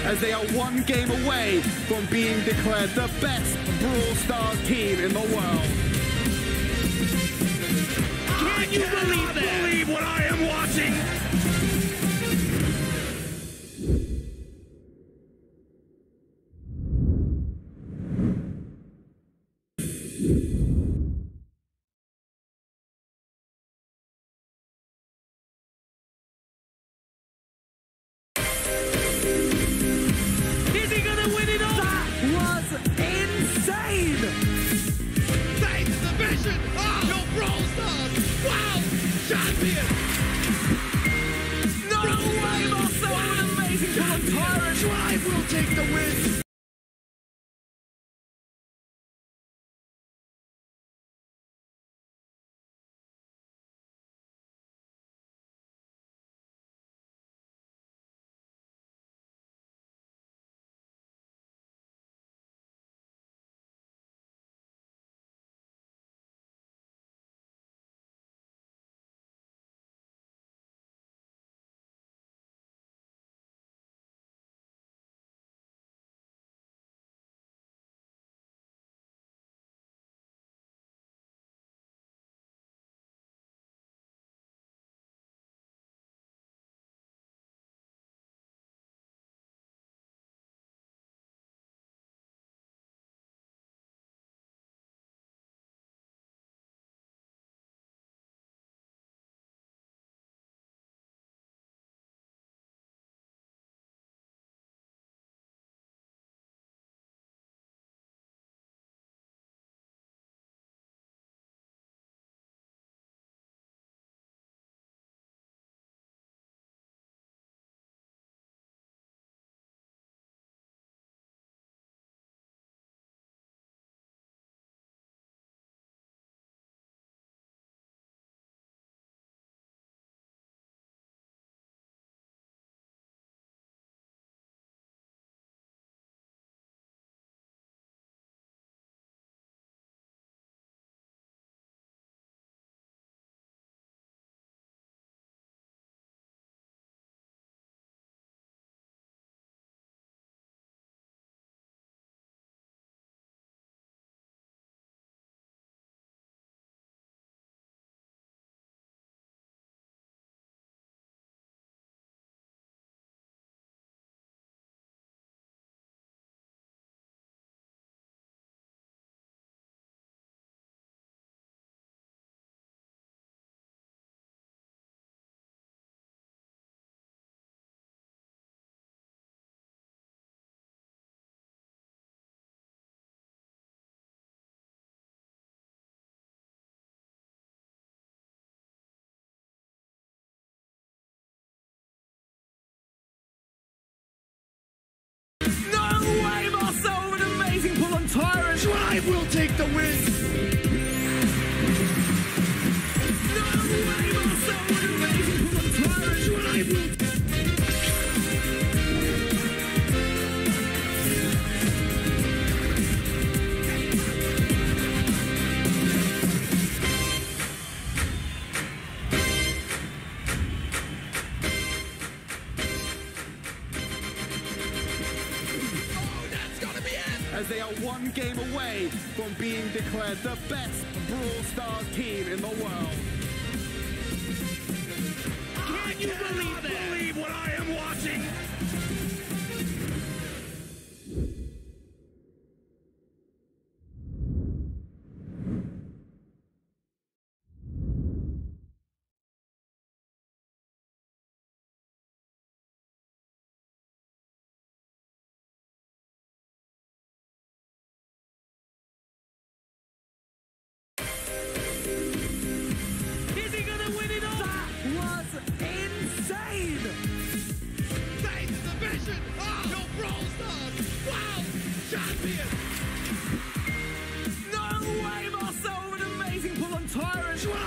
as they are one game away from being declared the best Brawl Stars team in the world. Can you believe what I am watching? I will take the win! No way, Marcel, what an amazing pull on Tyrant! I will... As they are one game away from being declared the best Brawl Stars team in the world. Can you believe what I am watching?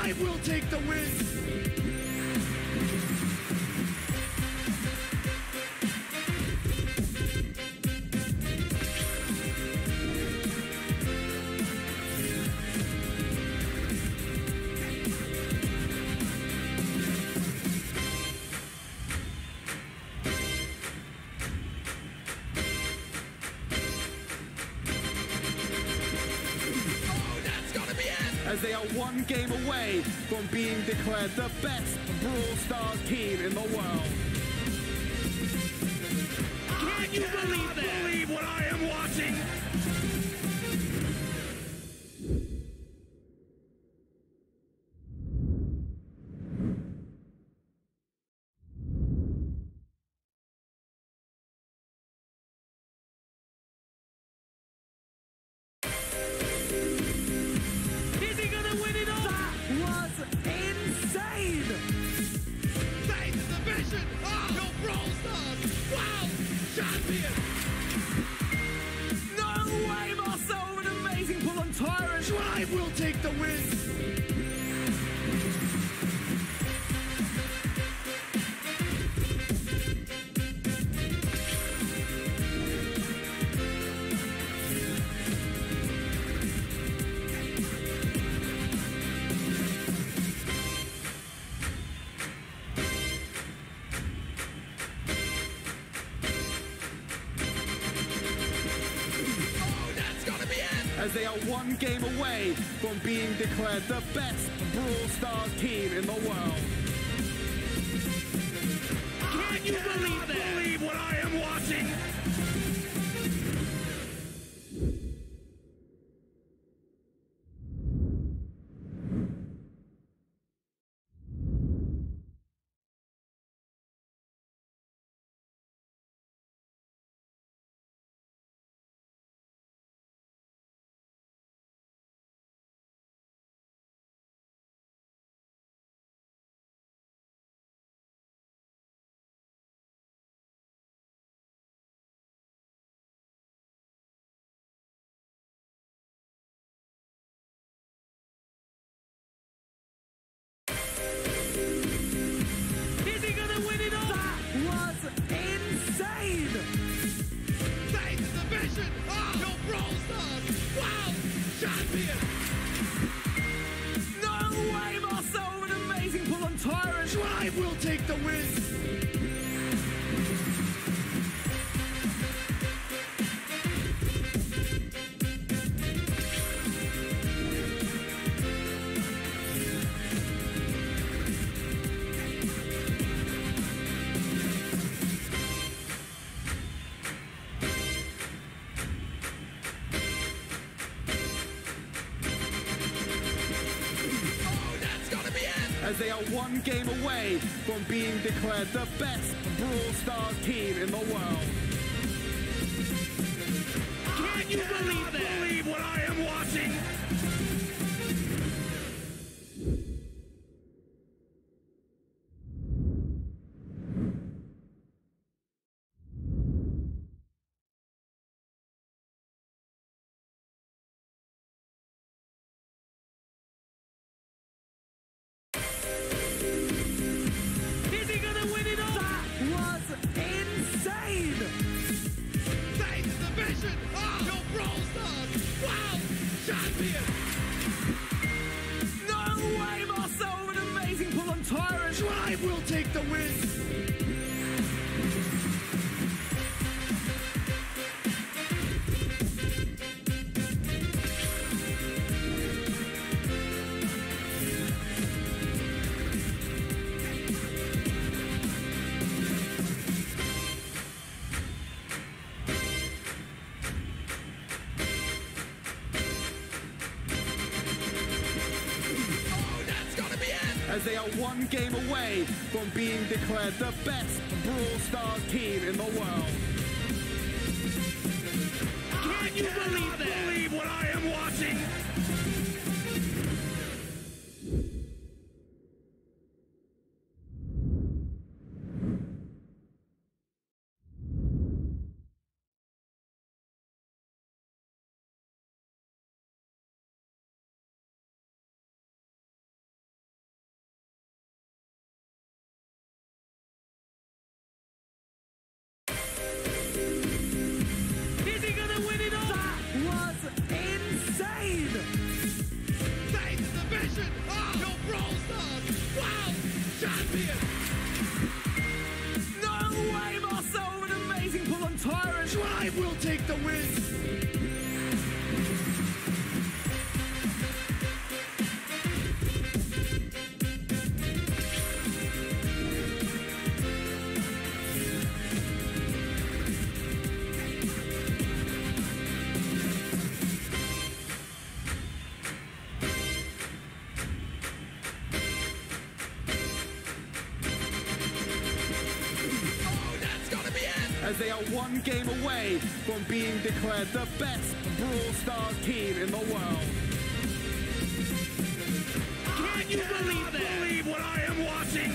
I will take the win! as they are one game away from being declared the best Brawl Stars team in the world. Can you believe what I am watching? Is he gonna win it all? That was insane! Say the division of your Brawl Stars World Champion! No way, Marcel, with an amazing pull on Tyrant! Drive will take the win! As they are one game away from being declared the best Brawl Stars team in the world. Can you believe what I am watching? Is he gonna win it all? That was insane! Say the division of your Brawl Stars World Champion! No way, Marcel, with an amazing pull on Tyrant! Drive will take the win! As they are one game away from being declared the best Brawl Stars team in the world. Can you believe what I am watching? Is he gonna win it all? That was insane! Say the division of your Brawl Stars World Champion! No way, Marcel, with an amazing pull on Tyrant! Drive will take the win! As they are one game away from being declared the best Brawl Stars team in the world. Can you believe what I am watching? Is he gonna win it all? That was insane! Say the division of your Brawl Stars World Champion! No way, Marcel, with an amazing pull on Tyrant! Drive will take the win! they are one game away from being declared the best Brawl Stars team in the world. Can you believe what I am watching?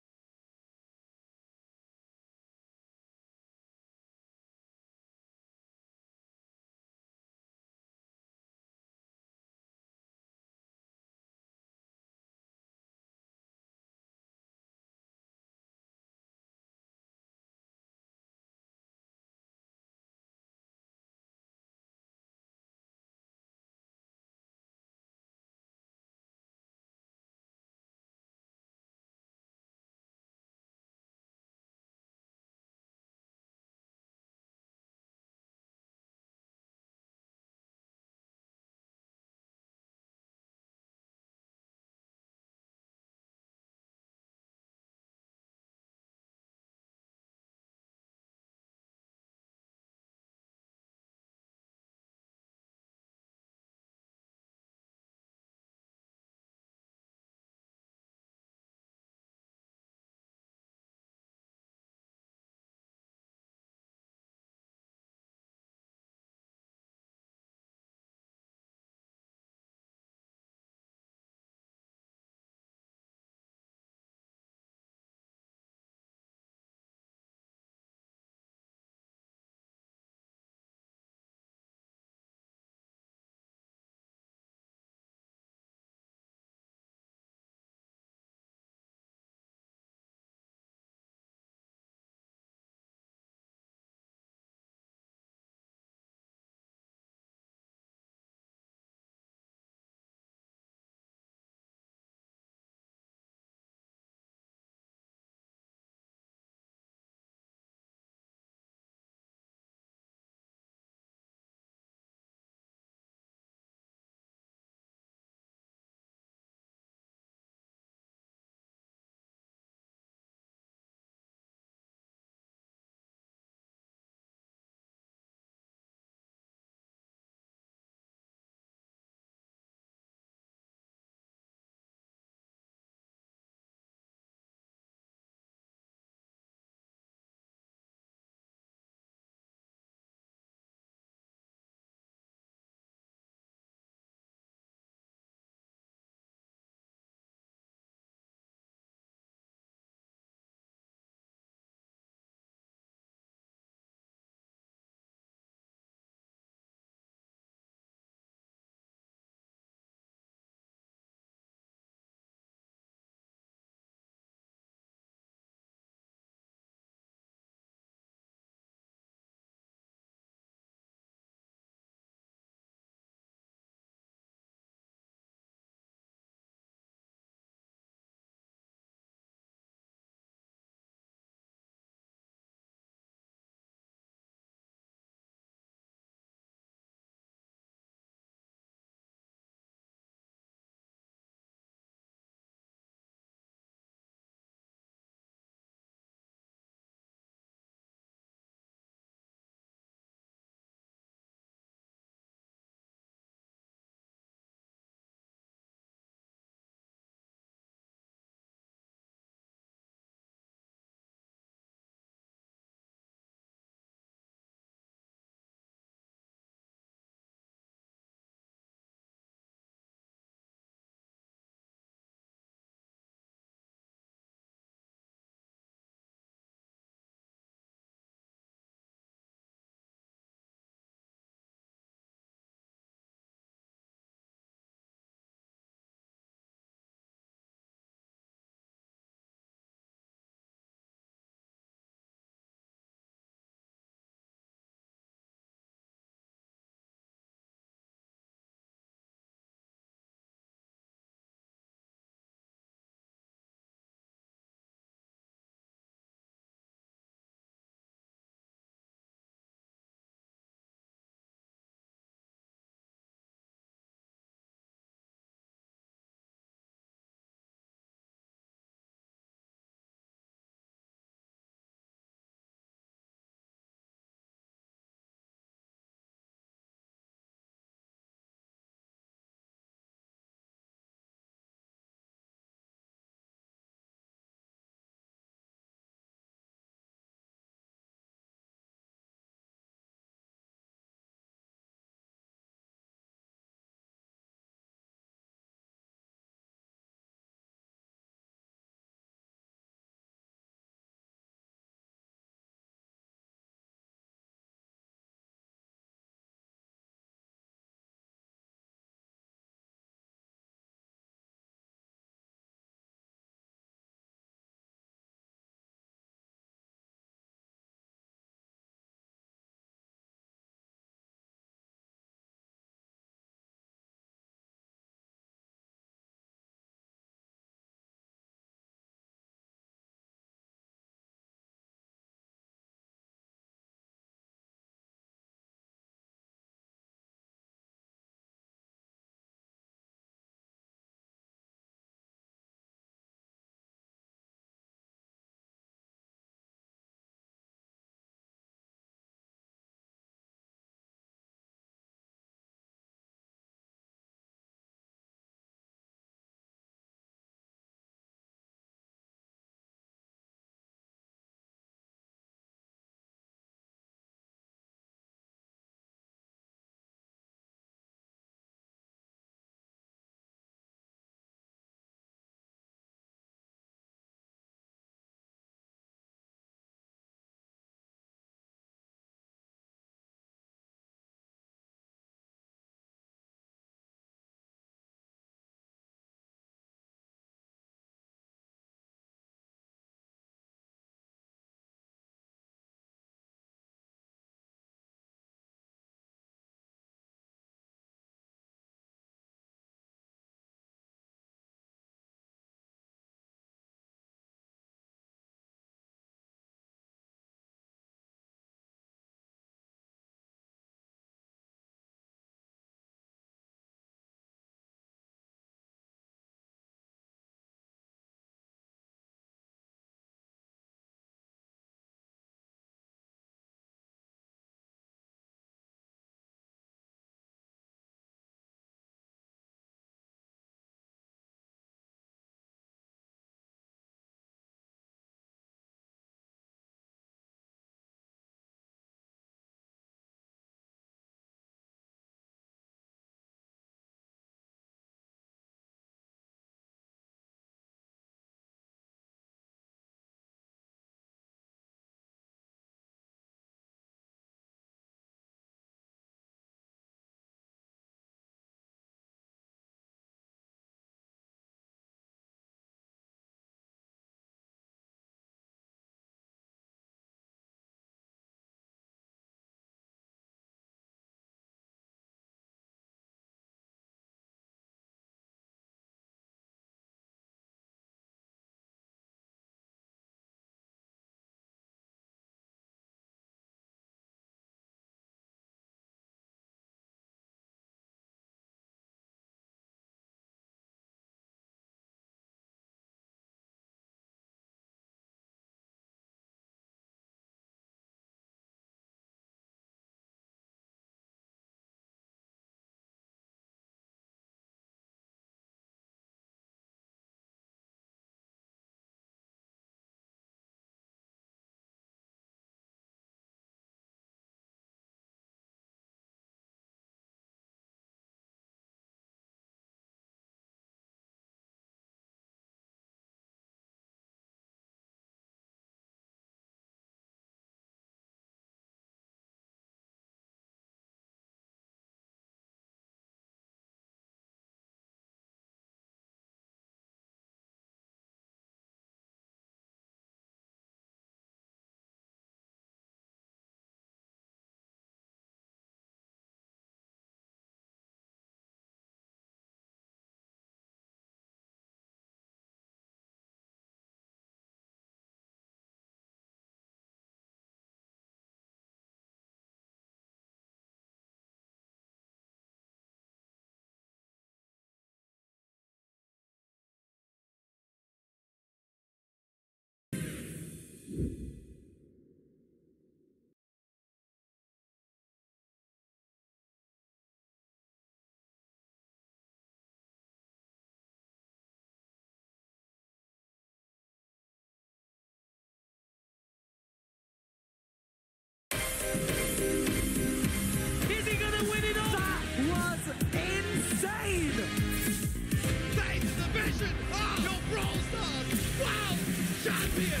champion!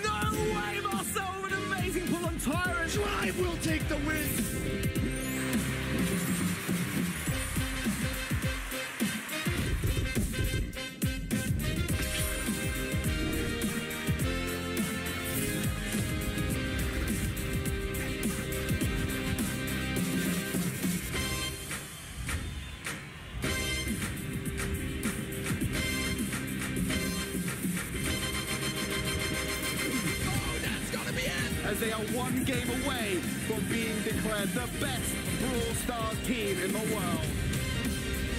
No way, Marcel with an amazing pull on Tyrant. Drive will take the win! As they are one game away from being declared the best Brawl Stars team in the world.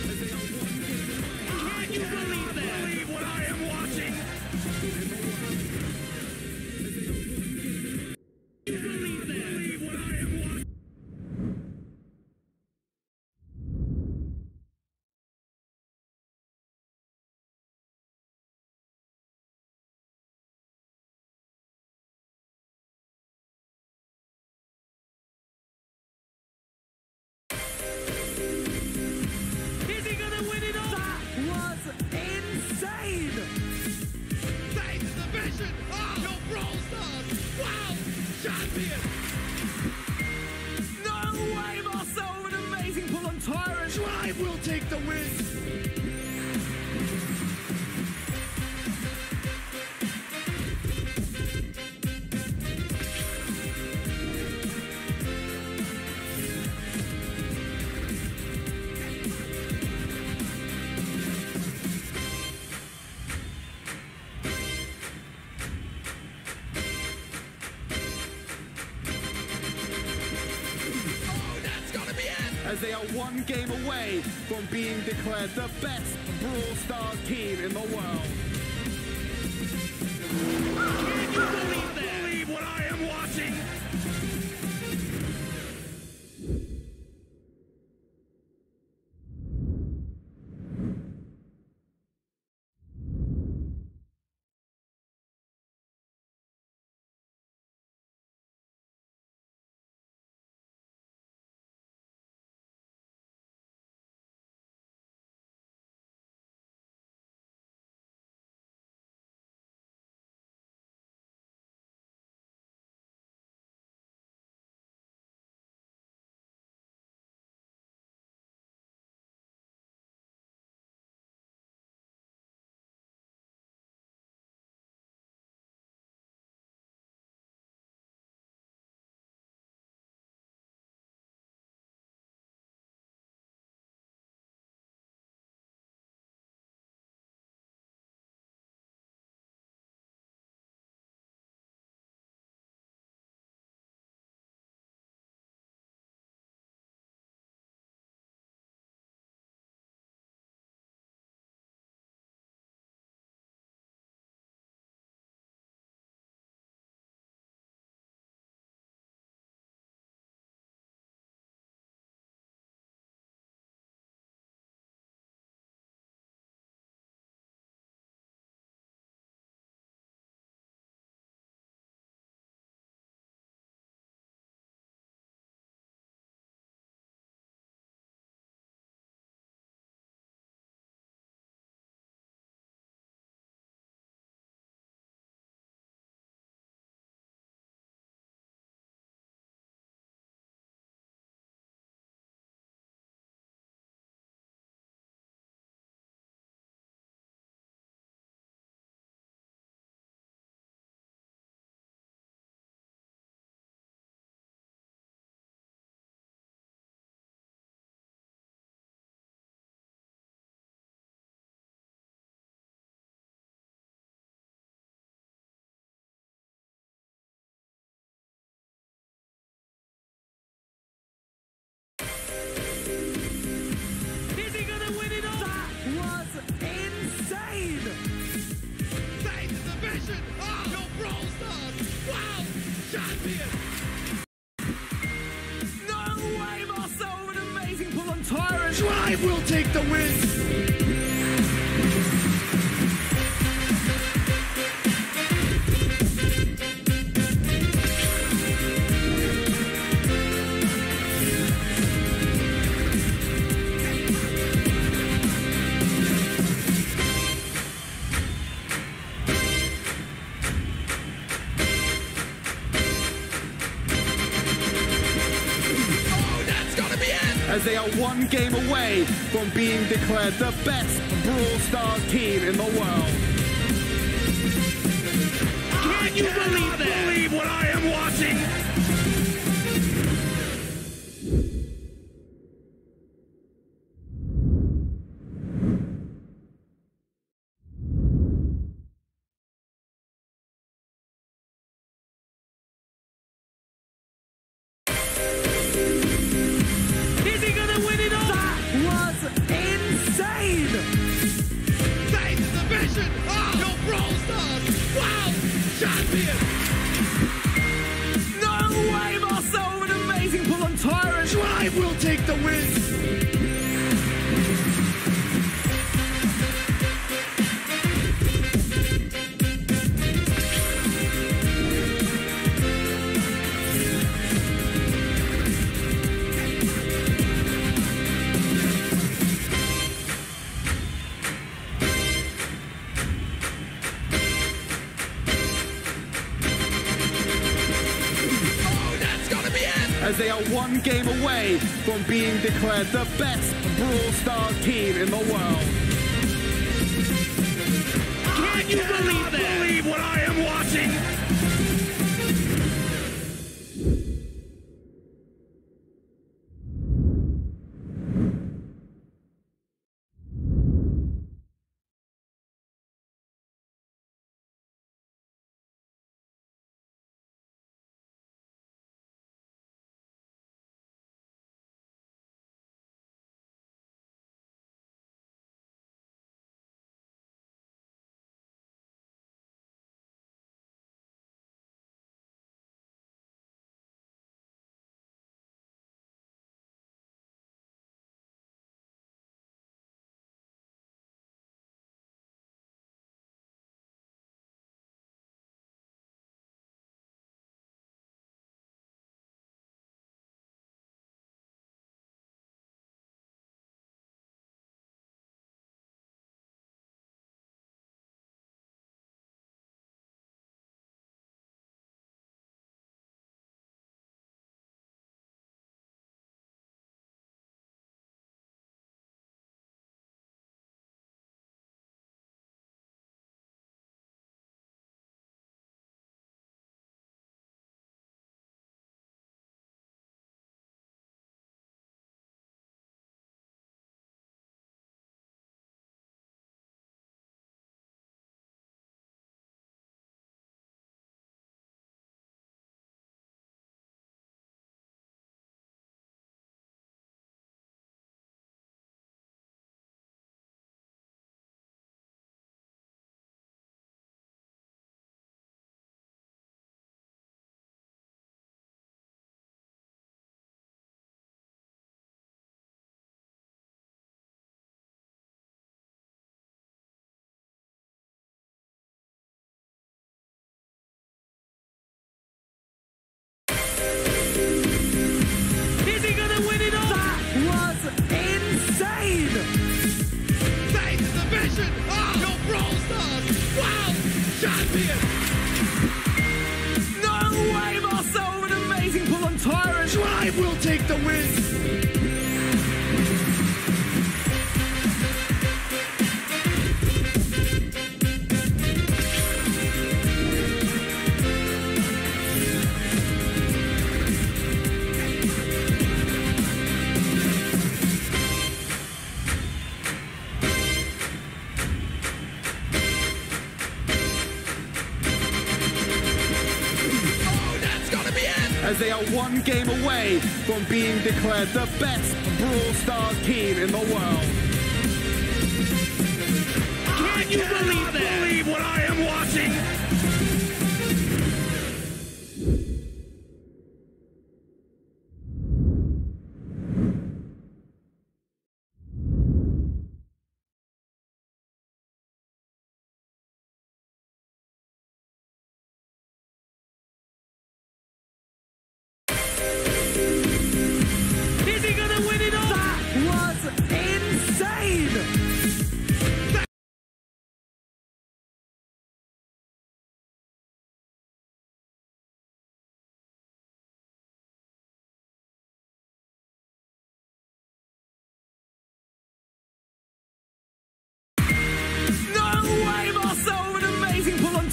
As they are one game away. Can you believe what I am watching? Believe what I am watching? Is he gonna win it all? That was insane! Take the division! Oh, your Brawl Stars! Wow! Champion! No way, Marcel with an amazing pull on Tyrant. Drive will take the win! As they are one game away from being declared the best Brawl Stars team in the world. Can you believe what I am watching? Drive will take the win. as they are one game away from being declared the best Brawl Stars team in the world. Can you believe what I am watching? Is he gonna win it all? That was insane! Take the division! Oh, your Brawl Stars! Wow! Champion! No way, Marcel, with an amazing pull on Tyrant! Drive will take the win! As they are one game away from being declared the best Brawl Stars team in the world. Can you believe what I am watching? champion! No way, Marcel, with an amazing pull on Tyrant! Drive will take the win! As they are one game away from being declared the best Brawl Stars team in the world. Can you believe what I am watching?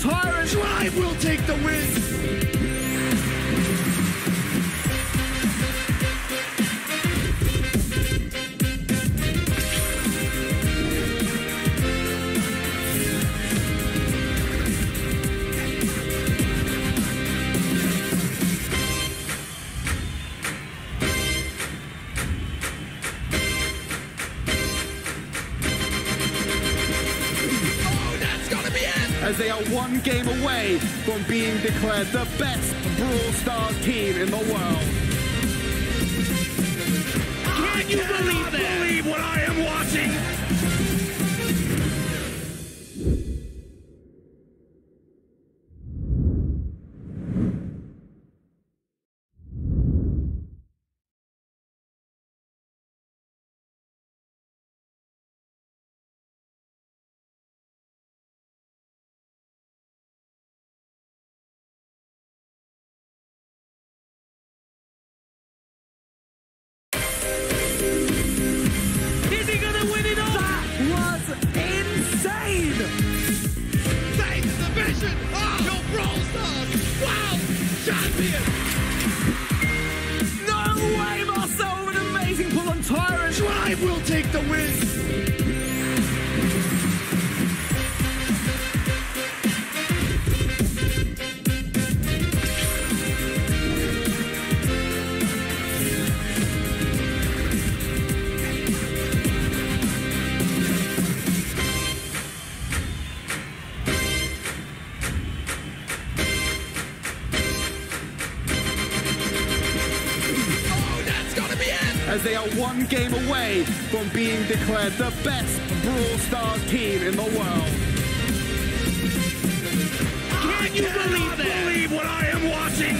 tyrant. I will take the win. Oh, that's gonna be it. As they are one game away from being declared the best Brawl Stars team in the world. Can you believe what I am watching? Is he gonna win it all? That was insane! Take the division. Oh, your Brawl Stars. Wow, champion. No way, Marcel, with an amazing pull on Tyrant. I will take the win. Oh, that's gonna be it. As they are one game away from being declared the best Brawl Stars team in the world. Can you believe what I am watching?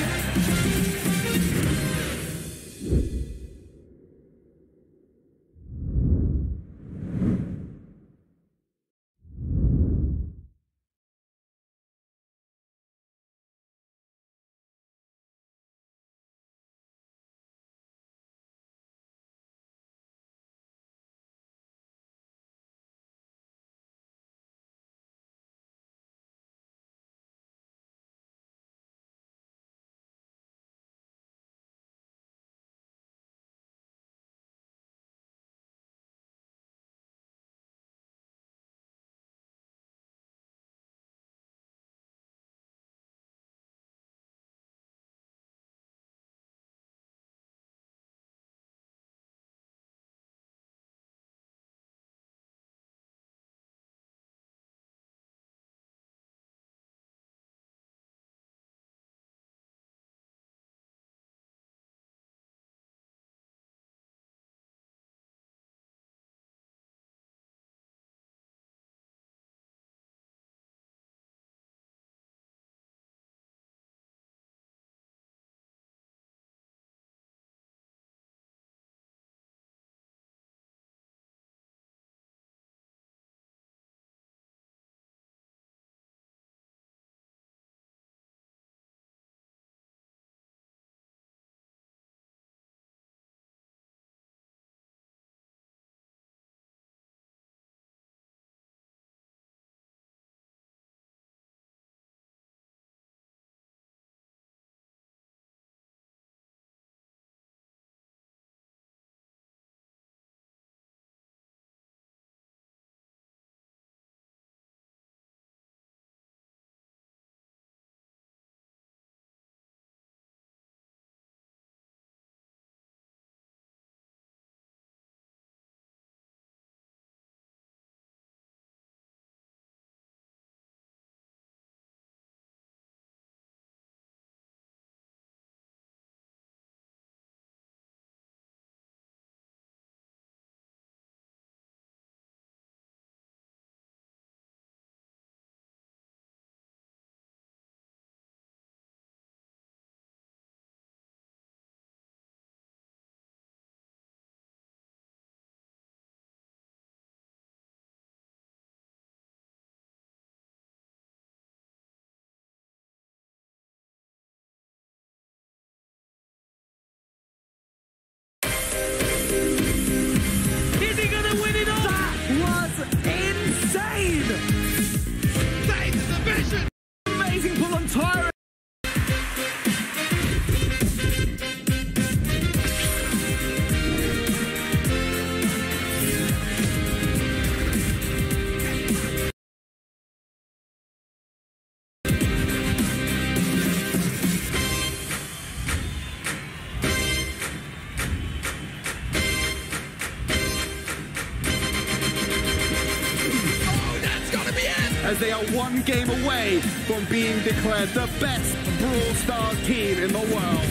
they are one game away from being declared the best Brawl Stars team in the world.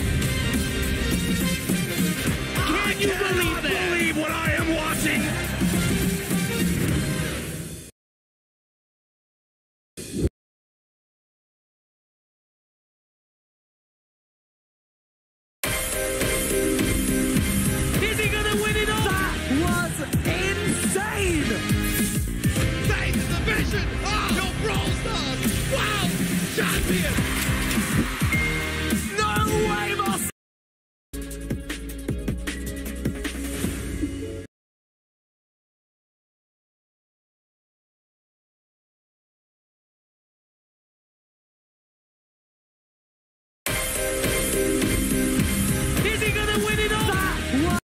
Can you believe what I am watching? Is he gonna win it all? That was insane! Take the division! Oh, your Brawl Stars! Wow! Champion! No way, boss! Is he gonna win it all? That was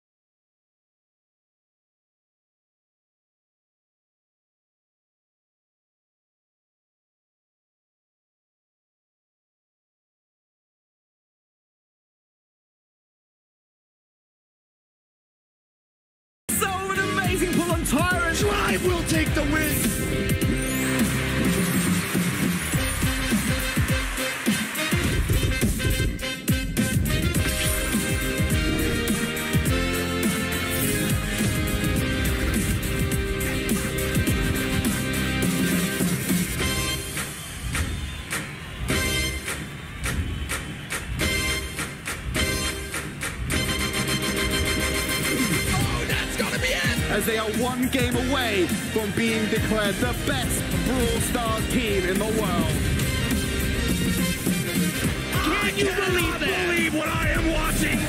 so an amazing pull on Tyrant. Drive will take the win! Oh, that's gotta be it! As they are one game away from being declared the best Brawl Stars team in the world. Can you believe what I am watching?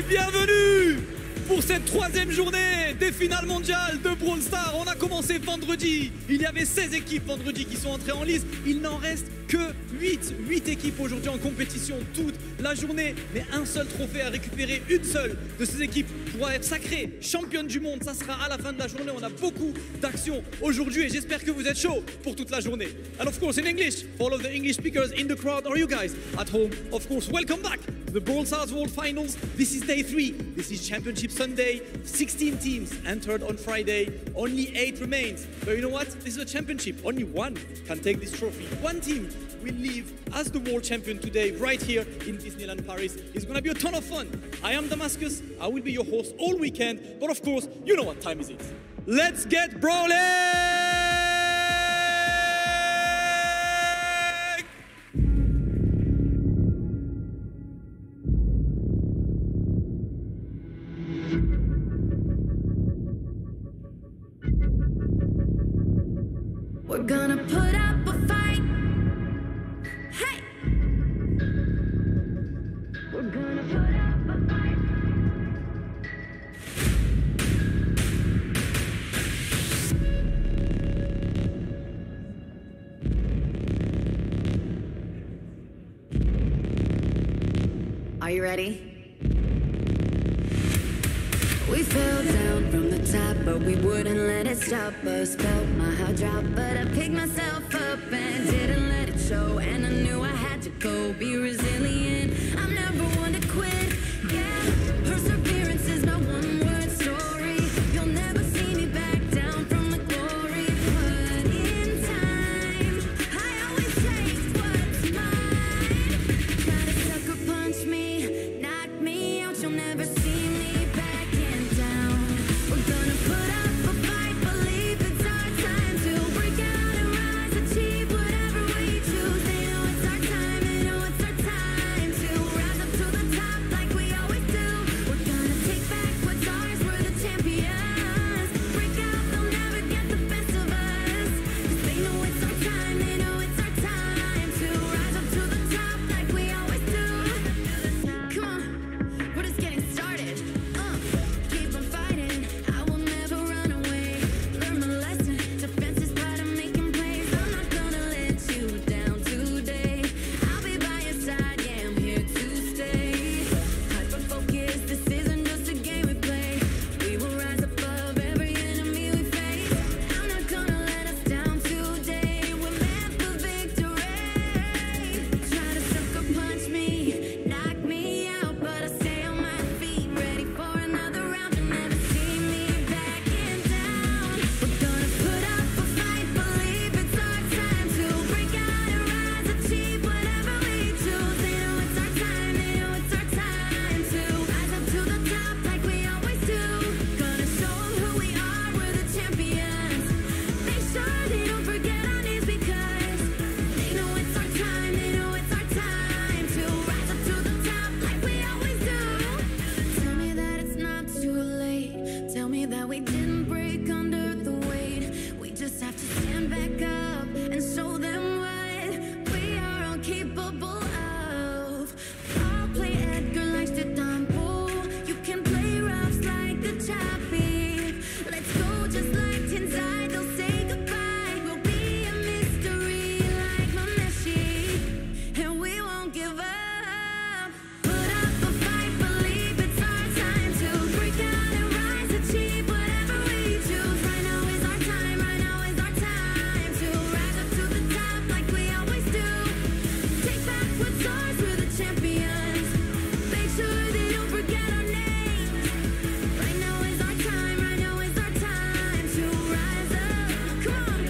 Bienvenue pour cette troisième journée des finales mondiales de Brawl Stars. On a commencé vendredi. Il y avait 16 équipes vendredi qui sont entrées en lice. Il n'en reste que 8 équipes aujourd'hui en compétition toute la journée. Mais un seul trophée à récupérer, une seule de ces équipes pourra être sacrée championne du monde. Ça sera à la fin de la journée. On a beaucoup d'actions aujourd'hui et j'espère que vous êtes chauds pour toute la journée. And of course in English, for all of the English speakers in the crowd or you guys at home, of course, welcome back to the Brawl Stars World Finals. This is day 3. This is Championship Sunday. 16 teams entered on Friday. Only 8 remains. But you know what? This is a championship. Only one can take this trophy. One team will leave as the world champion today, right here in Disneyland Paris. It's gonna be a ton of fun. I am Damascus. I will be your host all weekend. But of course, you know what time is it. Let's get brawling! We're gonna put up a fight. Hey! We're gonna put up a fight. Are you ready? We fell down from the top, but we wouldn't let it stop us. Felt my heart drop, but I picked myself up and didn't let it show. And I knew I had to go, be resilient. I'm never one to quit, yeah. Perseverance is my one-word story. You'll never see me back down from the glory. But in time, I always take what's mine. Try to sucker punch me, knock me out, you'll never see me back in down. We're gonna put up a fight, believe it's our time to break out and rise, achieve whatever we choose. They know it's our time, they know it's our time to rise up to the top like we always do. We're gonna take back what's ours, we're the champions. Break out, they'll never get the best of us. 'Cause they know it's our time, they know it's our time to rise up to the top like we always do. Come on, we're just getting started. Keep on fighting, I will never run away. Learn my lesson, defense is part of making plays. I'm not gonna let you down today. I'll be by your side, yeah, I'm here to stay. Hyper focus, this isn't just a game we play. We will rise above every enemy we face. I'm not gonna let us down today. We're meant for victory. Try to sucker punch me, knock me out, but I stay on my feet, ready for another round. You'll never see me back in down. We're gonna put up a fight, believe it's our time to break out and rise, achieve whatever we choose. They know it's our time, they know it's our time to rise up to the top like we always do. Gonna show 'em who we are, we're the champions. Make sure they don't forget our names because they know it's our time, they know it's our time to rise up to the top like we always do. Tell me that it's not too late. Tell me that we didn't break under the weight. We just have to stand back up and show them what we are all capable of. I'll play Edgar like Stampo. You can play roughs like the Chappie. Let's go just like Tenzai. They'll say goodbye. We'll be a mystery like Mameshi, and we won't give up. Put up a fight, believe it's our time to break out and rise, achieve whatever we choose. Right now is our time, right now is our time to rise up to the top like we always do. Take back what's ours, we're the champions. Make sure they don't forget our names. Right now is our time, right now is our time to rise up. Come on,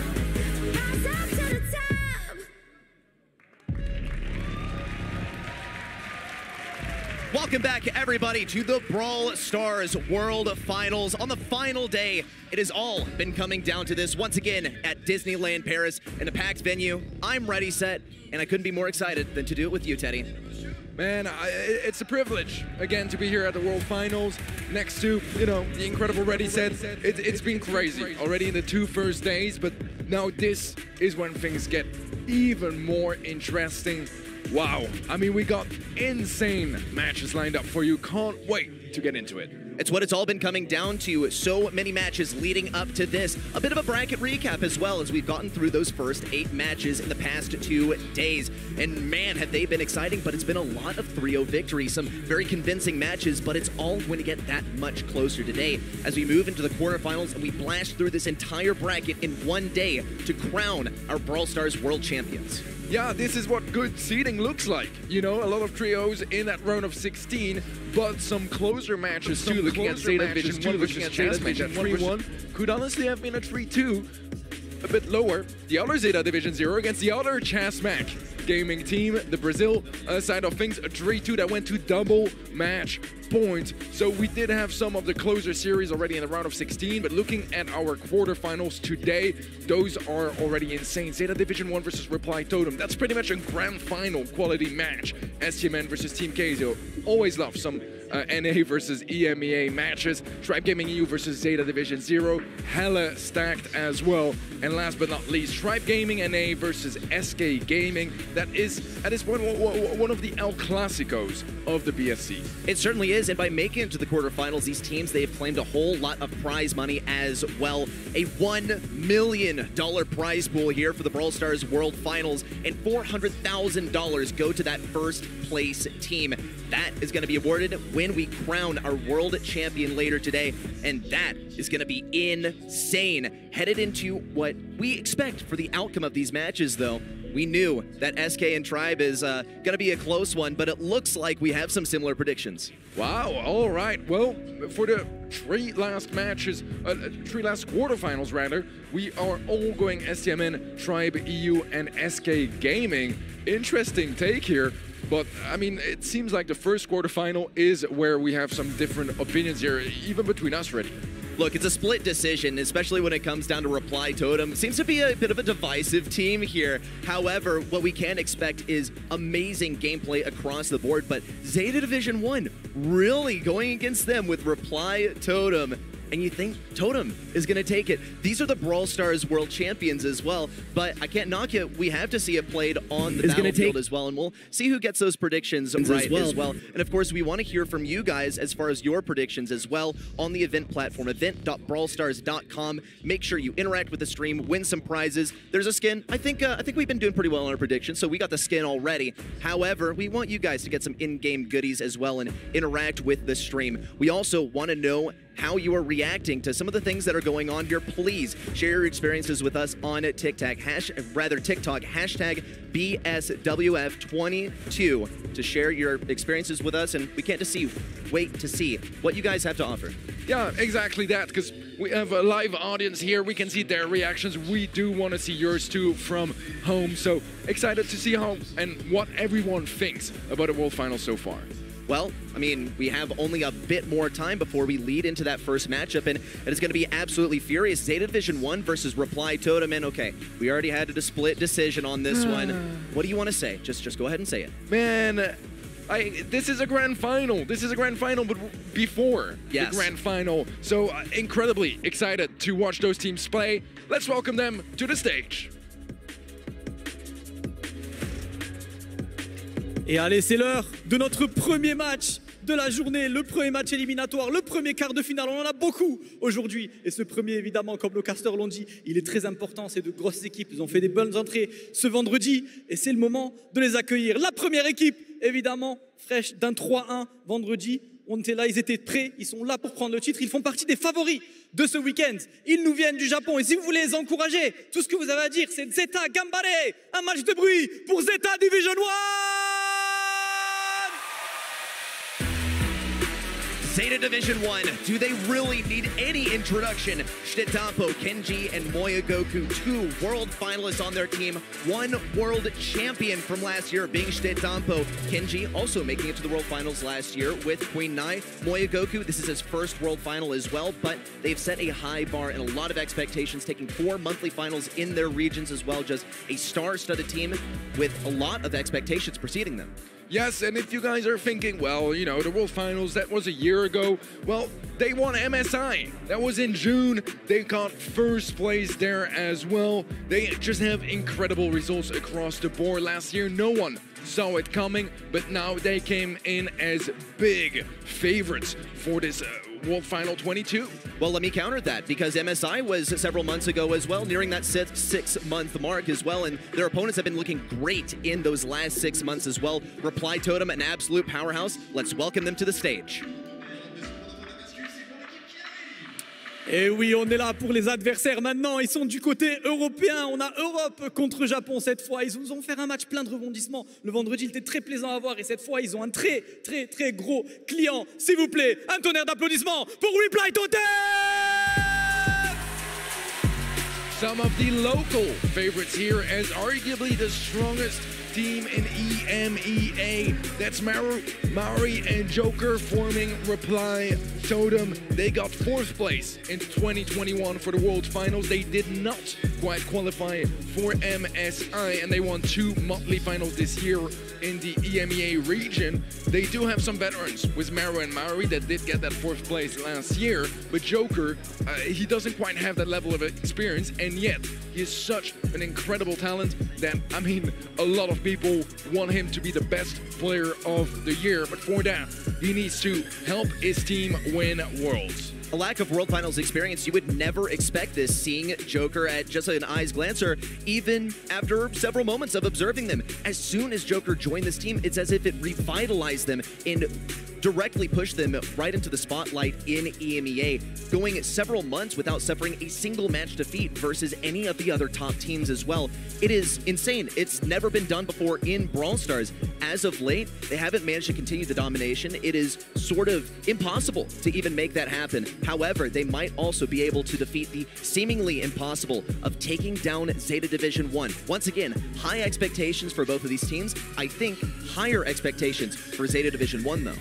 rise up to the top. Welcome back, everybody, to the Brawl Stars World Finals. On the final day, it has all been coming down to this once again at Disneyland Paris in a packed venue. I'm ready, set, and I couldn't be more excited than to do it with you, Teddy. Man, it's a privilege, again, to be here at the World Finals next to, you know, the incredible Ready Set. It's been crazy already in the 2 first days, but now this is when things get even more interesting. Wow, I mean, we got insane matches lined up for you. Can't wait to get into it. It's what it's all been coming down to. So many matches leading up to this. A bit of a bracket recap as well, as we've gotten through those first 8 matches in the past 2 days. And man, have they been exciting, but it's been a lot of 3-0 victories, some very convincing matches, but it's all going to get that much closer today as we move into the quarterfinals and we blast through this entire bracket in 1 day to crown our Brawl Stars World Champions. Yeah, this is what good seeding looks like. You know, a lot of trios in that round of 16, but some closer matches too. Looking at Zeta Division 1 versus Chessman, that 3-1 could honestly have been a 3-2. A bit lower. The other Zeta Division 0 against the other Chessmac gaming team, the Brazil side of things, a 3-2 that went to double match point. So we did have some of the closer series already in the round of 16, but looking at our quarterfinals today, those are already insane. Zeta Division 1 versus Reply Totem, that's pretty much a grand final quality match. STMN versus Team Kazio, always love some NA versus EMEA matches. Stripe Gaming EU versus Zeta Division 0, hella stacked as well. And last but not least, Stripe Gaming NA versus SK Gaming. That is, at this point, one of the El Clasicos of the BSC. It certainly is, and by making it to the quarterfinals, these teams, they have claimed a whole lot of prize money as well. A $1 million prize pool here for the Brawl Stars World Finals, and $400,000 go to that first place team. That is going to be awarded when we crown our world champion later today, and that is going to be insane. Headed into what we expect for the outcome of these matches, though. We knew that SK and Tribe is going to be a close one, but it looks like we have some similar predictions. Wow, all right. Well, for the 3 last matches, 3 last quarterfinals rather, we are all going STMN, Tribe EU, and SK Gaming. Interesting take here. But, I mean, it seems like the first quarterfinal is where we have some different opinions here, even between us already. Look, it's a split decision, especially when it comes down to Reply Totem. Seems to be a bit of a divisive team here. However, what we can expect is amazing gameplay across the board. But Zeta Division 1 really going against them with Reply Totem. And you think Totem is going to take it. These are the Brawl Stars World Champions as well, but I can't knock it. We have to see it played on the battlefield as well, and we'll see who gets those predictions right as well. And of course, we want to hear from you guys as far as your predictions as well on the event platform, event.brawlstars.com. Make sure you interact with the stream, win some prizes. There's a skin. I think we've been doing pretty well on our predictions, so we got the skin already. However, we want you guys to get some in-game goodies as well and interact with the stream. We also want to know how you are reacting to some of the things that are going on here. Please share your experiences with us on TikTok, hashtag BSWF22 to share your experiences with us, and we can't wait to see what you guys have to offer. Yeah, exactly that, because we have a live audience here. We can see their reactions. We do want to see yours too from home. So excited to see how and what everyone thinks about the World Final so far. Well, I mean, we have only a bit more time before we lead into that first matchup, and it is going to be absolutely furious. Zeta Division 1 versus Reply Totem, and okay, we already had a split decision on this one. What do you want to say? Just go ahead and say it. Man, this is a grand final. This is a grand final, but before the grand final. So incredibly excited to watch those teams play. Let's welcome them to the stage. Et allez, c'est l'heure de notre premier match de la journée, le premier match éliminatoire, le premier quart de finale. On en a beaucoup aujourd'hui. Et ce premier, évidemment, comme nos casters l'ont dit, il est très important. C'est de grosses équipes. Ils ont fait des bonnes entrées ce vendredi. Et c'est le moment de les accueillir. La première équipe, évidemment, fraîche d'un 3-1 vendredi. On était là, ils étaient prêts. Ils sont là pour prendre le titre. Ils font partie des favoris de ce week-end. Ils nous viennent du Japon. Et si vous voulez les encourager, tout ce que vous avez à dire, c'est Zeta Gambare. Un match de bruit pour Zeta Division 1. Zeta Division 1, do they really need any introduction? Shitetampo, Kenji, and Moyagoku, 2 world finalists on their team, 1 world champion from last year being Shitetampo. Kenji also making it to the world finals last year with Queen Nai. Moyagoku, this is his first world final as well, but they've set a high bar and a lot of expectations, taking 4 monthly finals in their regions as well. Just a star-studded team with a lot of expectations preceding them. Yes, and if you guys are thinking, well, you know, the World Finals, that was a year ago. Well, they won MSI. That was in June. They got first place there as well. They just have incredible results across the board. Last year, no one saw it coming, but now they came in as big favorites for this World Final 22. Well, let me counter that, because MSI was several months ago as well, nearing that 6-month mark as well, and their opponents have been looking great in those last 6 months as well. Reply Totem, an absolute powerhouse. Let's welcome them to the stage. Et oui, on est là pour les adversaires maintenant. Ils sont du côté européen. On a Europe contre Japon cette fois. Ils nous ont fait un match plein de rebondissements. Le vendredi, il était très plaisant à voir. Et cette fois, ils ont un très gros client. S'il vous plaît, un tonnerre d'applaudissements pour Reply Totem! Some of the local favorites here as arguably the strongest team in EMEA. That's Maori and Joker forming Reply Totem. They got 4th place in 2021 for the World Finals. They did not quite qualify for MSI, and they won 2 monthly finals this year in the EMEA region. They do have some veterans with Maro and Maori that did get that 4th place last year, but Joker, he doesn't quite have that level of experience, and yet he is such an incredible talent that, I mean, a lot of people want him to be the best player of the year, but for that, he needs to help his team win Worlds. A lack of World Finals experience, you would never expect this, seeing Joker at just an eyes glance, or even after several moments of observing them. As soon as Joker joined this team, it's as if it revitalized them and directly pushed them right into the spotlight in EMEA, going several months without suffering a single match defeat versus any of the other top teams as well. It is insane. It's never been done before in Brawl Stars. As of late, they haven't managed to continue the domination. It is sort of impossible to even make that happen. However, they might also be able to defeat the seemingly impossible of taking down Zeta Division 1. Once again, high expectations for both of these teams. I think higher expectations for Zeta Division 1, though.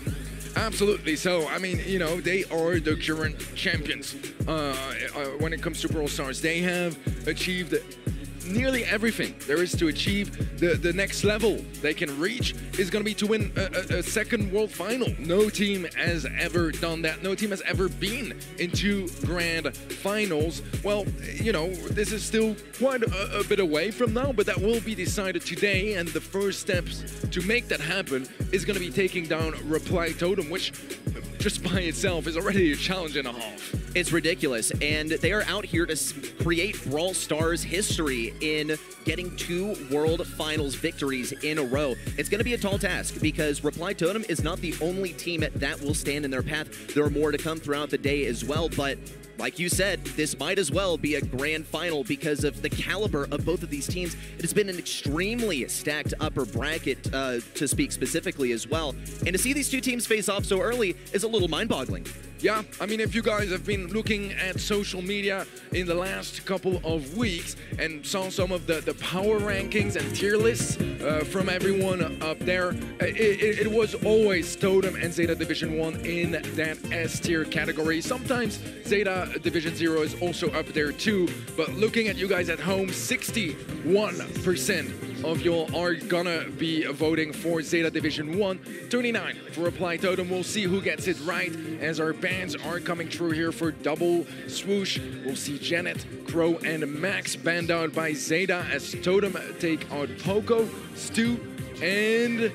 Absolutely. So, I mean, you know, they are the current champions when it comes to Brawl Stars. They have achieved nearly everything there is to achieve. The next level they can reach is going to be to win a second World Final. No team has ever done that. No team has ever been into Grand Finals. Well, you know, this is still quite a bit away from now, but that will be decided today, and the first steps to make that happen is going to be taking down Reply Totem, which just by itself is already a challenge and a half. It's ridiculous, and they are out here to create Brawl Stars history in getting 2 World Finals victories in a row. It's going to be a tall task, because Reply Totem is not the only team that will stand in their path. There are more to come throughout the day as well, but like you said, this might as well be a grand final because of the caliber of both of these teams. It has been an extremely stacked upper bracket, to speak specifically as well. And to see these 2 teams face off so early is a little mind-boggling. Yeah, I mean, if you guys have been looking at social media in the last couple of weeks and saw some of the power rankings and tier lists from everyone up there, it was always Totem and Zeta Division 1 in that S tier category. Sometimes Zeta Division 0 is also up there too, but looking at you guys at home, 61% of you are gonna be voting for Zeta Division 1, 29 for Reply Totem. We'll see who gets it right as our bans are coming through here for double swoosh. We'll see Janet, Crow, and Max banned out by Zeta as Totem take out Poco, Stu, and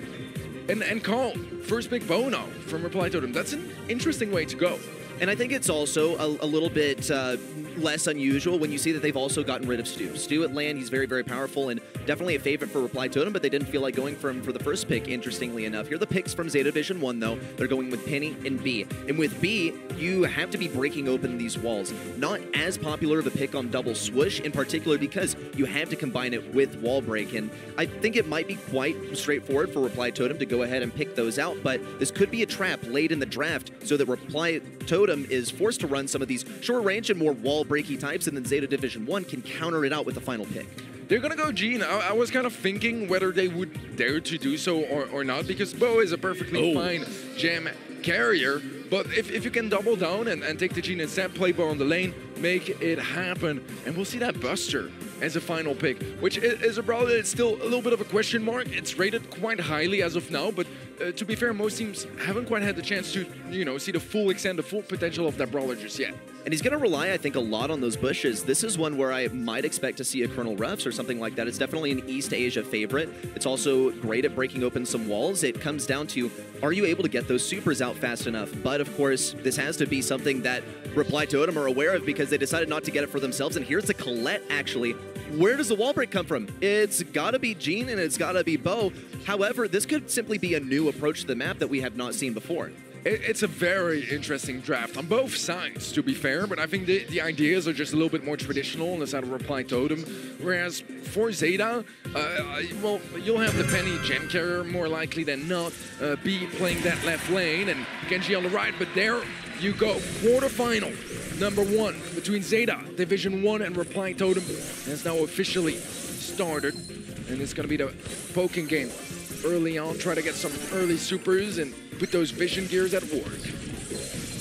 Carl. First big bono from Reply Totem. That's an interesting way to go. And I think it's also a little bit less unusual when you see that they've also gotten rid of Stu. Stu at LAN, he's very, very powerful and definitely a favorite for Reply Totem, but they didn't feel like going for him for the first pick, interestingly enough. Here are the picks from Zeta Division 1, though. They're going with Penny and B. And with B, you have to be breaking open these walls. Not as popular of a pick on double swoosh, in particular because you have to combine it with wall break. And I think it might be quite straightforward for Reply Totem to go ahead and pick those out, but this could be a trap late in the draft so that Reply Totem is forced to run some of these short range and more wall breaky types, and then Zeta Division 1 can counter it out with the final pick. They're gonna go Gene. I was kind of thinking whether they would dare to do so or not, because Bo is a perfectly fine gem carrier, but if you can double down and take the Gene instead, play Bo on the lane, make it happen, and we'll see that Buster as a final pick, which is a brawler that's still a little bit of a question mark. It's rated quite highly as of now, but to be fair, most teams haven't quite had the chance to, you know, see the full extent, the full potential of that brawler just yet. And he's going to rely, I think, a lot on those bushes. This is one where I might expect to see a Colonel Ruffs or something like that. It's definitely an East Asia favorite. It's also great at breaking open some walls. It comes down to, are you able to get those supers out fast enough? But of course, this has to be something that Reply Totem are aware of because they decided not to get it for themselves. And here's the Colette, actually. Where does the wall break come from? It's got to be Jean and it's got to be Bo. However, this could simply be a new approach to the map that we have not seen before. It's a very interesting draft on both sides, to be fair, but I think the ideas are just a little bit more traditional on the side of Reply Totem. Whereas for Zeta, well, you'll have the Penny gem carrier more likely than not be playing that left lane, and Genji on the right, but there you go. Quarterfinal #1 between Zeta, Division 1, and Reply Totem has now officially started, and it's going to be the poking game early on, try to get some early supers and put those vision gears at work.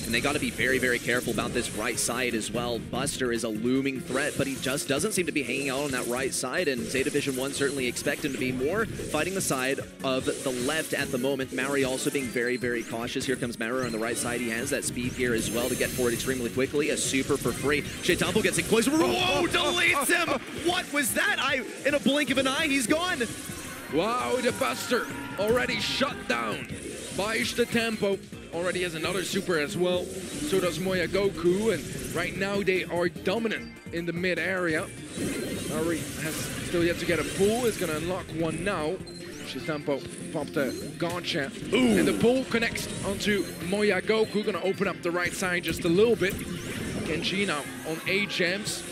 And they got to be very, very careful about this right side as well. Buster is a looming threat, but he just doesn't seem to be hanging out on that right side, and Zeta Division 1 certainly expect him to be more fighting the side of the left at the moment. Mari also being very, very cautious. Here comes Mara on the right side. He has that speed here as well to get forward extremely quickly. A super for free. Shetampo gets in close. Whoa, deletes him! What was that? In a blink of an eye, he's gone. Wow, the Buster already shut down by Shetampo. Already has another super as well. So does Moya Goku, and right now they are dominant in the mid area. Mari has still yet to get a pull. Is gonna unlock one now. Shetampo popped a gotcha. Ooh. And the pull connects onto Moya Goku. Gonna open up the right side just a little bit. Genji now on 8 gems.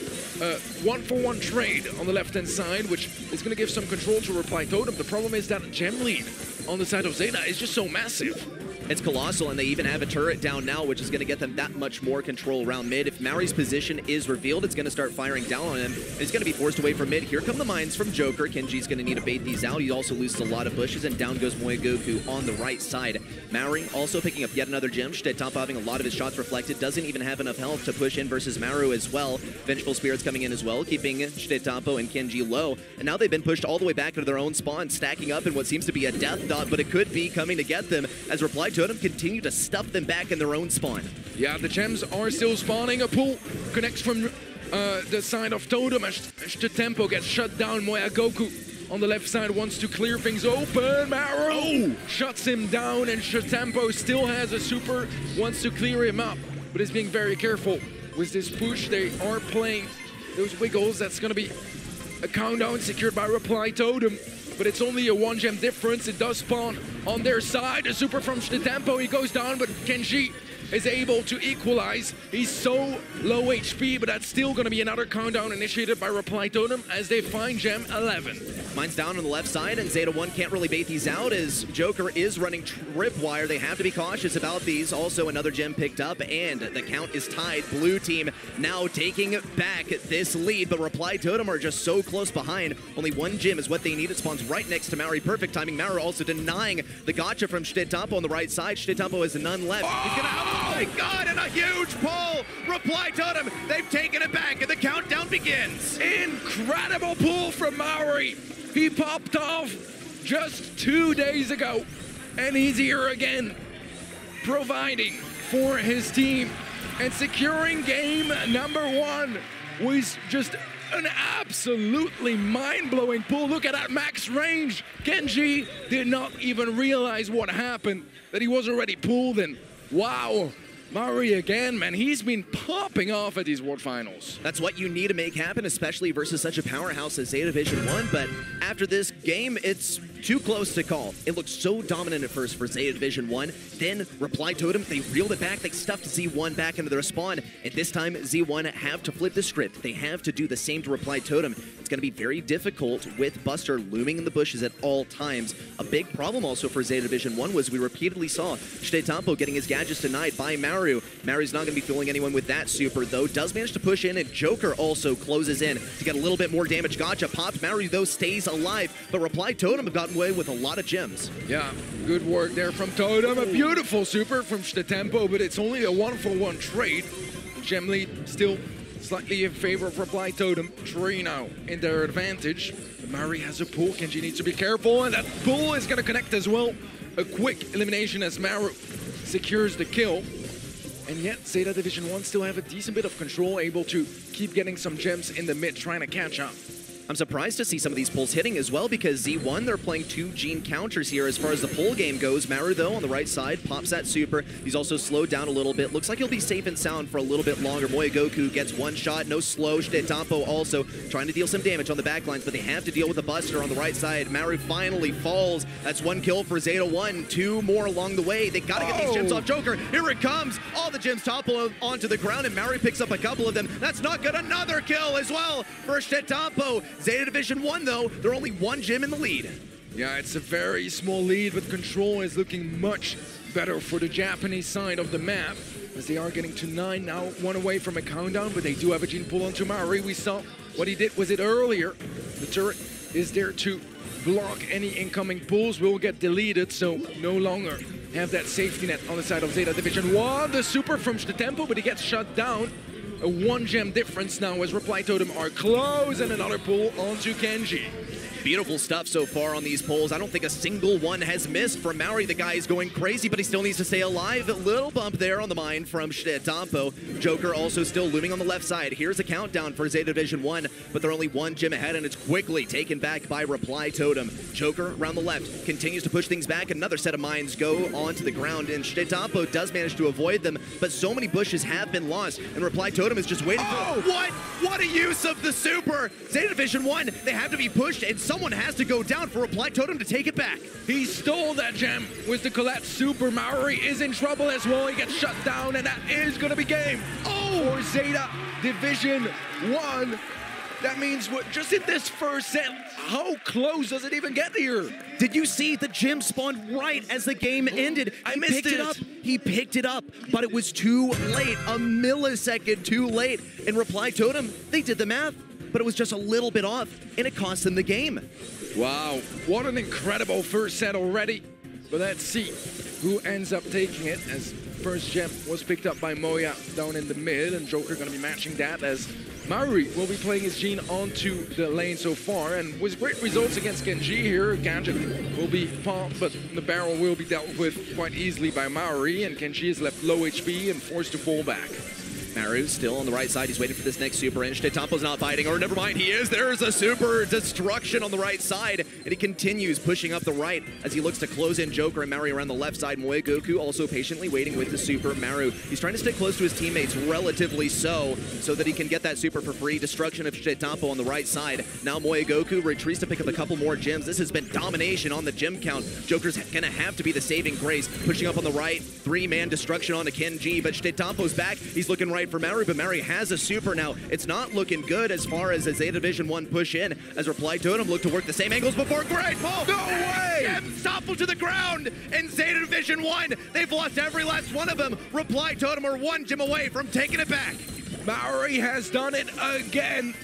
1-for-1 trade on the left-hand side, which is going to give some control to Reply Totem. The problem is that gem lead on the side of Zeta is just so massive. It's colossal, and they even have a turret down now, which is going to get them that much more control around mid. If Mari's position is revealed, it's going to start firing down on him. He's going to be forced away from mid. Here come the mines from Joker. Kenji's going to need to bait these out. He also loses a lot of bushes, and down goes Moya Goku on the right side. Mari also picking up yet another gem. Shetampo having a lot of his shots reflected. Doesn't even have enough health to push in versus Maru as well. Vengeful Spirits coming in as well, keeping Shetampo and Kenji low. And now they've been pushed all the way back into their own spawn, stacking up in what seems to be a death dot, but it could be coming to get them as Reply Totem continue to stuff them back in their own spawn. Yeah, the gems are still spawning. A pull connects from the side of Totem as Shetampo gets shut down. Moya Goku on the left side wants to clear things open. Maru shuts him down, and Shetampo still has a super, wants to clear him up, but is being very careful with this push. They are playing those wiggles. That's going to be a countdown secured by Reply Totem. But it's only a 1 gem difference. It does spawn on their side. A super from Shetampo. He goes down, but Kenji is able to equalize. He's so low HP, but that's still going to be another countdown initiated by Reply Totem as they find gem 11. Mine's down on the left side, and Zeta 1 can't really bait these out as Joker is running tripwire. They have to be cautious about these. Also, another gem picked up, and the count is tied. Blue team now taking back this lead, but Reply Totem are just so close behind. Only 1 gem is what they need. It spawns right next to Mari. Perfect timing. Mara also denying the gotcha from Shetampo on the right side. Shetampo has none left. He's gonna Oh my God, and a huge pull! Reply Totem, they've taken it back, and the countdown begins! Incredible pull from Mari. He popped off just 2 days ago, and he's here again, providing for his team and securing game #1 was just an absolutely mind-blowing pull. Look at that max range. Kenji did not even realize what happened, that he was already pulled, and wow. Mari again, man, he's been popping off at these World Finals. That's what you need to make happen, especially versus such a powerhouse as Zeta Division 1, but after this game, it's too close to call. It looked so dominant at first for Zeta Division 1, then Reply Totem, they reeled it back, they stuffed Z1 back into their spawn, and this time Z1 have to flip the script. They have to do the same to Reply Totem. It's going to be very difficult with Buster looming in the bushes at all times. A big problem also for Zeta Division 1 was we repeatedly saw Shetampo getting his gadgets denied by Maru. Mari's not going to be fooling anyone with that super, though. Does manage to push in, and Joker also closes in to get a little bit more damage. Gotcha popped. Maru, though, stays alive, but Reply Totem have gotten away with a lot of gems. Yeah, good work there from Totem. A beautiful super from Shetampo, but it's only a 1-for-1 trade. Gem lead still slightly in favor of Reply Totem. 3 now in their advantage. But Mari has a pull. Kenji needs to be careful, and that pull is going to connect as well. A quick elimination as Maru secures the kill. And yet, Zeta Division 1 still have a decent bit of control, able to keep getting some gems in the mid, trying to catch up. I'm surprised to see some of these pulls hitting as well because Z1, they're playing 2 Gene counters here as far as the pull game goes. Maru, though, on the right side, pops that super. He's also slowed down a little bit. Looks like he'll be safe and sound for a little bit longer. Moegoku gets 1 shot, no slow. Shitetampo also trying to deal some damage on the backlines, but they have to deal with the Buster on the right side. Maru finally falls. That's 1 kill for Zeta 1. 2 more along the way. They gotta get these gems off Joker. Here it comes. All the gems topple onto the ground, and Maru picks up a couple of them. That's not good. Another kill as well for Shitetampo. Zeta Division 1, though, they're only 1 gem in the lead. Yeah, it's a very small lead, but control is looking much better for the Japanese side of the map, as they are getting to 9 now, 1 away from a countdown, but they do have a gene pull onto Maori. We saw what he did was it earlier. The turret is there to block any incoming pulls, will get deleted, so no longer have that safety net on the side of Zeta Division 1. The super from Shitetampo, but he gets shut down. A 1 gem difference now as Reply Totem are close, and another pull onto Kenji. Beautiful stuff so far on these pulls. I don't think a single one has missed from Maori. The guy is going crazy, but he still needs to stay alive. A little bump there on the mine from Shitetampo. Joker also still looming on the left side. Here's a countdown for Zeta Division 1, but they're only 1 gem ahead, and it's quickly taken back by Reply Totem. Joker around the left continues to push things back. Another set of mines go onto the ground, and Shitetampo does manage to avoid them, but so many bushes have been lost, and Reply Totem is just waiting for... What a use of the super! Zeta Division 1, they have to be pushed, and someone has to go down for Reply Totem to take it back. He stole that gem with the Colette super. Maori is in trouble as well. He gets shut down, and that is going to be game. For Zeta Division 1. That means what? Just in this first set, how close does it even get here? Did you see the gem spawned right as the game ended? I missed it. He picked it up, but it was too late. A millisecond too late. In Reply Totem, they did the math, but it was just a little bit off, and it cost them the game. Wow, what an incredible first set already. But let's see who ends up taking it, as first gem was picked up by Moya down in the mid, and Joker gonna be matching that, as Mauri will be playing his gene onto the lane so far, and with great results against Genji here, Gadget will be popped, but the barrel will be dealt with quite easily by Mauri, and Genji is left low HP and forced to fall back. Maru still on the right side. He's waiting for this next super, and Shitetampo's not biting, or never mind, he is. There's a super destruction on the right side, and he continues pushing up the right as he looks to close in Joker and Maru around the left side. Moegoku also patiently waiting with the super. Maru, he's trying to stick close to his teammates, relatively so that he can get that super for free. Destruction of Shitetampo on the right side. Now Moegoku retreats to pick up a couple more gems. This has been domination on the gem count. Joker's gonna have to be the saving grace. Pushing up on the right, 3-man destruction onto Kenji, but Shitetampo's back. He's looking right for Maru, but Maru has a super now. It's not looking good as far as a Zeta Division 1 push in, as Reply Totem look to work the same angles before. Great pull! No way! Gems topple to the ground, and Zeta Division 1, they've lost every last one of them. Reply Totem are 1 gem away from taking it back. Maori has done it again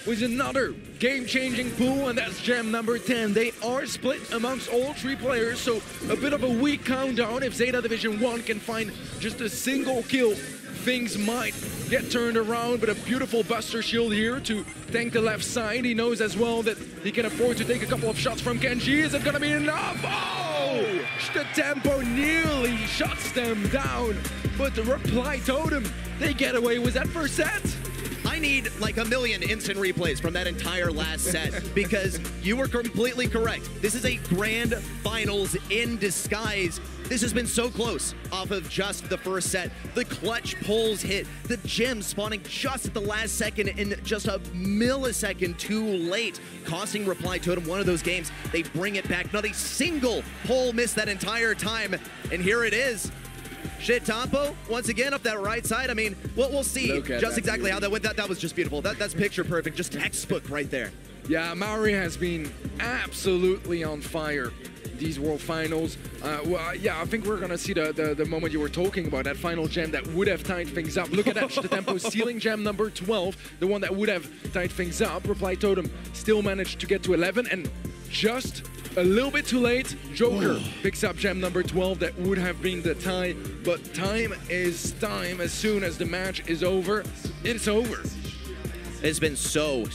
with another game-changing pool, and that's gem number 10. They are split amongst all 3 players, so a bit of a weak countdown. If Zeta Division 1 can find just a single kill, things might get turned around, but a beautiful Buster Shield here to tank the left side. He knows as well that he can afford to take a couple of shots from Kenji. Is it gonna be enough? Oh! Shitetampo nearly shuts them down, but the Reply Totem, they get away with that first set. I need like a million instant replays from that entire last set, because you were completely correct. This is a grand finals in disguise. This has been so close off of just the first set. The clutch pulls hit, the gem spawning just at the last second and just a millisecond too late, costing Reply Totem one of those games. They bring it back. Not a single pull missed that entire time, and here it is. Shitetampo, once again, up that right side. I mean, we'll see just exactly how that went. That was just beautiful. That's picture perfect, just textbook right there. Yeah, Maori has been absolutely on fire these World Finals. Yeah, I think we're gonna see the moment you were talking about, that final gem that would have tied things up. Look at that, Shitetampo stealing gem number 12, the one that would have tied things up. Reply Totem still managed to get to 11, and just a little bit too late, Joker picks up gem number 12. That would have been the tie, but time is time. As soon as the match is over, it's over. It's been so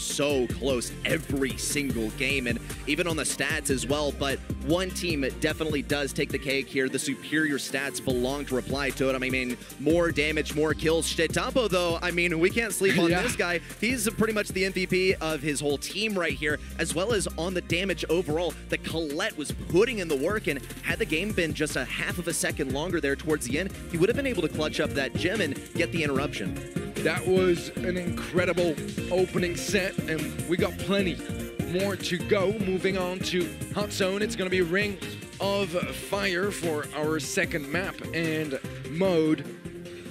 close every single game, and even on the stats as well. But one team definitely does take the cake here. The superior stats belong to Reply Totem. I mean, more damage, more kills. STMN, though, I mean, we can't sleep on this guy. He's pretty much the MVP of his whole team right here, as well as on the damage overall. The Colette was putting in the work, and had the game been just a half of a second longer there towards the end, he would have been able to clutch up that gem and get the interruption. That was an incredible opening set, and we got plenty more to go. Moving on to Hot Zone, it's going to be Ring of Fire for our second map and mode.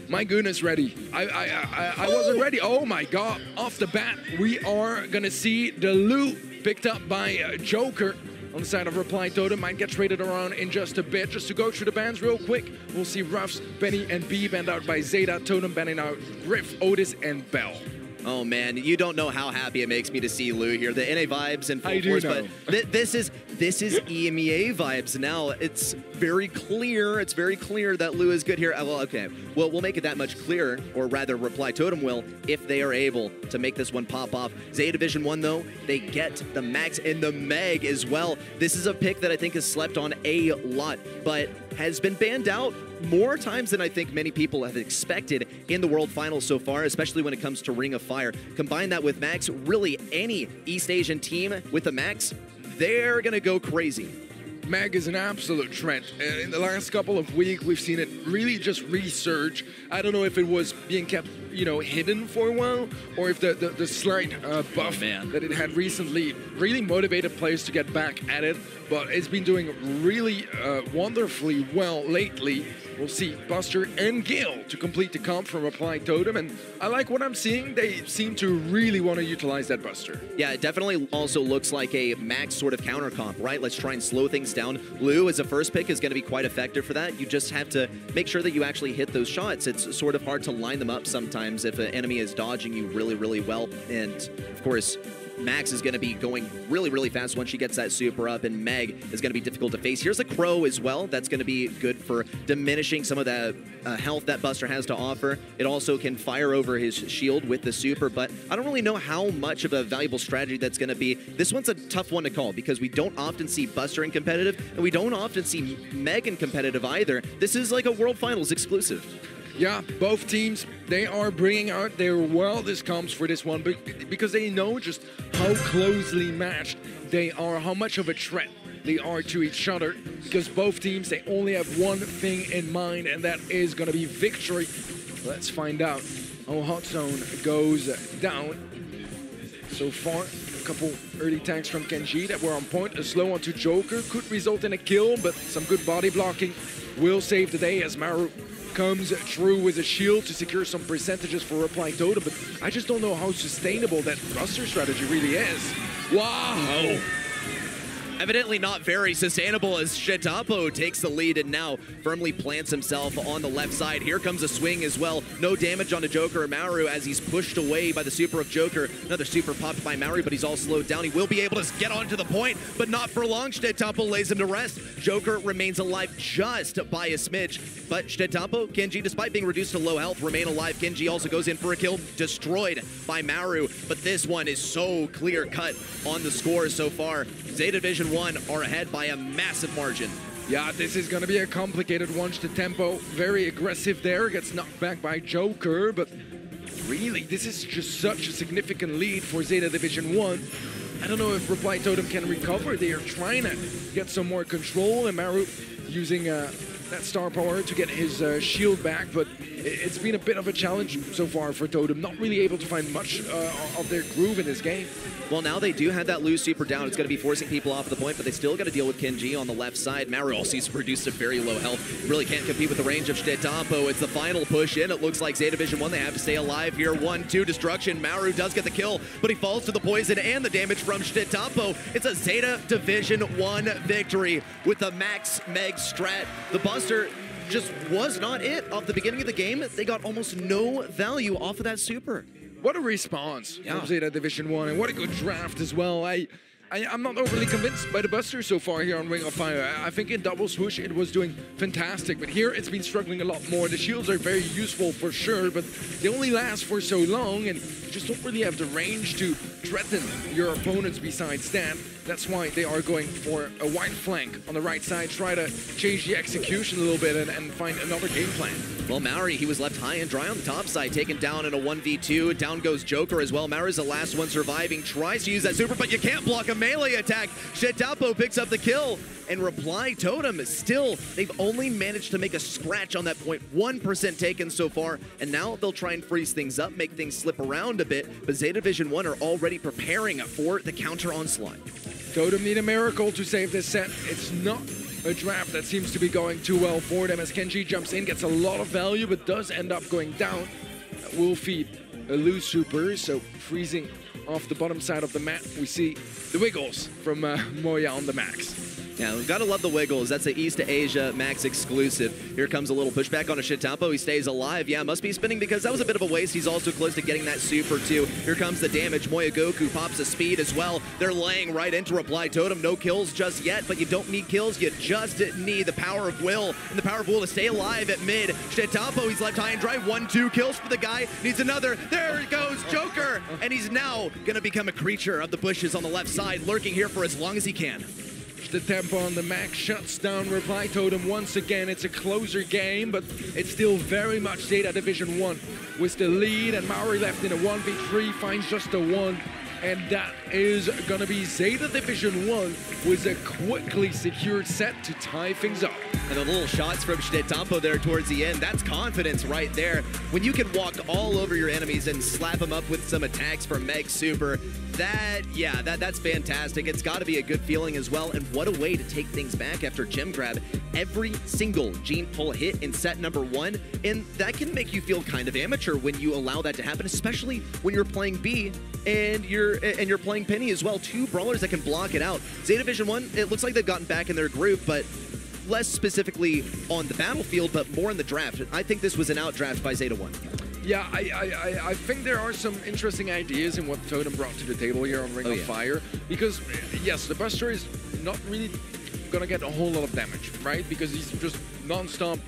My goodness, ready. I wasn't ready. Oh my god. Off the bat, we are going to see the loot picked up by Joker on the side of Reply Totem. Might get traded around in just a bit. Just to go through the bans real quick, we'll see Ruffs, Benny, and B banned out by Zeta. Totem banning out Griff, Otis, and Bell. Oh man, you don't know how happy it makes me to see Lou here. The NA vibes in full force, but this is EMEA vibes now. It's very clear. It's very clear that Lou is good here. Well, okay. Well, we'll make it that much clearer, or rather, Reply Totem will, if they are able to make this one pop off. Zeta Division 1, though, they get the Max and the Meg as well. This is a pick that I think is slept on a lot, but has been banned out more times than I think many people have expected in the World Finals so far, especially when it comes to Ring of Fire. Combine that with Max, really any East Asian team with a Max, they're gonna go crazy. Meg is an absolute trend. In the last couple of weeks, we've seen it really just resurge. I don't know if it was being kept, you know, hidden for a while, or if the slight buff that it had recently really motivated players to get back at it. But it's been doing really wonderfully well lately. We'll see Buster and Gil to complete the comp from Reply Totem, and I like what I'm seeing. They seem to really want to utilize that Buster. Yeah, it definitely also looks like a Max sort of counter comp, right? Let's try and slow things down. Lou as a first pick is going to be quite effective for that. You just have to make sure that you actually hit those shots. It's sort of hard to line them up sometimes if an enemy is dodging you really well, and of course, Max is going to be going really fast once she gets that super up, and Meg is going to be difficult to face. Here's a Crow as well. That's going to be good for diminishing some of the health that Buster has to offer. It also can fire over his shield with the super, but I don't really know how much of a valuable strategy that's going to be. This one's a tough one to call because we don't often see Buster in competitive, and we don't often see Meg in competitive either. This is like a World Finals exclusive. Yeah, both teams, they are bringing out their wildest comps for this one because they know just how closely matched they are, how much of a threat they are to each other, because both teams, they only have one thing in mind, and that is going to be victory. Let's find out how Hot Zone goes down. So far, a couple early tanks from Kenji that were on point. A slow onto Joker could result in a kill, but some good body blocking will save the day as Maru comes through with a shield to secure some percentages for Reply Totem, but I just don't know how sustainable that Buster strategy really is. Wow! Evidently not very sustainable as STMN takes the lead and now firmly plants himself on the left side. Here comes a swing as well. No damage onto Joker or Maru as he's pushed away by the super of Joker. Another super popped by Maru, but he's all slowed down. He will be able to get onto the point, but not for long. STMN lays him to rest. Joker remains alive just by a smidge, but STMN, Kenji, despite being reduced to low health, remain alive. Kenji also goes in for a kill, destroyed by Maru, but this one is so clear cut on the score so far. Zeta Division 1 are ahead by a massive margin. Yeah, this is going to be a complicated one. The tempo very aggressive there, gets knocked back by Joker, but really, this is just such a significant lead for Zeta Division 1. I don't know if Reply Totem can recover. They are trying to get some more control, and Maru using that star power to get his shield back, but it's been a bit of a challenge so far for Totem, not really able to find much of their groove in this game. Well, now they do have that Lou super down. It's going to be forcing people off the point, but they still got to deal with Kenji on the left side. Maru also is reduced to very low health. Really can't compete with the range of STMN. It's the final push in. It looks like Zeta Division 1, they have to stay alive here. 1-2 destruction. Maru does get the kill, but he falls to the poison and the damage from STMN. It's a Zeta Division 1 victory with the Max Meg strat. The Buster just was not it off the beginning of the game. They got almost no value off of that super. What a response from Zeta Division 1, and what a good draft as well. I I'm not overly convinced by the Buster so far here on Ring of Fire. I think in double swoosh it was doing fantastic, but here it's been struggling a lot more. The shields are very useful for sure, but they only last for so long and you just don't really have the range to threaten your opponents besides that. That's why they are going for a wide flank on the right side, try to change the execution a little bit and find another game plan. Well, Maori, he was left high and dry on the top side, taken down in a 1v2. Down goes Joker as well. Maori's the last one surviving, tries to use that super, but you can't block a melee attack. Shetapo picks up the kill, and Reply Totem is still, they've only managed to make a scratch on that point. 1% taken so far, and now they'll try and freeze things up, make things slip around a bit, but Zeta Division 1 are already preparing for the counter onslaught. Totem need a miracle to save this set. It's not a draft that seems to be going too well for them as Kenji jumps in, gets a lot of value, but does end up going down. That will feed a loose super, so freezing off the bottom side of the map, we see the wiggles from Moya on the max. Yeah, we've got to love the wiggles. That's the East Asia Max exclusive. Here comes a little pushback on a Shetapo. He stays alive. Yeah, must be spinning because that was a bit of a waste. He's also close to getting that super too. Here comes the damage. Moya Goku pops a speed as well. They're laying right into Reply Totem. No kills just yet, but you don't need kills. You just need the power of will and the power of will to stay alive at mid. Shetapo, he's left high and dry. 1-2 kills for the guy. Needs another. There he goes, Joker. And he's now going to become a creature of the bushes on the left side, lurking here for as long as he can. The tempo on the max shuts down Reply Totem once again. It's a closer game, but it's still very much Zeta Division 1 with the lead, and Maori left in a 1v3, finds just a 1. And that is going to be Zeta Division 1 with a quickly secured set to tie things up. And the little shots from Shetapo there towards the end, that's confidence right there. When you can walk all over your enemies and slap them up with some attacks from Meg Super, that's fantastic. It's got to be a good feeling as well. And what a way to take things back after Gem Grab. Every single Gene Pull hit in set number 1, and that can make you feel kind of amateur when you allow that to happen, especially when you're playing B and you're playing Penny as well. 2 brawlers that can block it out. Zeta Division 1, it looks like they've gotten back in their group, but less specifically on the battlefield, but more in the draft. I think this was an outdraft by Zeta 1. Yeah, I think there are some interesting ideas in what Totem brought to the table here on Ring of Fire. Because, yes, the Buster is not really going to get a whole lot of damage, right? Because he's just non-stop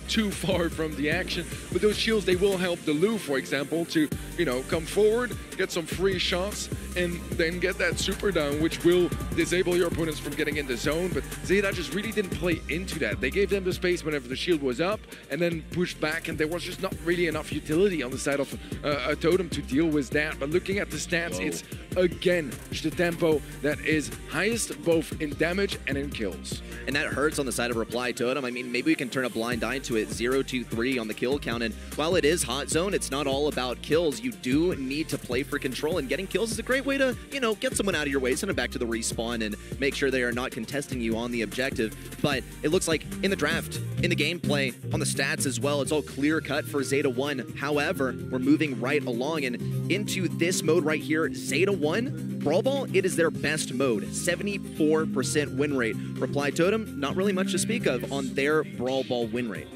too far from the action. But those shields, they will help the Lu, for example, to, you know, come forward, get some free shots, and then get that super down, which will disable your opponents from getting in the zone. But Zeta just really didn't play into that. They gave them the space whenever the shield was up, and then pushed back, and there was just not really enough utility on the side of a Totem to deal with that. But looking at the stats, it's, again, the tempo that is highest both in damage and in kills. And that hurts on the side of Reply Totem. I mean, maybe we can turn a blind eye to it. 0-2-3 on the kill count. And while it is hot zone, it's not all about kills. You do need to play for control, and getting kills is a great way to, you know, get someone out of your way, send them back to the respawn, and make sure they are not contesting you on the objective. But it looks like in the draft, in the gameplay, on the stats as well, it's all clear cut for Zeta 1. However, we're moving right along and into this mode right here. Zeta 1, Brawl Ball, it is their best mode. 74% win rate. Reply Totem, not really much to speak of on their Brawl Ball win rate.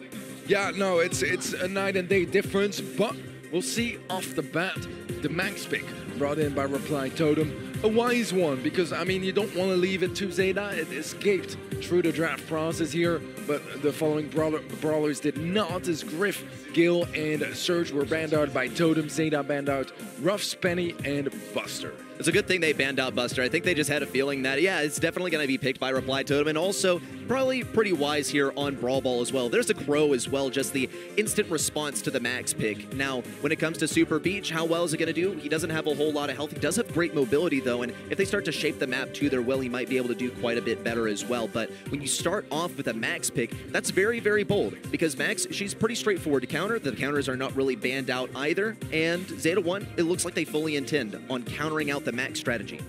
Yeah, no, it's a night and day difference, but we'll see off the bat the max pick brought in by Reply Totem. A wise one, because, I mean, you don't want to leave it to Zeta. It escaped through the draft process here, but the following brawlers did not, as Griff, Gil, and Surge were banned out by Totem. Zeta banned out Ruffs, Penny, and Buster. It's a good thing they banned out Buster. I think they just had a feeling that, yeah, it's definitely going to be picked by Reply Totem, and also probably pretty wise here on Brawl Ball as well. There's a Crow as well, just the instant response to the max pick. Now, when it comes to Super Beach, how well is it going to do? He doesn't have a whole lot of health. He does have great mobility, though, and if they start to shape the map to their will, he might be able to do quite a bit better as well. But when you start off with a max pick, that's very, very bold, because Max, she's pretty straightforward to counter. The counters are not really banned out either, and Zeta 1, it looks like they fully intend on countering out the max strategy.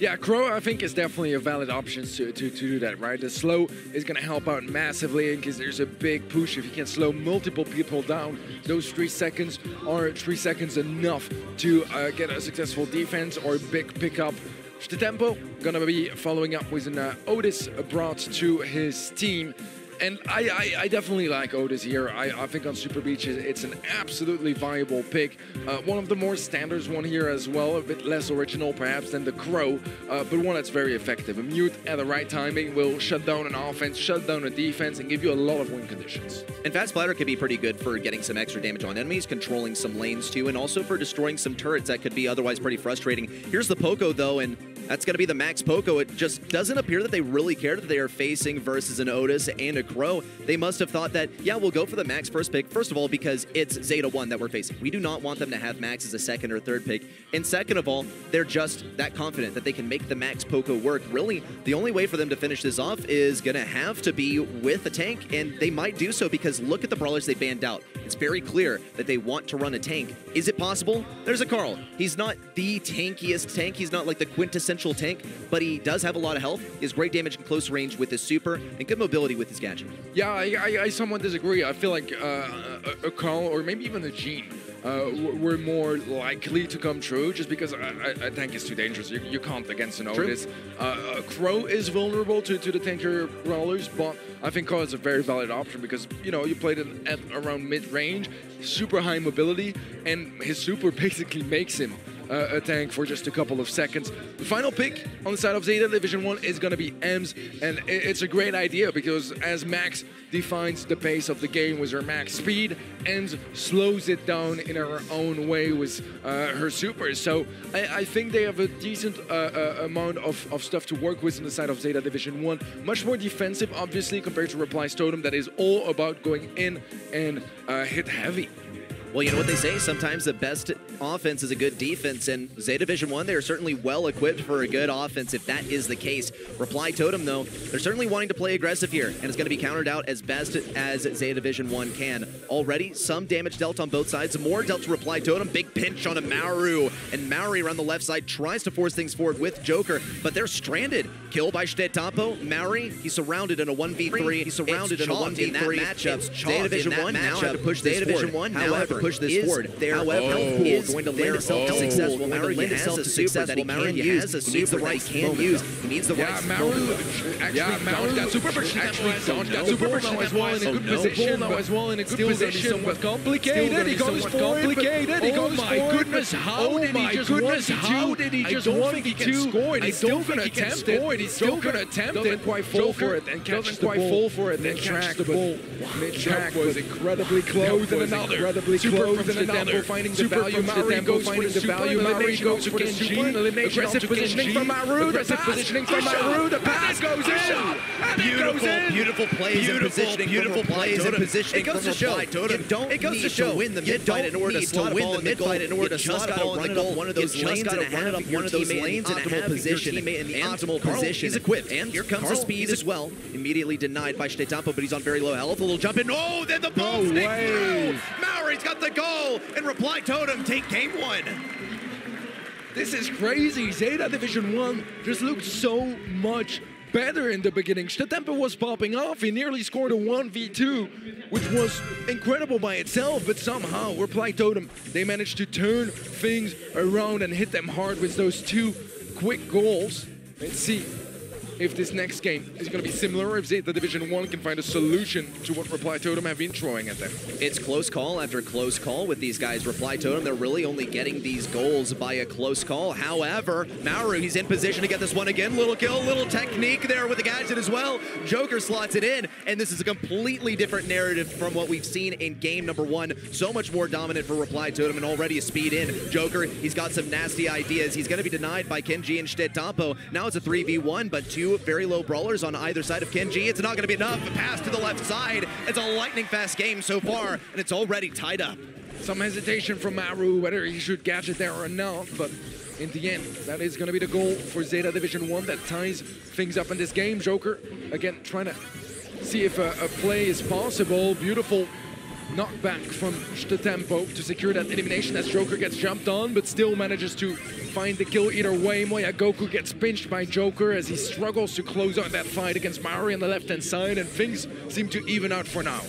Yeah, Crow, I think, is definitely a valid option to do that, right? The slow is going to help out massively because there's a big push. If you can slow multiple people down, those 3 seconds are 3 seconds enough to get a successful defense or big pickup. The tempo going to be following up with an Otis brought to his team. And I definitely like Otis here. I think on Super Beach it's an absolutely viable pick. One of the more standards one here as well, a bit less original perhaps than the Crow, but one that's very effective. A mute at the right timing will shut down an offense, shut down a defense, and give you a lot of win conditions. And Fast Splatter could be pretty good for getting some extra damage on enemies, controlling some lanes too, and also for destroying some turrets that could be otherwise pretty frustrating. Here's the Poco though, and that's going to be the max Poco. It just doesn't appear that they really care that they are facing versus an Otis and a Crow. They must have thought that, yeah, we'll go for the max first pick. First of all, because it's Zeta 1 that we're facing. We do not want them to have max as a second or third pick. And second of all, they're just that confident that they can make the max Poco work. Really, the only way for them to finish this off is going to have to be with a tank, and they might do so because look at the brawlers they banned out. It's very clear that they want to run a tank. Is it possible? There's a Carl. He's not the tankiest tank. He's not like the quintessential tank, but he does have a lot of health. He has great damage in close range with his super and good mobility with his gadget. Yeah, I somewhat disagree. I feel like a Carl or maybe even a Gene were more likely to come true just because I think it's too dangerous. You can't against an Otis. Crow is vulnerable to the tankier brawlers, but I think Carl is a very valid option because, you know, you played it at around mid-range, super high mobility, and his super basically makes him a tank for just a couple of seconds. The final pick on the side of Zeta Division 1 is going to be Ems, and it's a great idea because as Max defines the pace of the game with her max speed, Ems slows it down in her own way with her supers. So I think they have a decent amount of stuff to work with on the side of Zeta Division 1. Much more defensive, obviously, compared to Reply's Totem that is all about going in and hit heavy. Well, you know what they say, sometimes the best offense is a good defense, and Zeta Division 1, they are certainly well equipped for a good offense if that is the case. Reply Totem, though, they're certainly wanting to play aggressive here, and it's going to be countered out as best as Zeta Division 1 can. Already, some damage dealt on both sides, more dealt to Reply Totem, big pinch on a Maru, and Maori around the left side tries to force things forward with Joker, but they're stranded. Kill by STMN. Maori, he's surrounded in a 1v3. He's surrounded in a 1v3 matchup. Zeta Division 1 now have to push this forward. However, push this forward. However, is going to lend itself to successful. Maru has a super that he can use. He needs the right moment. He needs the right moment. Actually dodged that super, but she actually dodged that super, but now as well in a good position. Now as well in a good position. Somewhat complicated. He goes complicated. He goes for it. Oh my goodness! How did he just 1v2 score? He's still going to attempt it. He's still going to attempt it. Doesn't quite fall for it and catch the ball. Then catch the ball. Mid-track was incredibly close and another super from Tempo finding the value. Tempo finding the value. Maru goes for the super. Aggressive positioning from Maru. Aggressive positioning from Maru. The pass goes in. Beautiful plays and positioning. Beautiful plays and positioning. It goes to show. You don't need to win the mid-fight in order to slot win the mid-fight in order to slot a ball in the goal. One of those lanes and a half. One of those lanes and a half position. In the optimal position. He's equipped. And here comes the speed as well. Immediately denied by STMN, but he's on very low health. A little jump in. Oh, then the ball sneaks through. Maori's got the goal, and Reply Totem take game 1. This is crazy. Zeta Division 1 just looked so much better in the beginning. STMN was popping off. He nearly scored a 1v2, which was incredible by itself, but somehow Reply Totem, they managed to turn things around and hit them hard with those 2 quick goals. Let's see if this next game is going to be similar, if Zeta Division 1 can find a solution to what Reply Totem have been throwing at them. It's close call after close call with these guys. Reply Totem, they're really only getting these goals by a close call. However, Maru, he's in position to get this one again. Little kill, little technique there with the gadget as well. Joker slots it in, and this is a completely different narrative from what we've seen in game number 1. So much more dominant for Reply Totem, and already a speed in. Joker, he's got some nasty ideas. He's going to be denied by Kenji and STMN. Now it's a 3v1, but 2 very low brawlers on either side of Kenji. It's not going to be enough. A pass to the left side. It's a lightning fast game so far, and it's already tied up. Some hesitation from Maru, whether he should gadget there or not, but in the end, that is going to be the goal for Zeta Division 1 that ties things up in this game. Joker, again, trying to see if a play is possible. Beautiful knockback from STMN to secure that elimination as Joker gets jumped on, but still manages to find the kill either way. Moya Goku gets pinched by Joker as he struggles to close out that fight against Maori on the left-hand side, and things seem to even out for now.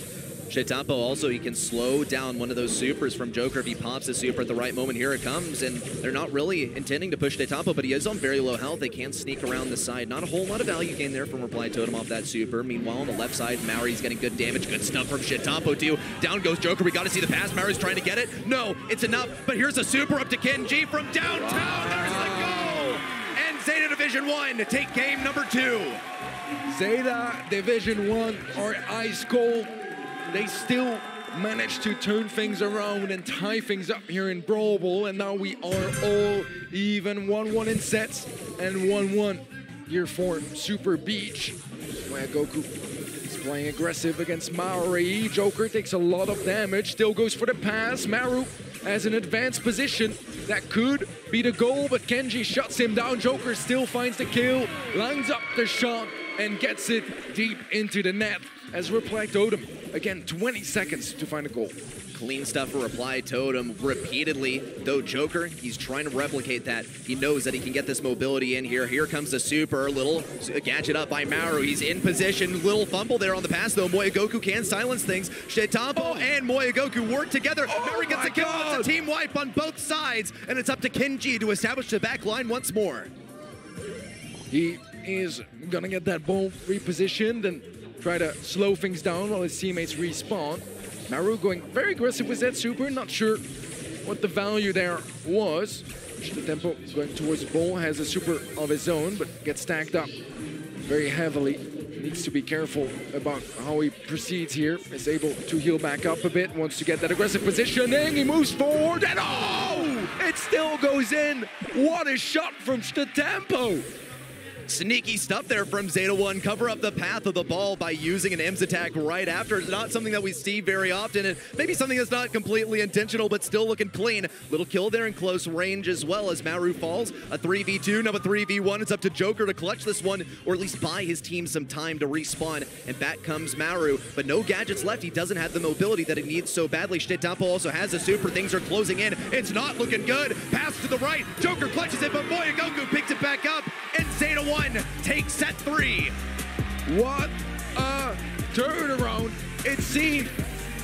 Shetampo also, he can slow down one of those supers from Joker if he pops a super at the right moment. Here it comes, and they're not really intending to push Shetampo, but he is on very low health. They can sneak around the side. Not a whole lot of value gain there from Reply Totem off that super. Meanwhile, on the left side, Maori's getting good damage. Good stuff from Shetampo too. Down goes Joker. We got to see the pass. Maori's trying to get it. No, it's enough, but here's a super up to Kenji from downtown. There's the goal! And Zeta Division 1 take game number 2. Zeta Division 1 are ice cold. They still managed to turn things around and tie things up here in Brawl Ball, and now we are all even 1-1 in sets and 1-1 here for Super Beach, where Goku is playing aggressive against Maori. Joker takes a lot of damage, still goes for the pass. Maru has an advanced position that could be the goal, but Kenji shuts him down. Joker still finds the kill, lines up the shot, and gets it deep into the net as Reply Totem, again, 20 seconds to find a goal. Clean stuff for Reply Totem repeatedly, though Joker, he's trying to replicate that. He knows that he can get this mobility in here. Here comes the super, little gadget up by Maru. He's in position, little fumble there on the pass though. Moyagoku can silence things. Shetampo and Moyagoku work together. Maru gets a kill, it's a team wipe on both sides, and it's up to Kenji to establish the back line once more. He is gonna get that ball repositioned and try to slow things down while his teammates respawn. Maru going very aggressive with that super, not sure what the value there was. The tempo going towards the ball, has a super of his own, but gets stacked up very heavily. Needs to be careful about how he proceeds here. Is able to heal back up a bit, wants to get that aggressive positioning. He moves forward, and oh! It still goes in. What a shot from Shetampo! Sneaky stuff there from Zeta 1. Cover up the path of the ball by using an M's attack right after. It's not something that we see very often, and maybe something that's not completely intentional, but still looking clean. Little kill there in close range as well as Maru falls. A 3v2, now a 3v1. It's up to Joker to clutch this one, or at least buy his team some time to respawn. And back comes Maru, but no gadgets left. He doesn't have the mobility that he needs so badly. Shetampo also has a super. Things are closing in. It's not looking good. Pass to the right. Joker clutches it, but Moyagoku picks it back up, and Zeta 1 takes set 3. What a turnaround. It seemed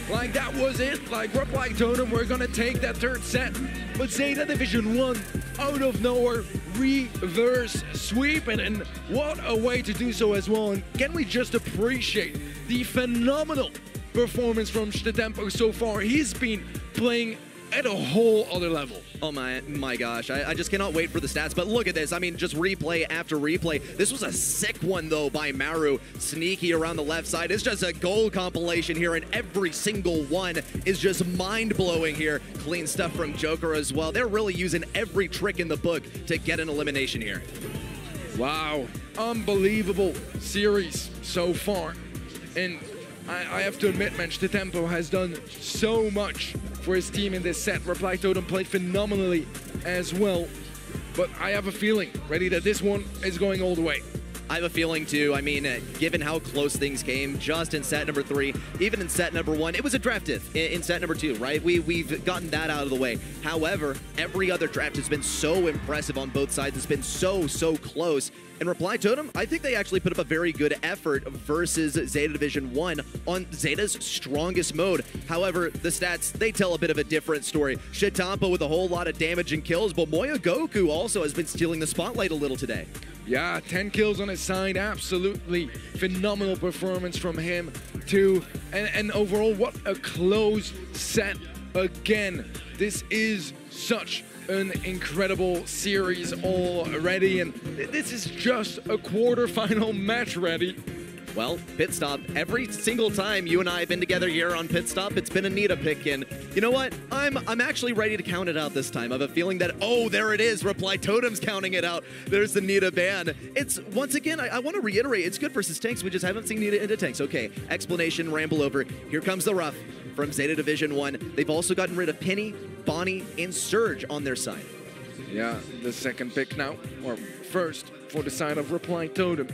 like that was it. Like Reply Totem, we're gonna take that third set. But Zeta Division 1, out of nowhere, reverse sweep. And what a way to do so as well. And can we just appreciate the phenomenal performance from Shetampo so far? He's been playing at a whole other level. Oh my gosh, I just cannot wait for the stats. But look at this, I mean, just replay after replay. This was a sick one though by Maru. Sneaky around the left side. It's just a goal compilation here, and every single one is just mind-blowing here. Clean stuff from Joker as well. They're really using every trick in the book to get an elimination here. Wow, unbelievable series so far. And I have to admit, man, Shetampo has done so much for his team in this set. Reply Totem played phenomenally as well. But I have a feeling, ready, that this one is going all the way. I have a feeling too. I mean, given how close things came just in set number 3, even in set number 1, it was a draft diff in set number 2, right? We've gotten that out of the way. However, every other draft has been so impressive on both sides. It's been so close. And Reply Totem, I think they actually put up a very good effort versus Zeta Division 1 on Zeta's strongest mode. However, the stats, they tell a bit of a different story. Shetampo with a whole lot of damage and kills, but Moyagoku also has been stealing the spotlight a little today. Yeah, 10 kills on his side, absolutely phenomenal performance from him too. And overall, what a close set again. This is such an incredible series already, and this is just a quarterfinal match ready. Well, Pit Stop, every single time you and I have been together here on Pit Stop, it's been a Nita pick, and you know what? I'm actually ready to count it out this time. I have a feeling that, oh, there it is, Reply Totem's counting it out. There's the Nita ban. It's, once again, I want to reiterate, it's good versus tanks, we just haven't seen Nita into tanks. Okay, explanation, ramble over. Here comes the rough from Zeta Division 1. They've also gotten rid of Penny, Bonnie, and Surge on their side. Yeah, the second pick now, or first for the side of Reply Totem.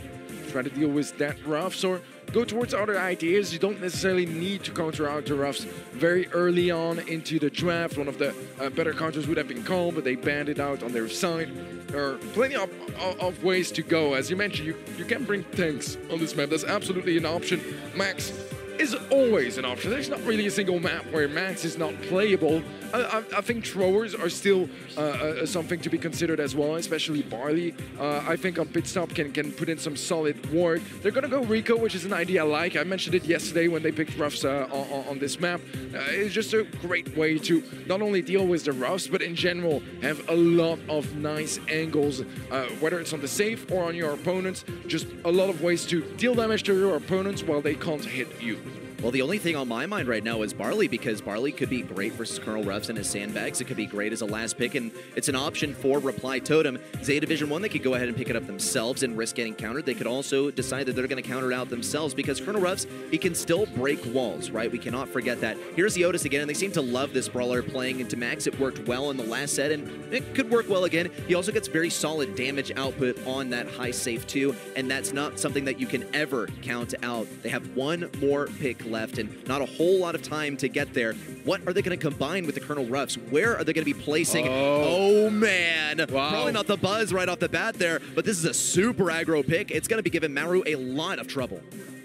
Try to deal with that roughs or go towards other ideas. You don't necessarily need to counter out the roughs very early on into the draft. One of the better counters would have been called, but they banned it out on their side. There are plenty of ways to go. As you mentioned, you can bring tanks on this map. That's absolutely an option. Max is always an option. There's not really a single map where Max is not playable. I think throwers are still something to be considered as well, especially Barley. I think on pit stop can put in some solid work. They're gonna go Rico, which is an idea I like. I mentioned it yesterday when they picked roughs on this map. It's just a great way to not only deal with the roughs, but in general have a lot of nice angles, whether it's on the safe or on your opponents. Just a lot of ways to deal damage to your opponents while they can't hit you. Well, the only thing on my mind right now is Barley, because Barley could be great versus Colonel Ruffs and his sandbags. It could be great as a last pick, and it's an option for Reply Totem. Zeta Division 1, they could go ahead and pick it up themselves and risk getting countered. They could also decide that they're going to counter it out themselves, because Colonel Ruffs, he can still break walls, right? We cannot forget that. Here's the Otis again, and they seem to love this brawler playing into Max. It worked well in the last set, and it could work well again. He also gets very solid damage output on that high safe too, and that's not something that you can ever count out. They have one more pick left, and not a whole lot of time to get there. What are they going to combine with the Colonel Ruffs? Where are they going to be placing? Oh man. Wow. Probably not the buzz right off the bat there, but this is a super aggro pick. It's going to be giving Maru a lot of trouble.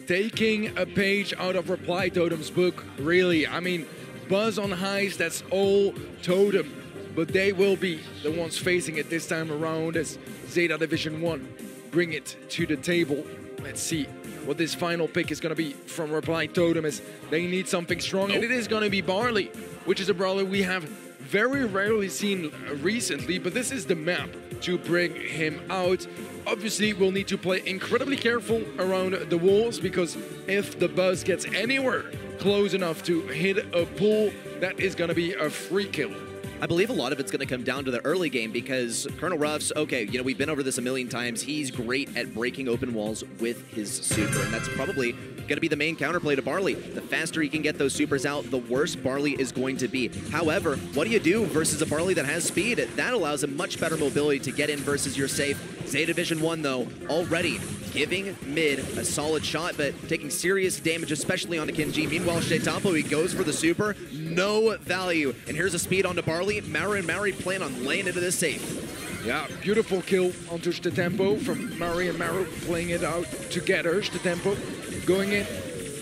Taking a page out of Reply Totem's book, really. I mean, buzz on highs, that's all Totem, but they will be the ones facing it this time around as Zeta Division 1 bring it to the table. Let's see what this final pick is going to be from Reply Totem, as they need something strong, and it is going to be Barley, which is a brawler we have very rarely seen recently, but this is the map to bring him out. Obviously, we'll need to play incredibly careful around the walls, because if the buzz gets anywhere close enough to hit a pool, that is going to be a free kill. I believe a lot of it's going to come down to the early game, because Colonel Ruffs, okay, you know, we've been over this a million times. He's great at breaking open walls with his super, and that's probably going to be the main counterplay to Barley. The faster he can get those supers out, the worse Barley is going to be. However, what do you do versus a Barley that has speed? That allows him much better mobility to get in versus your safe. Zeta Division 1, though, already giving mid a solid shot, but taking serious damage, especially onto Kenji. Meanwhile, Shetapo, he goes for the super. No value. And here's a speed onto Barley. Maru and Mari plan on laying into this safe. Yeah, beautiful kill onto Shetapo from Mari and Maru, playing it out together. Shetapo going in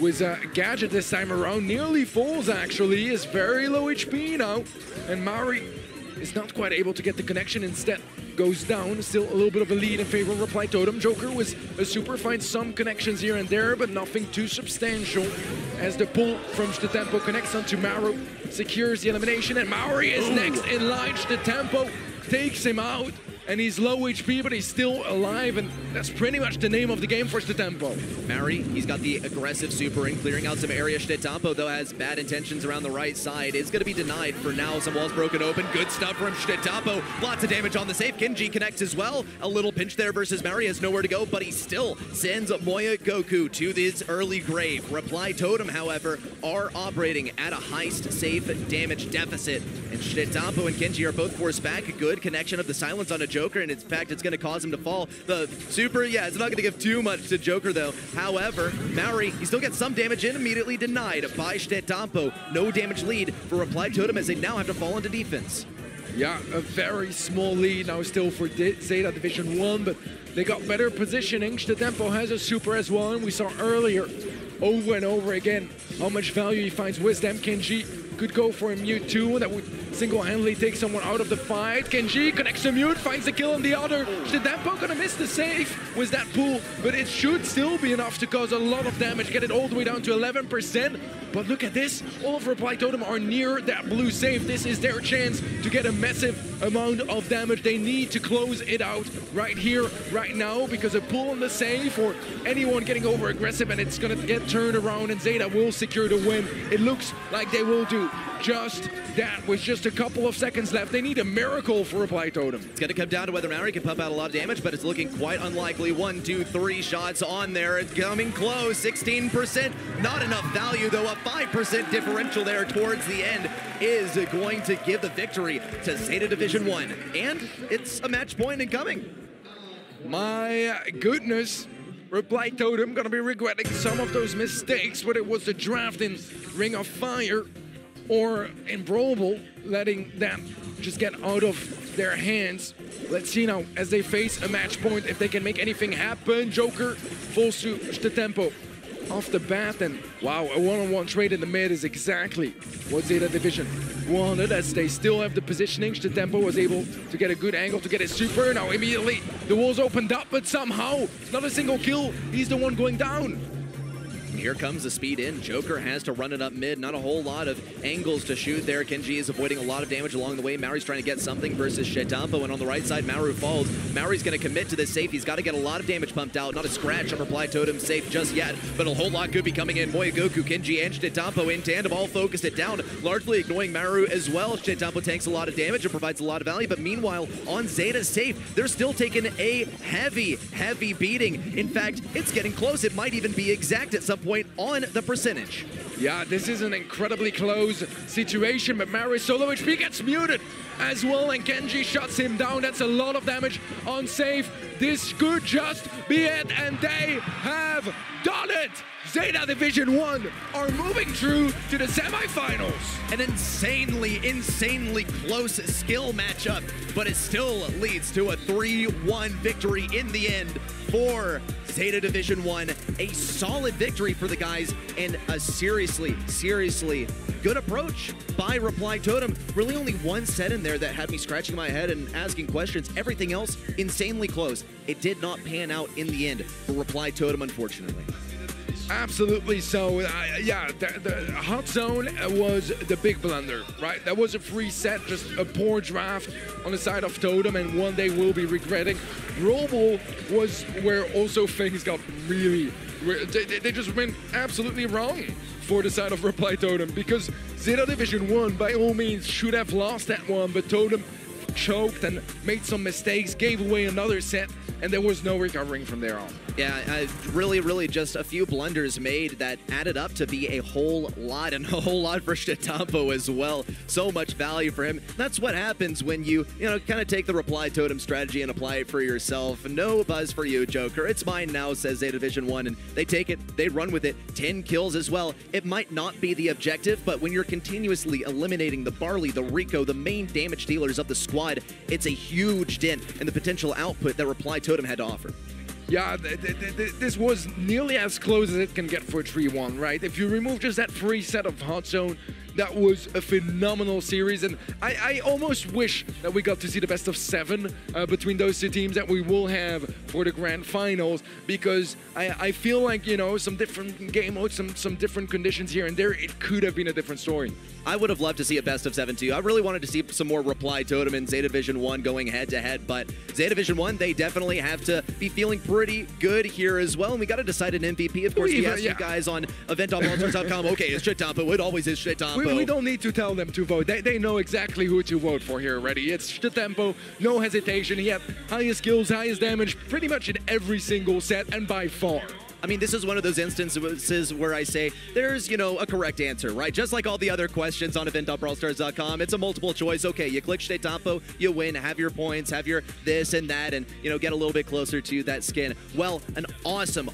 with a gadget this time around. Nearly falls, actually. Is very low HP now. And Mari is not quite able to get the connection. Instead, goes down. Still a little bit of a lead in favor of Reply Totem. Joker with a super, finds some connections here and there, but nothing too substantial. As the pull from Shetapo connects onto Maru, secures the elimination, and Mari is next in line. Shetapo takes him out, and he's low HP, but he's still alive, and that's pretty much the name of the game for Shetapo. Mari, he's got the aggressive super in, clearing out some area. Shetapo, though, has bad intentions around the right side. Is going to be denied for now. Some walls broken open. Good stuff from Shetapo. Lots of damage on the safe. Kenji connects as well. A little pinch there versus Mari. Has nowhere to go, but he still sends Moya Goku to this early grave. Reply Totem, however, are operating at a heist safe damage deficit. And Shetapo and Kenji are both forced back. A good connection of the silence on a Joker, and in fact, it's going to cause him to fall. The super, yeah, it's not going to give too much to Joker, though. However, Mari, he still gets some damage in, immediately denied by Shetapo. No damage lead for Reply Totem, as they now have to fall into defense. Yeah, a very small lead now still for Zeta Division 1, but they got better positioning. Shetapo has a super as well, and we saw earlier, over and over again, how much value he finds with them. Kenji could go for a mute too, that would single-handedly take someone out of the fight. Kenji connects to mute, finds the kill on the other. Shetapo gonna miss the save with that pull, but it should still be enough to cause a lot of damage, get it all the way down to 11%. But look at this, all of Reply Totem are near that blue save. This is their chance to get a massive amount of damage. They need to close it out right here, right now, because a pull on the save or anyone getting over aggressive, and it's gonna get turned around, and Zeta will secure the win. It looks like they will do just that with just a couple of seconds left. They need a miracle for Reply Totem. It's going to come down to whether Mari can pump out a lot of damage, but it's looking quite unlikely. 1, 2, 3 shots on there. It's coming close. 16%. Not enough value, though. A 5% differential there towards the end is going to give the victory to Zeta Division 1. And it's a match point incoming. My goodness. Reply Totem gonna be regretting some of those mistakes, whether it was the draft in Ring of Fire or in Brawl, letting that just get out of their hands. Let's see now, as they face a match point, if they can make anything happen. Joker falls to Shetapo. off the bat, and wow, a one-on-one trade in the mid is exactly what Zeta Division wanted, as they still have the positioning. STMN was able to get a good angle to get his super. Now immediately the walls opened up, but somehow not a single kill. He's the one going down. Here comes the speed in. Joker has to run it up mid. Not a whole lot of angles to shoot there. Kenji is avoiding a lot of damage along the way. Mauri's trying to get something versus STMN, and on the right side, Maru falls. Mauri's going to commit to this safe. He's got to get a lot of damage pumped out. Not a scratch on Reply Totem safe just yet, but a whole lot could be coming in. Moyagoku, Kenji, and STMN in tandem all focused it down, largely ignoring Maru as well. STMN tanks a lot of damage and provides a lot of value, but meanwhile, on Zeta's safe, they're still taking a heavy beating. In fact, it's getting close. It might even be exact at some point on the percentage. Yeah, this is an incredibly close situation, but Maru's solo HP gets muted as well, and Kenji shuts him down. That's a lot of damage on safe. This could just be it, and they have done it! Zeta Division 1 are moving through to the semifinals. An insanely close skill matchup, but it still leads to a 3-1 victory in the end for Zeta Division 1. A solid victory for the guys, and a seriously good approach by Reply Totem. Really only one set in there that had me scratching my head and asking questions. Everything else insanely close. It did not pan out in the end for Reply Totem, unfortunately. Absolutely so. Yeah, the hot zone was the big blunder, right? That was a free set, just a poor draft on the side of Totem, and one they will be regretting. Brawl was where also things got really, they just went absolutely wrong for the side of Reply Totem, because Zeta Division 1 by all means should have lost that one, but Totem choked and made some mistakes, gave away another set, and there was no recovering from there on. Yeah, really just a few blunders made that added up to be a whole lot, and a whole lot for STMN as well. So much value for him. That's what happens when you kind of take the Reply Totem strategy and apply it for yourself. No buzz for you, Joker. It's mine now, says Zeta Division 1, and they take it, they run with it. 10 kills as well. It might not be the objective, but when you're continuously eliminating the Barley, the Rico, the main damage dealers of the squad, it's a huge dent in the potential output that Reply Totem had to offer. Yeah, this was nearly as close as it can get for a 3-1, right? If you remove just that free set of hot zone, that was a phenomenal series, and I almost wish that we got to see the best of 7 between those two teams that we will have for the grand finals, because I feel like, some different game modes, some different conditions here and there, it could have been a different story. I would have loved to see a best of 7 too. I really wanted to see some more Reply Totem and Zeta Division 1 going head-to-head, but Zeta Division 1, they definitely have to be feeling pretty good here as well, and we got to decide an MVP. Of course, we asked you guys on event.ballstars.com, okay, it's STMN, it always is STMN. We don't need to tell them to vote. They know exactly who to vote for here already. It's STMN, no hesitation. He had highest kills, highest damage, pretty much in every single set, and by far. I mean, this is one of those instances where I say there's, a correct answer, right? Just like all the other questions on event.brawlstars.com, it's a multiple choice. Okay, you click STMN, you win, have your points, have your this and that, and, get a little bit closer to that skin. Well, an awesome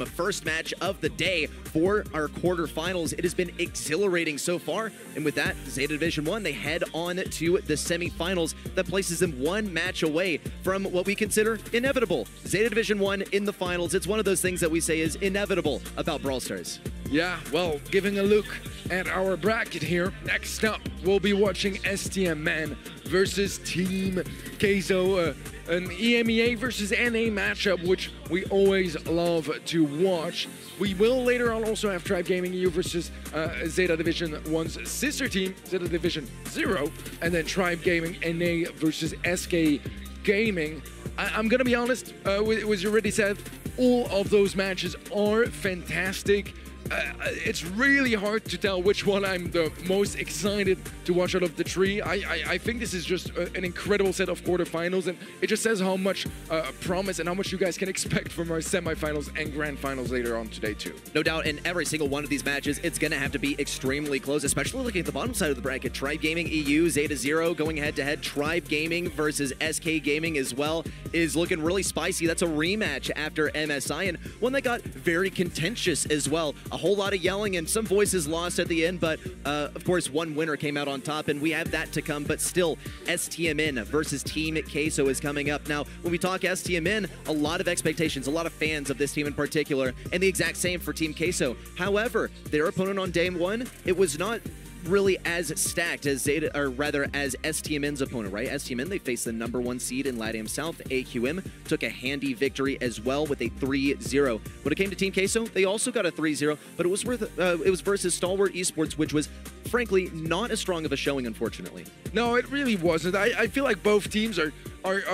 first match of the day for our quarterfinals. It has been exhilarating so far, and with that, Zeta Division 1, they head on to the semifinals. That places them one match away from what we consider inevitable. Zeta Division 1 in the finals. It's one of those things that we say is inevitable about Brawl Stars. Yeah, well, giving a look at our bracket here, next up we'll be watching STMN versus Team Keizo, an EMEA versus NA matchup, which we always love to watch. We will later on also have Tribe Gaming EU versus Zeta Division 1's sister team, Zeta Division 0, and then Tribe Gaming NA versus SK Gaming. I'm gonna be honest, it was already said, all of those matches are fantastic. It's really hard to tell which one I'm the most excited to watch out of the three. I think this is just an incredible set of quarterfinals, and it just says how much promise and how much you guys can expect from our semifinals and grand finals later on today too. No doubt, in every single one of these matches, it's going to have to be extremely close, especially looking at the bottom side of the bracket. Tribe Gaming EU, Zeta 0 going head-to-head. Tribe Gaming versus SK Gaming as well is looking really spicy. That's a rematch after MSI, and one that got very contentious as well a whole lot of yelling and some voices lost at the end, but of course one winner came out on top, and we have that to come. But still, STMN versus Team Queso is coming up. Now, when we talk STMN, a lot of expectations, a lot of fans of this team in particular, and the exact same for Team Queso. However, their opponent on day one, it was not really as stacked as Zeta, or rather as STMN's opponent, right? STMN, they faced the #1 seed in LATAM South. AQM took a handy victory as well with a 3-0. When it came to Team Queso, they also got a 3-0, but it was versus Stalwart Esports, which was frankly not as strong of a showing, unfortunately. No, it really wasn't. I feel like both teams are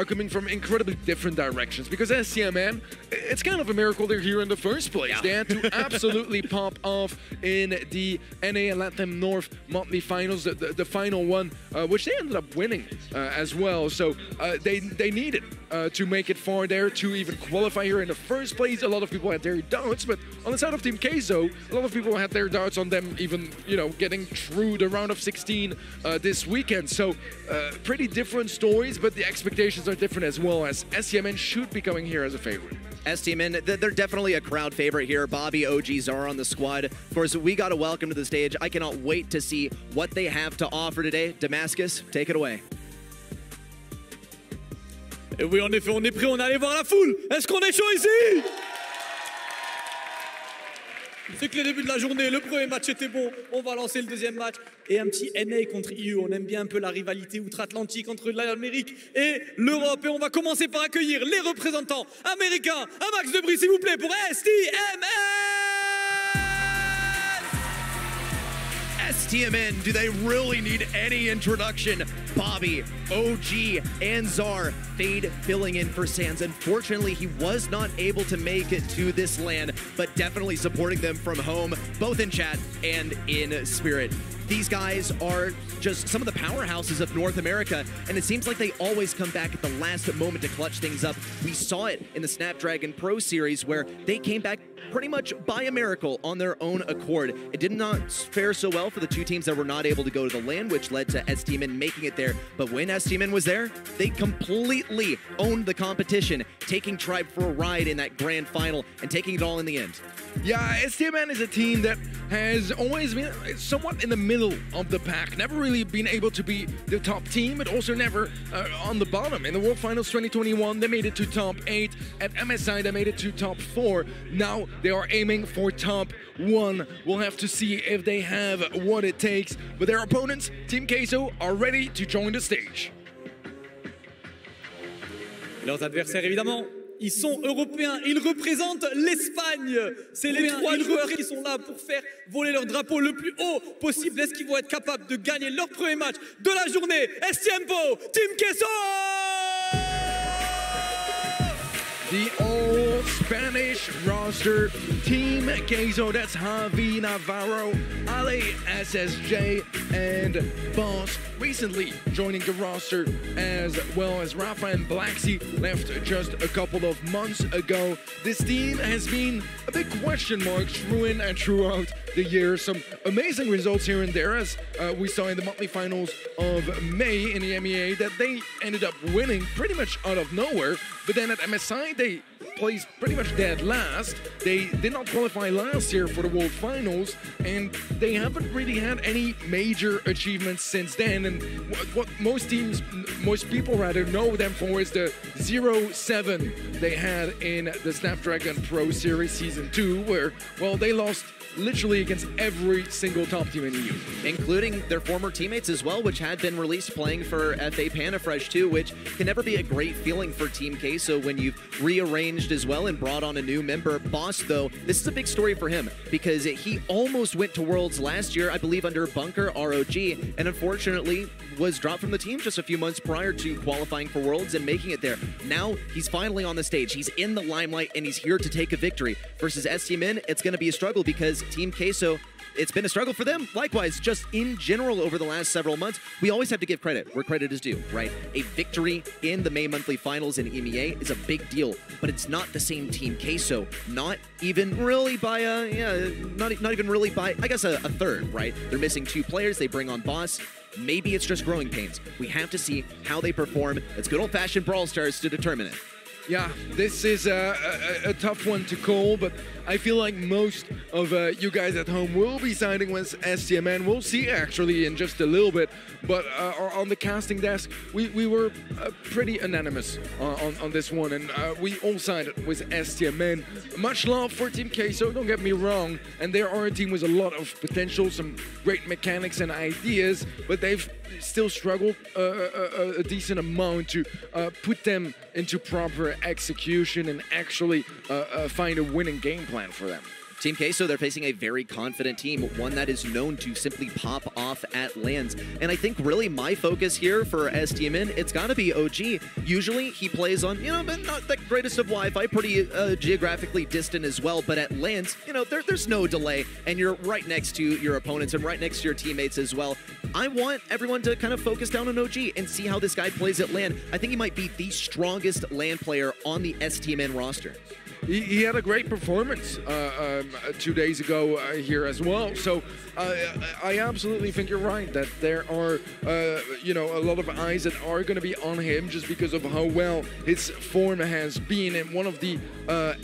coming from incredibly different directions, because STMN, it's kind of a miracle they're here in the first place. Yeah. They had to absolutely pop off in the NA and LATAM North monthly finals, the final one, which they ended up winning as well. So they needed to make it far there to even qualify here in the first place. A lot of people had their doubts, but on the side of Team Queso, a lot of people had their doubts on them even, getting through the round of 16 this weekend. So pretty different stories, but the expectations are different as well, as STMN should be coming here as a favorite. STMN, they're definitely a crowd favorite here. Bobby, OG, Zara on the squad. Of course, we got to welcome to the stage. I cannot wait to see what they have to offer today. Damascus, take it away. Et oui, en effet, on est prêt, on est allé voir la foule. Est-ce qu'on est chaud ici? C'est que le début de la journée, le premier match était bon. On va lancer le deuxième match. Et un petit NA contre EU. On aime bien un peu la rivalité outre-Atlantique entre l'Amérique et l'Europe. Et on va commencer par accueillir les représentants américains. Un max de bruit, s'il vous plaît, pour STMN! STMN, do they really need any introduction? Bobby, OG, and Zar, Fade filling in for Sans. Unfortunately, he was not able to make it to this LAN, but definitely supporting them from home, both in chat and in spirit. These guys are just some of the powerhouses of North America, and it seems like they always come back at the last moment to clutch things up. We saw it in the Snapdragon Pro Series, where they came back pretty much by a miracle on their own accord. It did not fare so well for the two teams that were not able to go to the LAN, which led to STMN making it there. But when STMN was there, they completely owned the competition, taking Tribe for a ride in that grand final and taking it all in the end. Yeah, STMN is a team that has always been somewhat in the middle of the pack. Never really been able to be the top team, but also never on the bottom. In the World Finals 2021, they made it to top 8. At MSI, they made it to top 4. Now they are aiming for top 1. We'll have to see if they have what it takes. But their opponents, Team Queso, are ready to join the stage. Leurs adversaires, évidemment, ils sont européens, ils représentent l'Espagne. C'est les trois joueurs qui sont là pour faire voler leur drapeau le plus haut possible. Est-ce qu'ils vont être capables de gagner leur premier match de la journée? STMPO, Team Queso! The all Spanish roster, Team Queso, that's Javi Navarro, Ale SSJ, and Boss recently joining the roster, as well as Rafa and Blacksea left just a couple of months ago. This team has been a big question mark through and throughout the year. Some amazing results here and there, as we saw in the monthly finals of May in the MEA, that they ended up winning pretty much out of nowhere. But then at MSI, they placed pretty much dead last. They did not qualify last year for the World Finals, and they haven't really had any major achievements since then. And what most people rather know them for is the 0-7 they had in the Snapdragon Pro Series Season 2, where, well, they lost literally against every single top team in EU. Including their former teammates as well, which had been released playing for FA Panafresh too, which can never be a great feeling for Team Queso when you've rearranged as well and brought on a new member. Boss, though, this is a big story for him because he almost went to Worlds last year, I believe under Bunker ROG, and unfortunately was dropped from the team just a few months prior to qualifying for Worlds and making it there. Now he's finally on the stage. He's in the limelight and he's here to take a victory. Versus STMN, it's going to be a struggle because Team Queso, it's been a struggle for them. Likewise, just in general over the last several months, we always have to give credit where credit is due, right? A victory in the May monthly finals in EMEA is a big deal, but it's not the same Team Queso. Not even really by not even really by, I guess, a third, right? They're missing 2 players. They bring on Boss. Maybe it's just growing pains. We have to see how they perform. It's good old-fashioned Brawl Stars to determine it. Yeah, this is a tough one to call, but I feel like most of you guys at home will be siding with STMN. We'll see actually in just a little bit, but on the casting desk, we were pretty unanimous on this one, and we all sided with STMN. Much love for Team Queso, don't get me wrong, and they are a team with a lot of potential, some great mechanics and ideas, but they've still struggled a decent amount to put them into proper execution and actually find a winning game plan for them. Team Queso, they're facing a very confident team, one that is known to simply pop off at lands. And I think really my focus here for STMN, it's got to be OG. Usually he plays on, you know, not the greatest of Wi-Fi, pretty geographically distant as well, but at lands, you know, there's no delay, and you're right next to your opponents and right next to your teammates as well. I want everyone to kind of focus down on OG and see how this guy plays at LAN. I think he might be the strongest LAN player on the STMN roster. He had a great performance 2 days ago here as well. So I absolutely think you're right that there are, you know, a lot of eyes that are going to be on him just because of how well his form has been, and one of the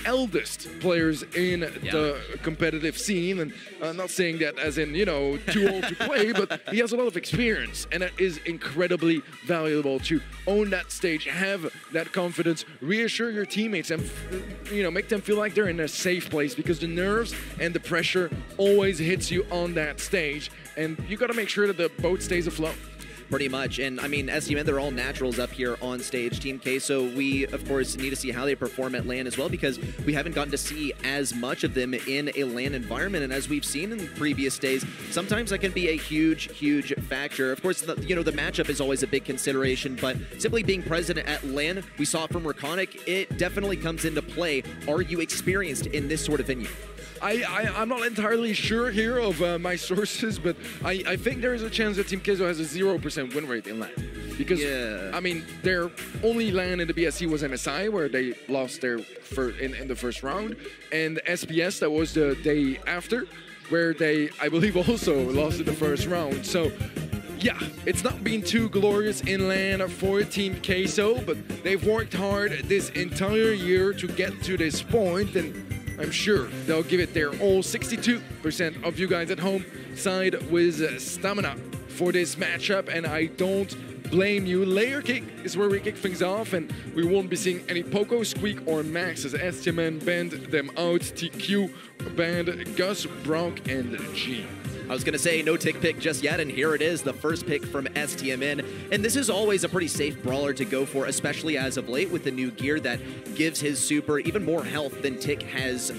eldest players in the competitive scene. And I'm not saying that as in, you know, too old to play, but he has a lot of experience, and that is incredibly valuable to own that stage, have that confidence, reassure your teammates, and you know, make them feel like they're in a safe place, because the nerves and the pressure always hits you on that stage, and you got to make sure that the boat stays afloat. Pretty much, and I mean, STMN, they're all naturals up here on stage. Team Queso, we of course need to see how they perform at LAN as well, because we haven't gotten to see as much of them in a LAN environment, and as we've seen in previous days, sometimes that can be a huge factor. Of course, you know, the matchup is always a big consideration, but simply being present at LAN, we saw it from Raconic, it definitely comes into play. Are you experienced in this sort of venue? I'm not entirely sure here of my sources, but I think there is a chance that Team Queso has a 0% win rate in LAN. Because, I mean, their only LAN in the BSC was MSI, where they lost their in the first round, and SPS, that was the day after, where they, I believe, also lost in the first round. So, yeah, it's not been too glorious in LAN for Team Queso, but they've worked hard this entire year to get to this point, and I'm sure they'll give it their all. 62% of you guys at home side with Stamina for this matchup, and I don't blame you. Layer kick is where we kick things off, and we won't be seeing any Poco, Squeak, or Max as STMN banned them out. TQ banned Gus, Bronk, and G. I was going to say no tick pick just yet, and here it is, the first pick from STMN. And this is always a pretty safe brawler to go for, especially as of late with the new gear that gives his super even more health than Tick has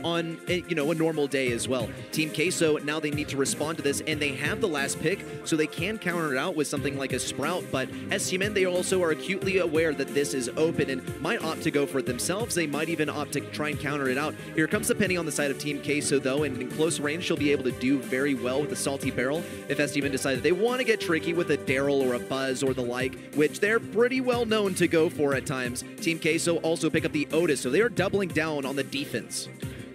on, you know, a normal day as well. Team Queso, now they need to respond to this, and they have the last pick, so they can counter it out with something like a Sprout, but STMN, they also are acutely aware that this is open and might opt to go for it themselves. They might even opt to try and counter it out. Here comes the penny on the side of Team Queso, though, and in close range, she'll be able to do very well with the Salty Barrel if STMN decided they want to get tricky with a Daryl or a Buzz or the like, which they're pretty well known to go for at times. Team Queso also pick up the Otis, so they are doubling down on the defense.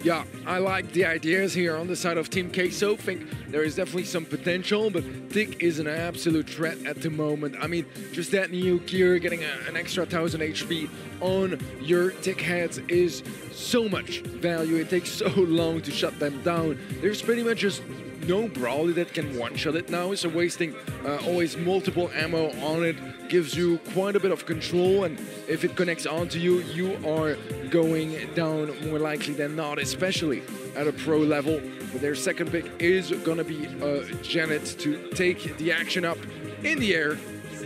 Yeah, I like the ideas here on the side of Team Queso. Think there is definitely some potential, but Tick is an absolute threat at the moment. I mean, just that new gear, getting an extra 1000 HP on your Tick heads is so much value. It takes so long to shut them down. There's pretty much just no brawler that can one-shot it now, so wasting always multiple ammo on it gives you quite a bit of control, and if it connects onto you, you are going down more likely than not, especially at a pro level. But their second pick is gonna be Janet to take the action up in the air,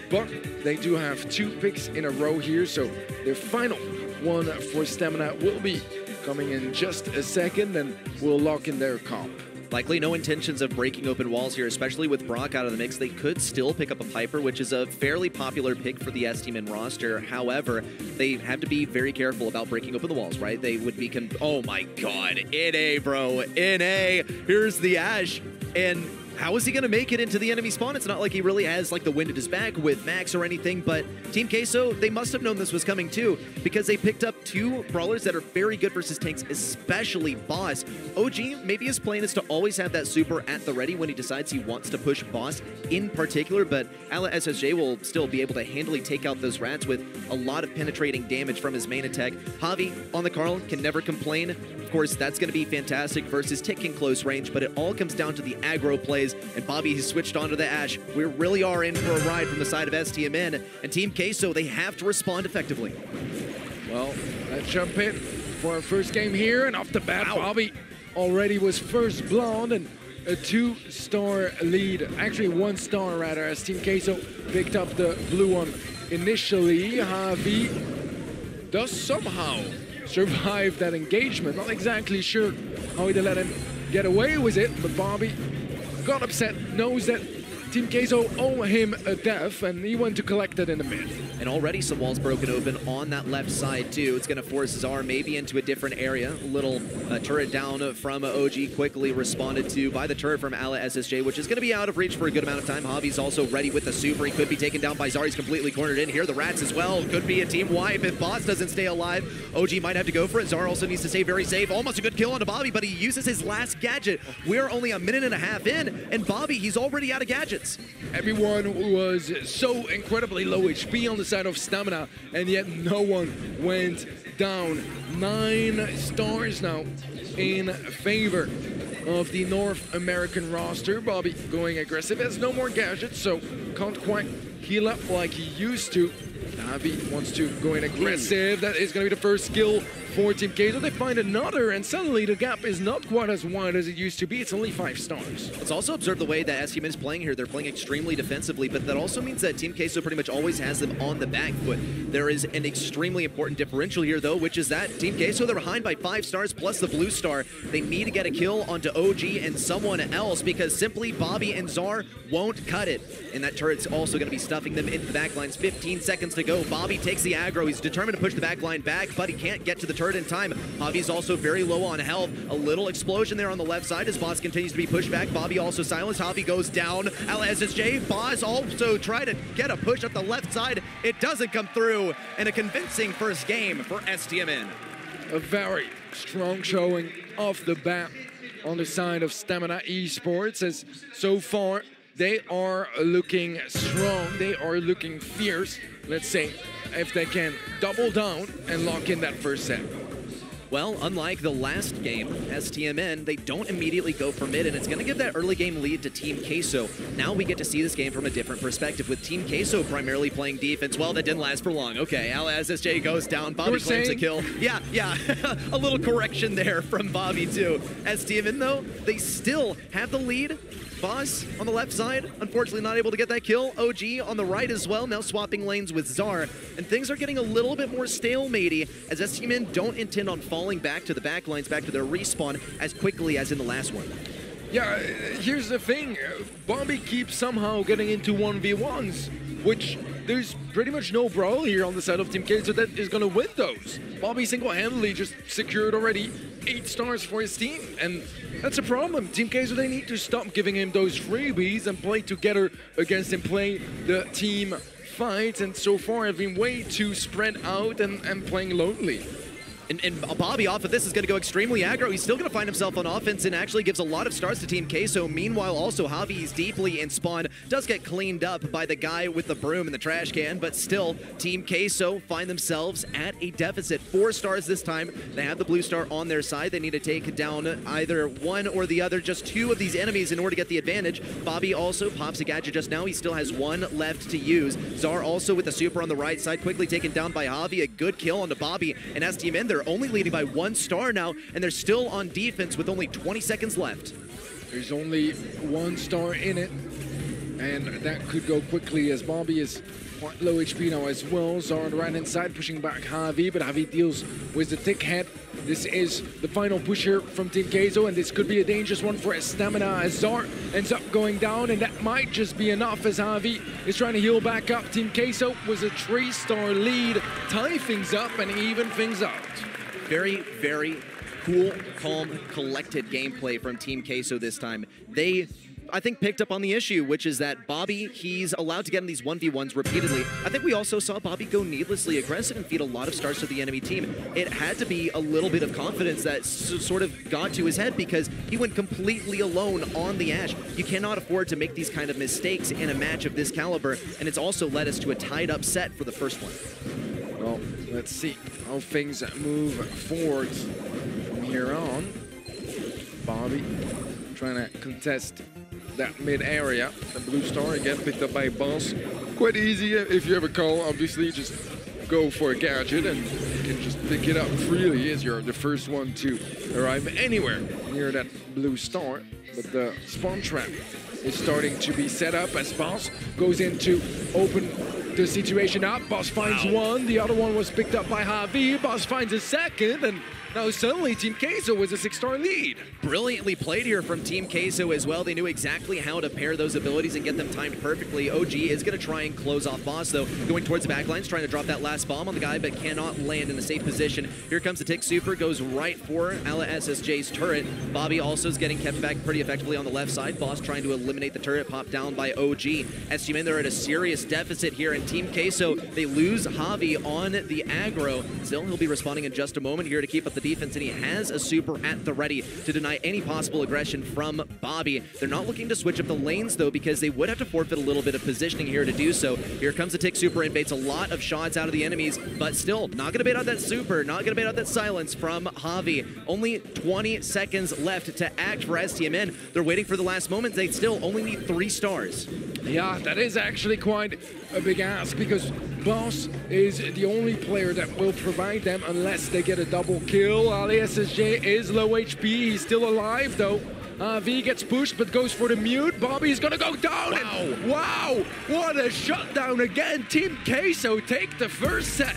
but they do have 2 picks in a row here, so their final one for Stamina will be coming in just a second, and we'll lock in their comp. Likely no intentions of breaking open walls here, especially with Brock out of the mix. They could still pick up a Piper, which is a fairly popular pick for the STMN roster. However, they have to be very careful about breaking open the walls, right? They would be, oh my god, NA, bro, NA. Here's the Ash. And how is he going to make it into the enemy spawn? It's not like he really has like the wind at his back with Max or anything, but Team Queso, they must have known this was coming too, because they picked up 2 brawlers that are very good versus tanks, especially Boss. OG, maybe his plan is to always have that super at the ready when he decides he wants to push Boss in particular, but Ala SSJ will still be able to handily take out those rats with a lot of penetrating damage from his main attack. Javi on the Carl can never complain. Of course, that's going to be fantastic versus Tick in close range, but it all comes down to the aggro plays, and Bobby has switched onto the Ashe. We really are in for a ride from the side of STMN, and Team Queso, they have to respond effectively. Well, let's jump in for our first game here, and off the bat, Bobby already was first blood, and a 2-star lead, actually 1 star rather, as Team Queso picked up the blue one initially. Javi does somehow survive that engagement. Not exactly sure how they let him get away with it, but Bobby got upset, knows that Team Queso owe him a death, and he went to collect it in the mid. And already some walls broken open on that left side too. It's going to force Zar maybe into a different area. A little turret down from OG, quickly responded to by the turret from Ala SSJ, which is going to be out of reach for a good amount of time. Javi's also ready with the super. He could be taken down by Zar. He's completely cornered in here. The rats as well. Could be a team wipe if Boss doesn't stay alive. OG might have to go for it. Zar also needs to stay very safe. Almost a good kill onto Bobby, but he uses his last gadget. We're only a minute and a half in, and Bobby, he's already out of gadgets. Everyone was so incredibly low HP on the side of stamina, and yet no one went down. 9 stars now in favor of the North American roster. Bobby going aggressive, has no more gadgets, so can't quite heal up like he used to. Javi wants to go in aggressive. That is going to be the first kill for Team Queso. They find another, and suddenly the gap is not quite as wide as it used to be. It's only 5 stars. Let's also observe the way that STMN is playing here. They're playing extremely defensively, but that also means that Team Queso pretty much always has them on the back foot. There is an extremely important differential here, though, which is that Team Queso, they're behind by 5 stars plus the blue star. They need to get a kill onto OG and someone else, because simply Bobby and Zar won't cut it. And that turret's also going to be stuffing them into the back lines. 15 seconds to go. Bobby takes the aggro. He's determined to push the back line back, but he can't get to the turret in time. Javi's also very low on health. A little explosion there on the left side as Boss continues to be pushed back. Bobby also silenced. Javi goes down. Ala SSJ, Boss also try to get a push at the left side. It doesn't come through. And a convincing first game for STMN. A very strong showing off the bat on the side of Stamina Esports, as so far they are looking strong, they are looking fierce. Let's say if they can double down and lock in that first set. Well, unlike the last game, STMN, they don't immediately go for mid, and it's going to give that early game lead to Team Queso. Now we get to see this game from a different perspective, with Team Queso primarily playing defense. Well, that didn't last for long. Okay, Ala SSJ goes down. Bobby claims a kill. Yeah. A little correction there from Bobby, too. STMN, though, they still have the lead. Boss on the left side, unfortunately not able to get that kill. OG on the right as well, now swapping lanes with Zar. And things are getting a little bit more stalematey, as STMN don't intend on falling back to the back lines, back to their respawn as quickly as in the last one. Yeah, here's the thing. Bobby keeps somehow getting into 1v1s, which there's pretty much no Brawl here on the side of Team Queso that is going to win those. Bobby single-handedly just secured already 8 stars for his team, and that's a problem. Team Queso, they need to stop giving him those freebies and play together against him, play the team fight, and so far have been way too spread out and playing lonely. And Bobby off of this is going to go extremely aggro. He's still going to find himself on offense and actually gives a lot of stars to Team Queso. Meanwhile, also, Javi's deeply in spawn. Does get cleaned up by the guy with the broom and the trash can, but still, Team Queso find themselves at a deficit. 4 stars this time. They have the blue star on their side. They need to take down either one or the other, just 2 of these enemies in order to get the advantage. Bobby also pops a gadget just now. He still has 1 left to use. Zar also with the super on the right side, quickly taken down by Javi. A good kill onto Bobby, and STMN, they're only leading by 1 star now, and they're still on defense with only 20 seconds left. There's only 1 star in it, and that could go quickly as Bobby is quite low HP now as well. Zar on the right-hand side pushing back Javi, but Javi deals with the thick head. This is the final push here from Team Queso, and this could be a dangerous one for Stamina as Zar ends up going down, and that might just be enough as Javi is trying to heal back up. Team Queso was a 3-star lead, tie things up and even things out. Very, very cool, calm, collected gameplay from Team Queso this time. They, I think, picked up on the issue, which is that Bobby, he's allowed to get in these 1v1s repeatedly. I think we also saw Bobby go needlessly aggressive and feed a lot of stars to the enemy team. It had to be a little bit of confidence that sort of got to his head because he went completely alone on the Ashe. You cannot afford to make these kind of mistakes in a match of this caliber, and it's also led us to a tied up set for the first one. Well, let's see how things move forward from here on. Bobby trying to contest that mid area. The blue star again picked up by Boss. Quite easy if you ever call, obviously, just go for a gadget and you can just pick it up freely as you're the first one to arrive anywhere near that blue star. But the spawn trap is starting to be set up as Boss goes in to open the situation up. Boss finds one, the other one was picked up by Javi. Boss finds a second, and now suddenly Team Queso was a 6-star lead. Brilliantly played here from Team Queso as well. They knew exactly how to pair those abilities and get them timed perfectly. OG is going to try and close off Boss, though, going towards the backlines, trying to drop that last bomb on the guy, but cannot land in a safe position. Here comes the Tick Super, goes right for Ala SSJ's turret. Bobby also is getting kept back pretty effectively on the left side. Boss trying to eliminate the turret, popped down by OG. STMN, they're at a serious deficit here, and Team Queso, they lose Javi on the aggro. Still, he'll be responding in just a moment here to keep up the defense, and he has a super at the ready to deny any possible aggression from Bobby. They're not looking to switch up the lanes, though, because they would have to forfeit a little bit of positioning here to do so. Here comes the Tick Super and baits a lot of shots out of the enemies, but still not going to bait out that super, not going to bait out that silence from Javi. Only 20 seconds left to act for STMN. They're waiting for the last moment. They still only need 3 stars. Yeah, that is actually quite a big ask because Boss is the only player that will provide them unless they get a double kill. Ali SSJ is low HP. He's still alive though. V gets pushed but goes for the mute. Bobby's gonna go down. Wow. And wow, what a shutdown again. Team Queso take the first set.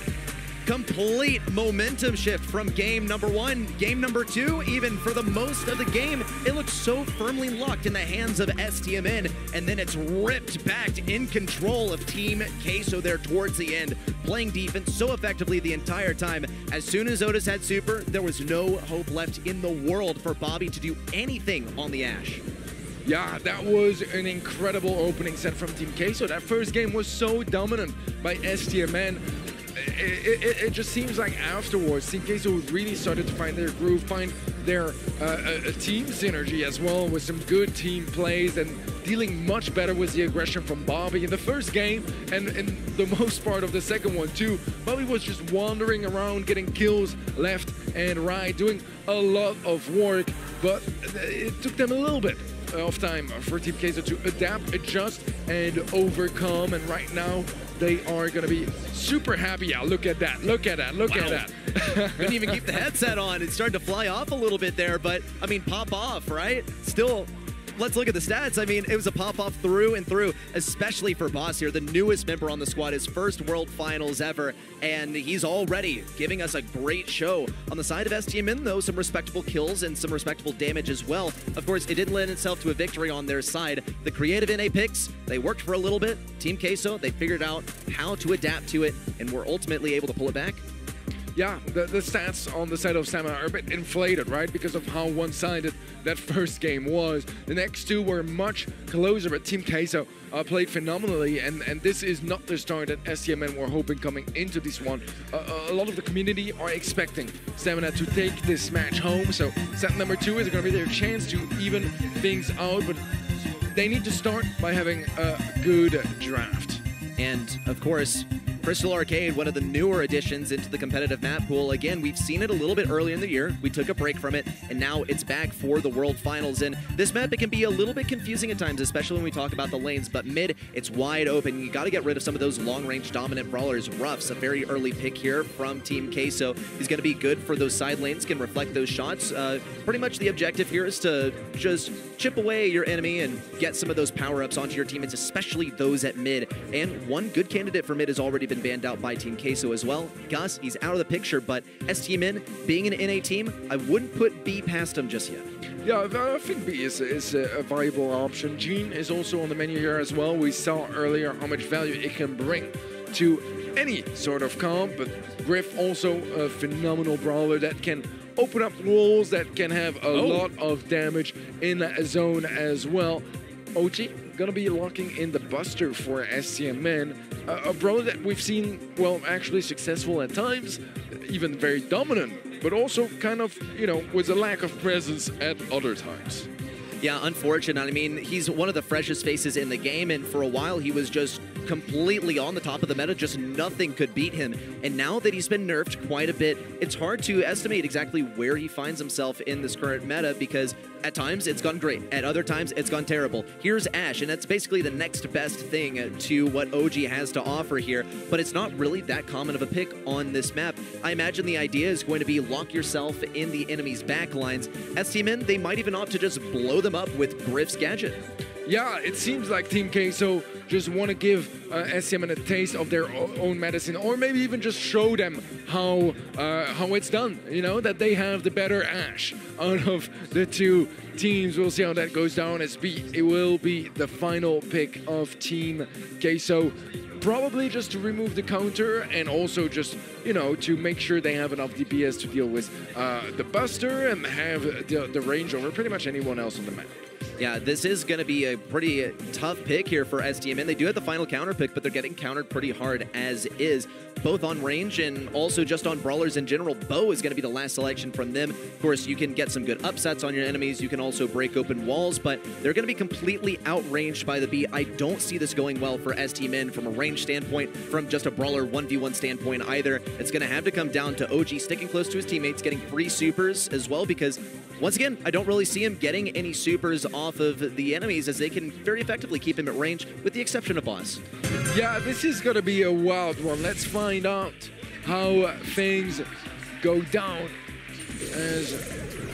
Complete momentum shift from game number 1. Game number 2, even for the most of the game, it looks so firmly locked in the hands of STMN, and then it's ripped back in control of Team Queso there towards the end, playing defense so effectively the entire time. As soon as Otis had super, there was no hope left in the world for Bobby to do anything on the Ashe. Yeah, that was an incredible opening set from Team Queso. That first game was so dominant by STMN. It just seems like afterwards, Team Queso really started to find their groove, find their team synergy as well, with some good team plays and dealing much better with the aggression from Bobby in the first game and in the most part of the second one too. Bobby was just wandering around, getting kills left and right, doing a lot of work, but it took them a little bit of time for Team Queso to adapt, adjust, and overcome, and right now they are going to be super happy. Yeah, look at that, look at that, look at that. Couldn't even keep the headset on. It started to fly off a little bit there, but I mean, pop off, right? Still, let's look at the stats. I mean, it was a pop off through and through, especially for Boss here, the newest member on the squad, his first World Finals ever, and he's already giving us a great show. On the side of STMN, though, some respectable kills and some respectable damage as well. Of course, it didn't lend itself to a victory on their side. The creative NA picks, they worked for a little bit. Team Queso, they figured out how to adapt to it and were ultimately able to pull it back. Yeah, the stats on the side of STMN are a bit inflated, right? Because of how one-sided that first game was. The next two were much closer, but Team Queso played phenomenally, and this is not the start that STMN were hoping coming into this one. A lot of the community are expecting STMN to take this match home, so set number 2 is going to be their chance to even things out, but they need to start by having a good draft. And, of course, Crystal Arcade, one of the newer additions into the competitive map pool. Again, we've seen it a little bit earlier in the year. We took a break from it, and now it's back for the World Finals. And this map, it can be a little bit confusing at times, especially when we talk about the lanes. But mid, it's wide open. You got to get rid of some of those long-range dominant brawlers. Ruff's a very early pick here from Team Queso. He's going to be good for those side lanes, can reflect those shots. Pretty much the objective here is to just chip away your enemy and get some of those power-ups onto your teammates, especially those at mid. And one good candidate for mid has already been banned out by Team Queso as well. Gus, he's out of the picture, but STMN, being an NA team, I wouldn't put B past him just yet. Yeah, I think B is a viable option. Gene is also on the menu here as well. We saw earlier how much value it can bring to any sort of comp, but Griff also a phenomenal brawler that can open up walls that can have a lot of damage in that zone as well. OG gonna be locking in the Buster for STMN, a bro that we've seen, well, actually successful at times, even very dominant, but also kind of, you know, with a lack of presence at other times. Yeah, unfortunate. I mean, he's one of the freshest faces in the game, and for a while he was just completely on the top of the meta, just nothing could beat him. And now that he's been nerfed quite a bit, it's hard to estimate exactly where he finds himself in this current meta, because at times it's gone great, at other times it's gone terrible. Here's Ashe, and that's basically the next best thing to what OG has to offer here, but it's not really that common of a pick on this map. I imagine the idea is going to be lock yourself in the enemy's backlines. STMN, they might even opt to just blow them up with Griff's gadget. Yeah, it seems like Team Queso just want to give STMN a taste of their own medicine, or maybe even just show them how it's done. You know, that they have the better Ashe out of the two teams. We'll see how that goes down. It will be the final pick of Team Queso. Probably just to remove the counter, and also just, you know, to make sure they have enough DPS to deal with the Buster and have the range over pretty much anyone else on the map. Yeah, this is going to be a pretty tough pick here for STMN. They do have the final counter pick, but they're getting countered pretty hard as is, both on range and also just on brawlers in general. Bow is going to be the last selection from them. Of course, you can get some good upsets on your enemies. You can also break open walls, but they're going to be completely outranged by the B. I don't see this going well for STMN from a range standpoint, from just a brawler 1v1 standpoint either. It's going to have to come down to OG sticking close to his teammates, getting free supers as well, because once again, I don't really see him getting any supers off of the enemies, as they can very effectively keep him at range, with the exception of Boss. Yeah, this is going to be a wild one. Let's find out how things go down, as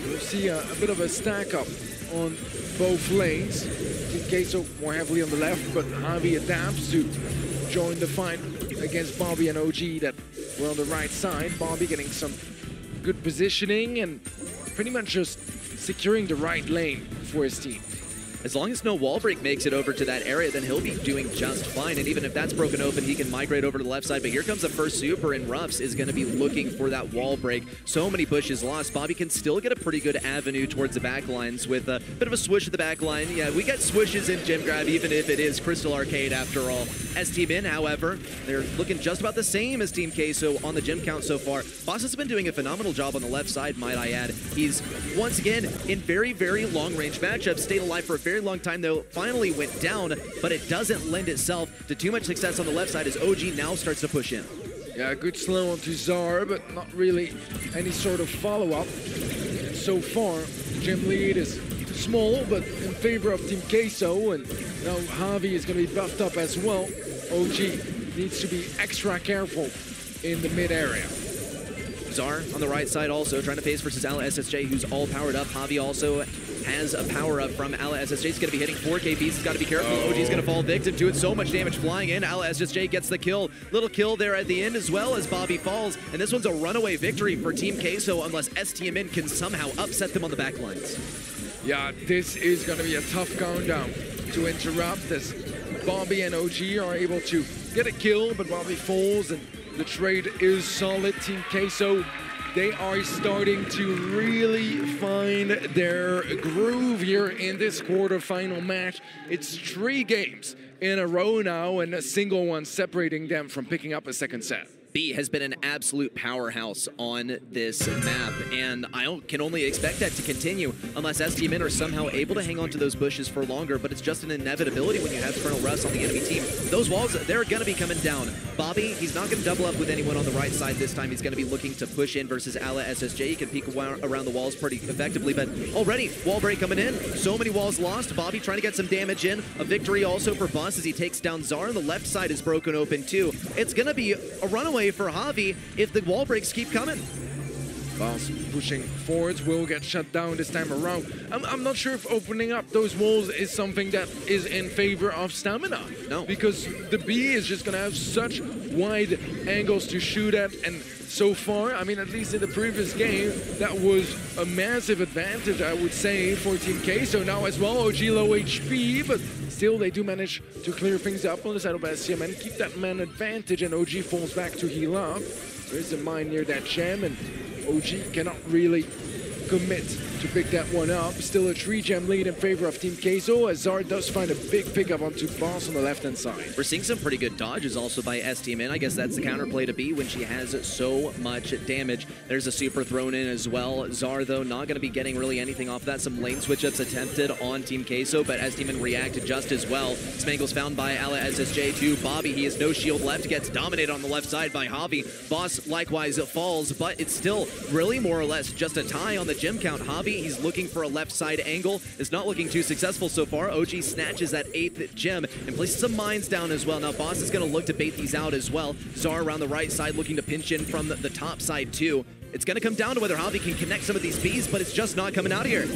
we'll see a bit of a stack up on both lanes. Team Queso more heavily on the left, but Javi adapts to join the fight against Bobby and OG that were on the right side. Bobby getting some good positioning and pretty much just securing the right lane for his team. As long as no wall break makes it over to that area, then he'll be doing just fine. And even if that's broken open, he can migrate over to the left side. But here comes the first super, and Ruffs is going to be looking for that wall break. So many bushes lost. Bobby can still get a pretty good avenue towards the back lines with a bit of a swoosh at the back line. Yeah, we get swishes in Gem Grab, even if it is Crystal Arcade after all. STMN, however, they're looking just about the same as Team Queso on the gem count so far. Boss has been doing a phenomenal job on the left side, might I add. He's, once again, in very, very long-range matchups, stayed alive for a very long time, though finally went down, but it doesn't lend itself to too much success on the left side as OG now starts to push in. Yeah, good slow onto Zar, but not really any sort of follow-up. So far, gem lead is small, but in favor of Team Queso, and now Javi is going to be buffed up as well. OG needs to be extra careful in the mid area. Zar on the right side also trying to face versus Ala SSJ, who's all powered up. Javi also has a power up from Ala SSJ. He's going to be hitting 4K beats. He's got to be careful. OG's going to fall victim to it. So much damage flying in. Ala SSJ gets the kill. Little kill there at the end as well as Bobby falls. And this one's a runaway victory for Team Queso unless STMN can somehow upset them on the backlines. Yeah, this is going to be a tough countdown to interrupt, as Bobby and OG are able to get a kill, but Bobby falls and the trade is solid. Team Queso, they are starting to really find their groove here in this quarterfinal match. It's 3 games in a row now, and a single one separating them from picking up a second set. B has been an absolute powerhouse on this map, and I can only expect that to continue unless STMN are somehow able to hang on to those bushes for longer, but it's just an inevitability when you have Colonel Russ on the enemy team. Those walls, they're going to be coming down. Bobby, he's not going to double up with anyone on the right side this time. He's going to be looking to push in versus Ala SSJ. He can peek around the walls pretty effectively, but already wall break coming in. So many walls lost. Bobby trying to get some damage in. A victory also for Boss as he takes down Zar, and the left side is broken open too. It's going to be a runaway for Javi if the wall breaks keep coming. Boss pushing forwards will get shut down this time around. I'm not sure if opening up those walls is something that is in favor of Stamina. No. Because the B is just going to have such wide angles to shoot at, and so far, I mean, at least in the previous game, that was a massive advantage, I would say, for Team Queso. Now as well, OG low HP, but still they do manage to clear things up on the side of STMN, keep that man advantage, and OG falls back to heal up. There's a mine near that gem, and OG cannot really commit to pick that one up. Still a 3-gem lead in favor of Team Queso as Zar does find a big pickup onto Boss on the left-hand side. We're seeing some pretty good dodges also by STMN. I guess that's the counterplay to be when she has so much damage. There's a super thrown in as well. Zar, though, not going to be getting really anything off that. Some lane switch-ups attempted on Team Queso, but STMN reacted just as well. Smangle's found by Ala SSJ to Bobby. He has no shield left, gets dominated on the left side by Javi. Boss likewise falls, but it's still really more or less just a tie on the gem count. Javi, he's looking for a left side angle. Is not looking too successful so far. OG snatches that 8th gem and places some mines down as well. Now Boss is going to look to bait these out as well. Zar around the right side looking to pinch in from the top side too. It's going to come down to whether Javi can connect some of these bees, but it's just not coming out here.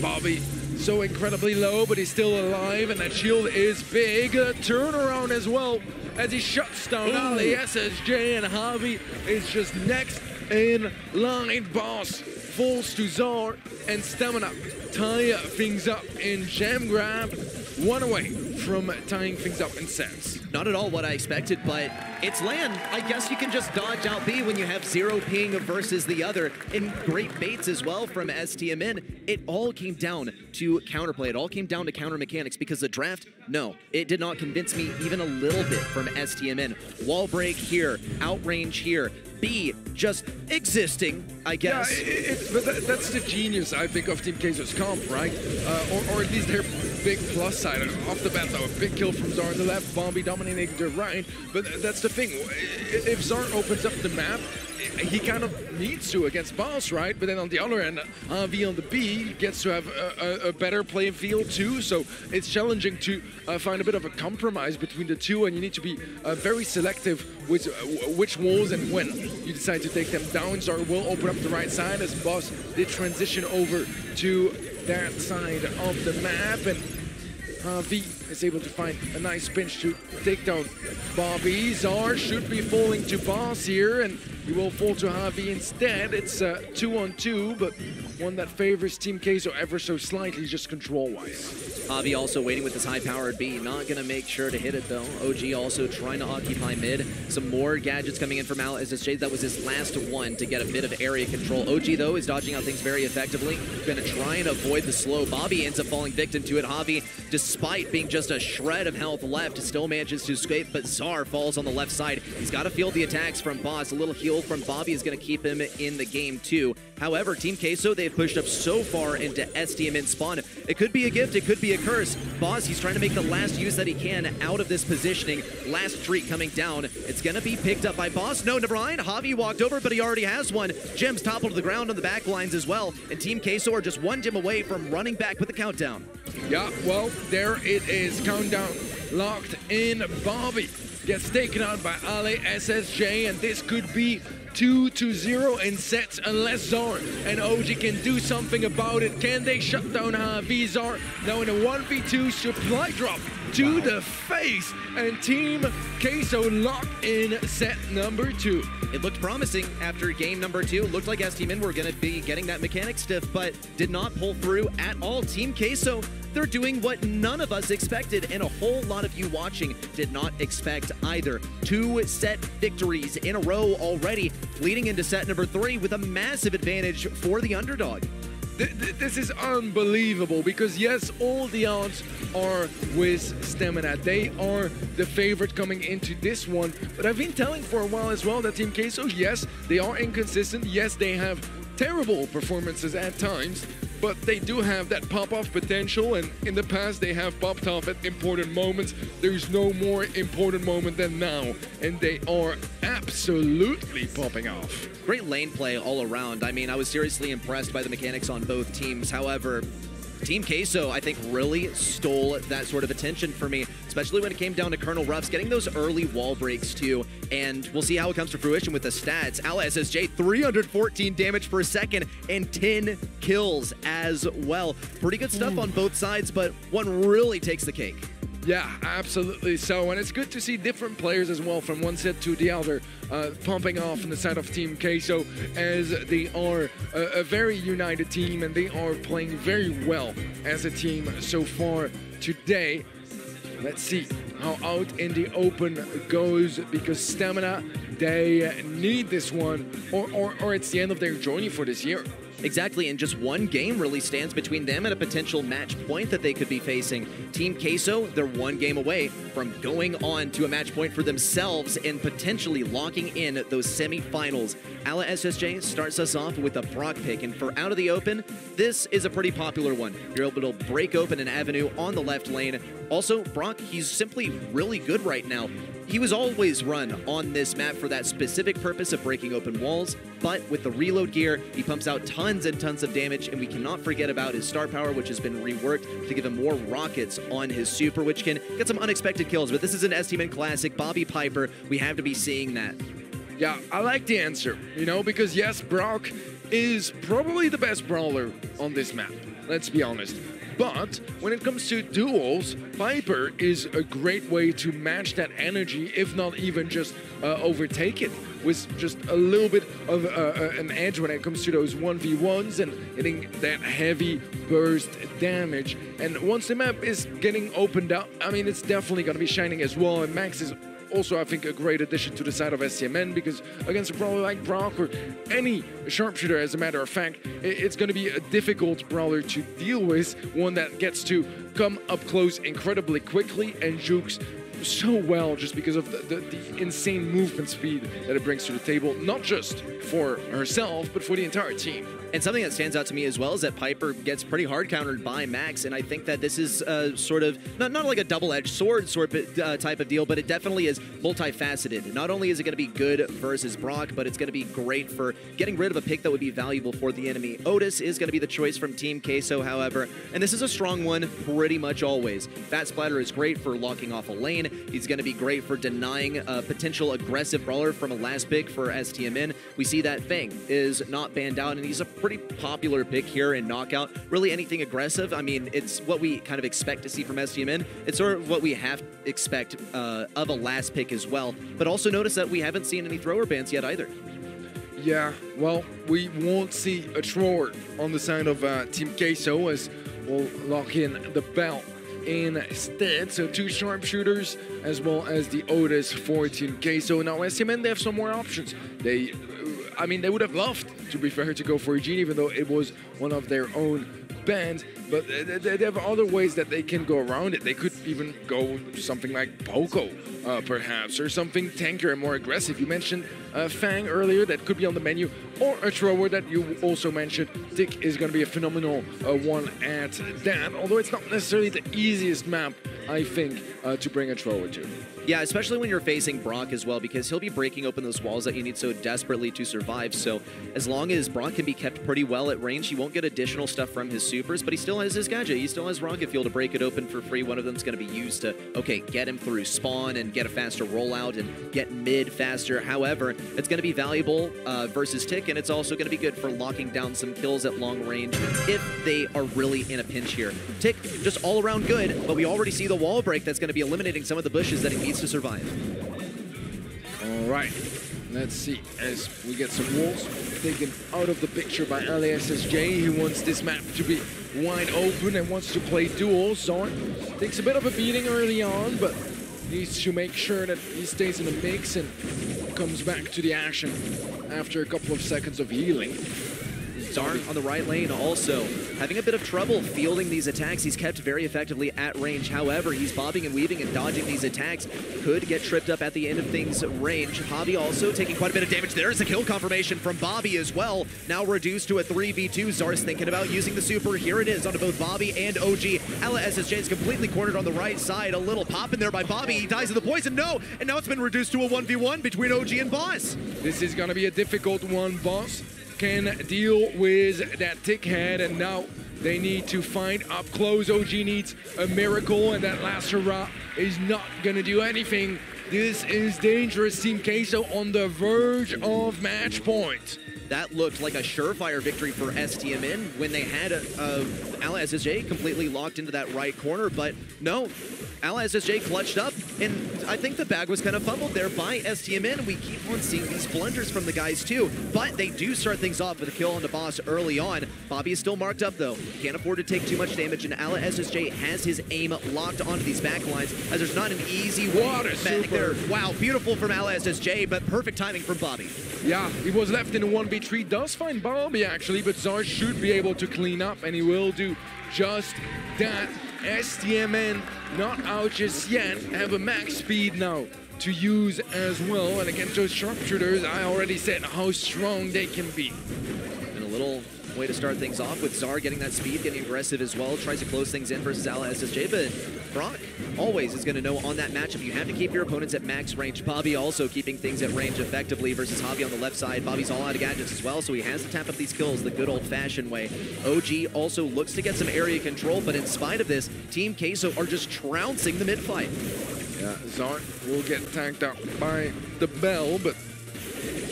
Bobby so incredibly low, but he's still alive, and that shield is big. Turnaround as well as he shuts down Ali SSJ, and Javi is just next in line. Boss falls to Zar, and STMN tie things up in gem grab. One away from tying things up in sets. Not at all what I expected, but it's land. I guess you can just dodge out B when you have 0 ping versus the other. And great baits as well from STMN. It all came down to counterplay. It all came down to counter mechanics because the draft, no, it did not convince me even a little bit from STMN. Wall break here, outrange here. B just existing, I guess. Yeah, but that's the genius, I think, of Team Queso's comp, right? Or at least their big plus side. Off the bat, though, a big kill from Zar on the left, Bobby dominating the right. But that's the thing. If Zar opens up the map, he kind of needs to against Boss, right? But then on the other end, Avi on the B gets to have a better playing field too. So it's challenging to find a bit of a compromise between the two, and you need to be very selective with which walls and when you decide to take them down. Zar will open up the right side as Boss did transition over to that side of the map, and V is able to find a nice pinch to take down Bobby. Zar should be falling to Boss here, and he will fall to Javi instead. It's 2-on-2, but one that favors Team Queso ever so slightly, just control-wise. Javi also waiting with his high-powered B, not going to make sure to hit it though. OG also trying to occupy mid. Some more gadgets coming in from Al SSJ. That was his last one to get a bit of area control. OG though is dodging out things very effectively. Going to try and avoid the slow. Bobby ends up falling victim to it. Javi, despite being just a shred of health left, still manages to escape, but Zar falls on the left side. He's got to field the attacks from Boss. A little heal from Bobby is going to keep him in the game too. However, Team Queso, they've pushed up so far into STMN spawn. It could be a gift, it could be a curse. Boss, he's trying to make the last use that he can out of this positioning. Last treat coming down. It's going to be picked up by Boss. No, never mind. Javi walked over, but he already has one. Gems toppled to the ground on the back lines as well. And Team Queso are just one gem away from running back with the countdown. Yeah, well, there it is. Countdown locked in. Bobby gets taken out by Ale SSJ, and this could be 2-0 in sets unless Zar and OG can do something about it. Can they shut down Javi? Zar now in a 1v2 supply drop to the face, and Team Queso locked in set number 2. It looked promising after game number 2. Looked like STMN were going to be getting that mechanic stiff, but did not pull through at all. Team Queso, they're doing what none of us expected, and a whole lot of you watching did not expect either. 2 set victories in a row already, leading into set number 3 with a massive advantage for the underdog. This is unbelievable because yes, all the odds are with STMN. They are the favorite coming into this one, but I've been telling for a while as well that Team Queso, yes, they are inconsistent. Yes, they have terrible performances at times, but they do have that pop-off potential, and in the past they have popped off at important moments. There's no more important moment than now, and they are absolutely popping off. Great lane play all around. I mean, I was seriously impressed by the mechanics on both teams. However, Team Queso, I think, really stole that sort of attention for me, especially when it came down to Colonel Ruffs, getting those early wall breaks too, and we'll see how it comes to fruition with the stats. Al SSJ, 314 damage per second and 10 kills as well. Pretty good stuff on both sides, but one really takes the cake. Yeah, absolutely so, and it's good to see different players as well from one set to the other pumping off on the side of Team Queso, as they are a very united team and they are playing very well as a team so far today. Let's see how out in the open goes, because STMN They need this one, or it's the end of their journey for this year. Exactly, and just one game really stands between them and a potential match point that they could be facing. Team Queso, they're one game away from going on to a match point for themselves and potentially locking in those semifinals. Ala SSJ starts us off with a Brock pick, and for out of the open, this is a pretty popular one. You're able to break open an avenue on the left lane. Also, Brock, he's simply really good right now. He was always run on this map for that specific purpose of breaking open walls, but with the reload gear, he pumps out tons and tons of damage, and we cannot forget about his star power, which has been reworked to give him more rockets on his super, which can get some unexpected kills. But this is an STMN classic, Bobby Piper. We have to be seeing that. Yeah, I like the answer, you know, because yes, Brock is probably the best brawler on this map, let's be honest. But when it comes to duels, Piper is a great way to match that energy, if not even just overtake it, with just a little bit of an edge when it comes to those 1v1s and hitting that heavy burst damage. And once the map is getting opened up, I mean, it's definitely going to be shining as well. And Max is also, I think, a great addition to the side of STMN, because against a brawler like Brock or any sharpshooter, as a matter of fact, it's going to be a difficult brawler to deal with, one that gets to come up close incredibly quickly and jukes so well just because of the insane movement speed that it brings to the table, not just for herself, but for the entire team. And something that stands out to me as well is that Piper gets pretty hard countered by Max, and I think that this is sort of, not like a double-edged sword type of deal, but it definitely is multifaceted. Not only is it going to be good versus Brock, but it's going to be great for getting rid of a pick that would be valuable for the enemy. Otis is going to be the choice from Team Queso, however, and this is a strong one pretty much always. Fat Splatter is great for locking off a lane. He's going to be great for denying a potential aggressive brawler from a last pick for STMN. We see that Fang is not banned out, and he's a pretty popular pick here in Knockout. Really anything aggressive, I mean, it's what we kind of expect to see from STMN. It's sort of what we have to expect of a last pick as well. But also notice that we haven't seen any thrower bans yet either. Yeah, well, we won't see a thrower on the side of Team Queso, as we'll lock in the belt instead. So 2 sharpshooters as well as the Otis for Team Queso. Now STMN, they have some more options. I mean, they would have loved, to be fair, to go for Eugene, even though it was one of their own bans, but they have other ways that they can go around it. They could even go something like Poco, perhaps, or something tankier and more aggressive. You mentioned Fang earlier, that could be on the menu, or a thrower that you also mentioned. Tick is going to be a phenomenal one at that, although it's not necessarily the easiest map, I think, to bring a thrower to. Yeah, especially when you're facing Brock as well, because he'll be breaking open those walls that you need so desperately to survive. So as long as Brock can be kept pretty well at range, he won't get additional stuff from his supers, but he still has his gadget. He still has Rocket Fuel to break it open for free. One of them's going to be used to, okay, get him through spawn and get a faster rollout and get mid faster. However, it's going to be valuable versus Tick, and it's also going to be good for locking down some kills at long range if they are really in a pinch here. Tick, just all around good, but we already see the wall break that's going to be eliminating some of the bushes that he needs to survive. All right, let's see as we get some walls taken out of the picture by LASSJ. He wants this map to be wide open and wants to play duels. Zorn takes a bit of a beating early on, but needs to make sure that he stays in the mix and comes back to the action after a couple of seconds of healing. Zarn on the right lane also having a bit of trouble fielding these attacks. He's kept very effectively at range. However, he's bobbing and weaving and dodging these attacks. Could get tripped up at the end of things range. Hobby also taking quite a bit of damage. There's a kill confirmation from Bobby as well. Now reduced to a 3v2. Zar's thinking about using the super. Here it is onto both Bobby and OG. Ella SSJ is completely cornered on the right side. A little pop in there by Bobby. He dies of the poison. No! And now it's been reduced to a 1v1 between OG and Boss. This is going to be a difficult one. Boss can deal with that Tick head, and now they need to find up close. OG needs a miracle, and that last hurrah is not going to do anything. This is dangerous. Team Queso on the verge of match point. that looked like a surefire victory for STMN when they had Ally SSJ completely locked into that right corner, but no, Ally SSJ clutched up, and I think the bag was kind of fumbled there by STMN. We keep on seeing these blunders from the guys too, but they do start things off with a kill on the boss early on. Bobby is still marked up though, can't afford to take too much damage, and Ally SSJ has his aim locked onto these back lines, as there's not an easy way back there. Wow, beautiful from Ally SSJ, but perfect timing from Bobby. Yeah, he was left in a 1v3, does find Bobby actually, but Zar should be able to clean up, and he will do just that. STMN not out just yet, have a max speed now to use as well, and against those sharpshooters, I already said how strong they can be. And a little way to start things off with Zar getting that speed, getting aggressive as well, tries to close things in versus Ally SSJ, but Brock always is going to know on that matchup you have to keep your opponents at max range. Bobby also keeping things at range effectively versus Javi on the left side. Bobby's all out of gadgets as well, so he has to tap up these kills the good old-fashioned way. OG also looks to get some area control, but in spite of this, Team Queso are just trouncing the mid-fight. Yeah, Zar will get tanked out by the Bell, but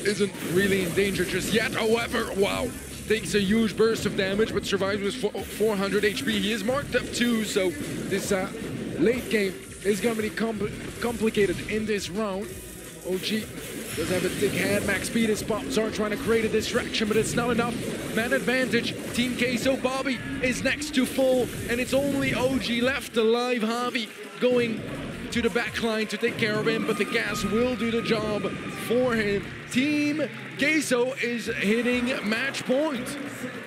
isn't really in danger just yet. However, wow, takes a huge burst of damage, but survives with 400 HP. He is marked up too, so this late game is going to be complicated in this round. OG does have a thick head, max speed is pop. Zar trying to create a distraction, but it's not enough. Man advantage, Team Queso. Bobby is next to full, and it's only OG left alive. Javi going to the back line to take care of him, but the gas will do the job for him. Team Queso is hitting match point.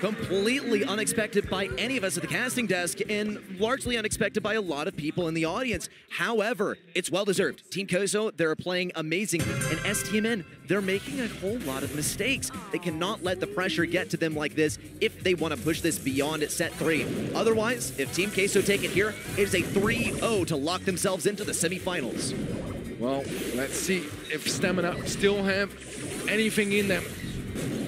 Completely unexpected by any of us at the casting desk, and largely unexpected by a lot of people in the audience. However, it's well-deserved. Team Queso, they're playing amazing, and STMN, they're making a whole lot of mistakes. They cannot let the pressure get to them like this if they want to push this beyond set 3. Otherwise, if Team Queso take it here, it is a 3-0 to lock themselves into the semifinals. Well, let's see if STMN still have anything in them.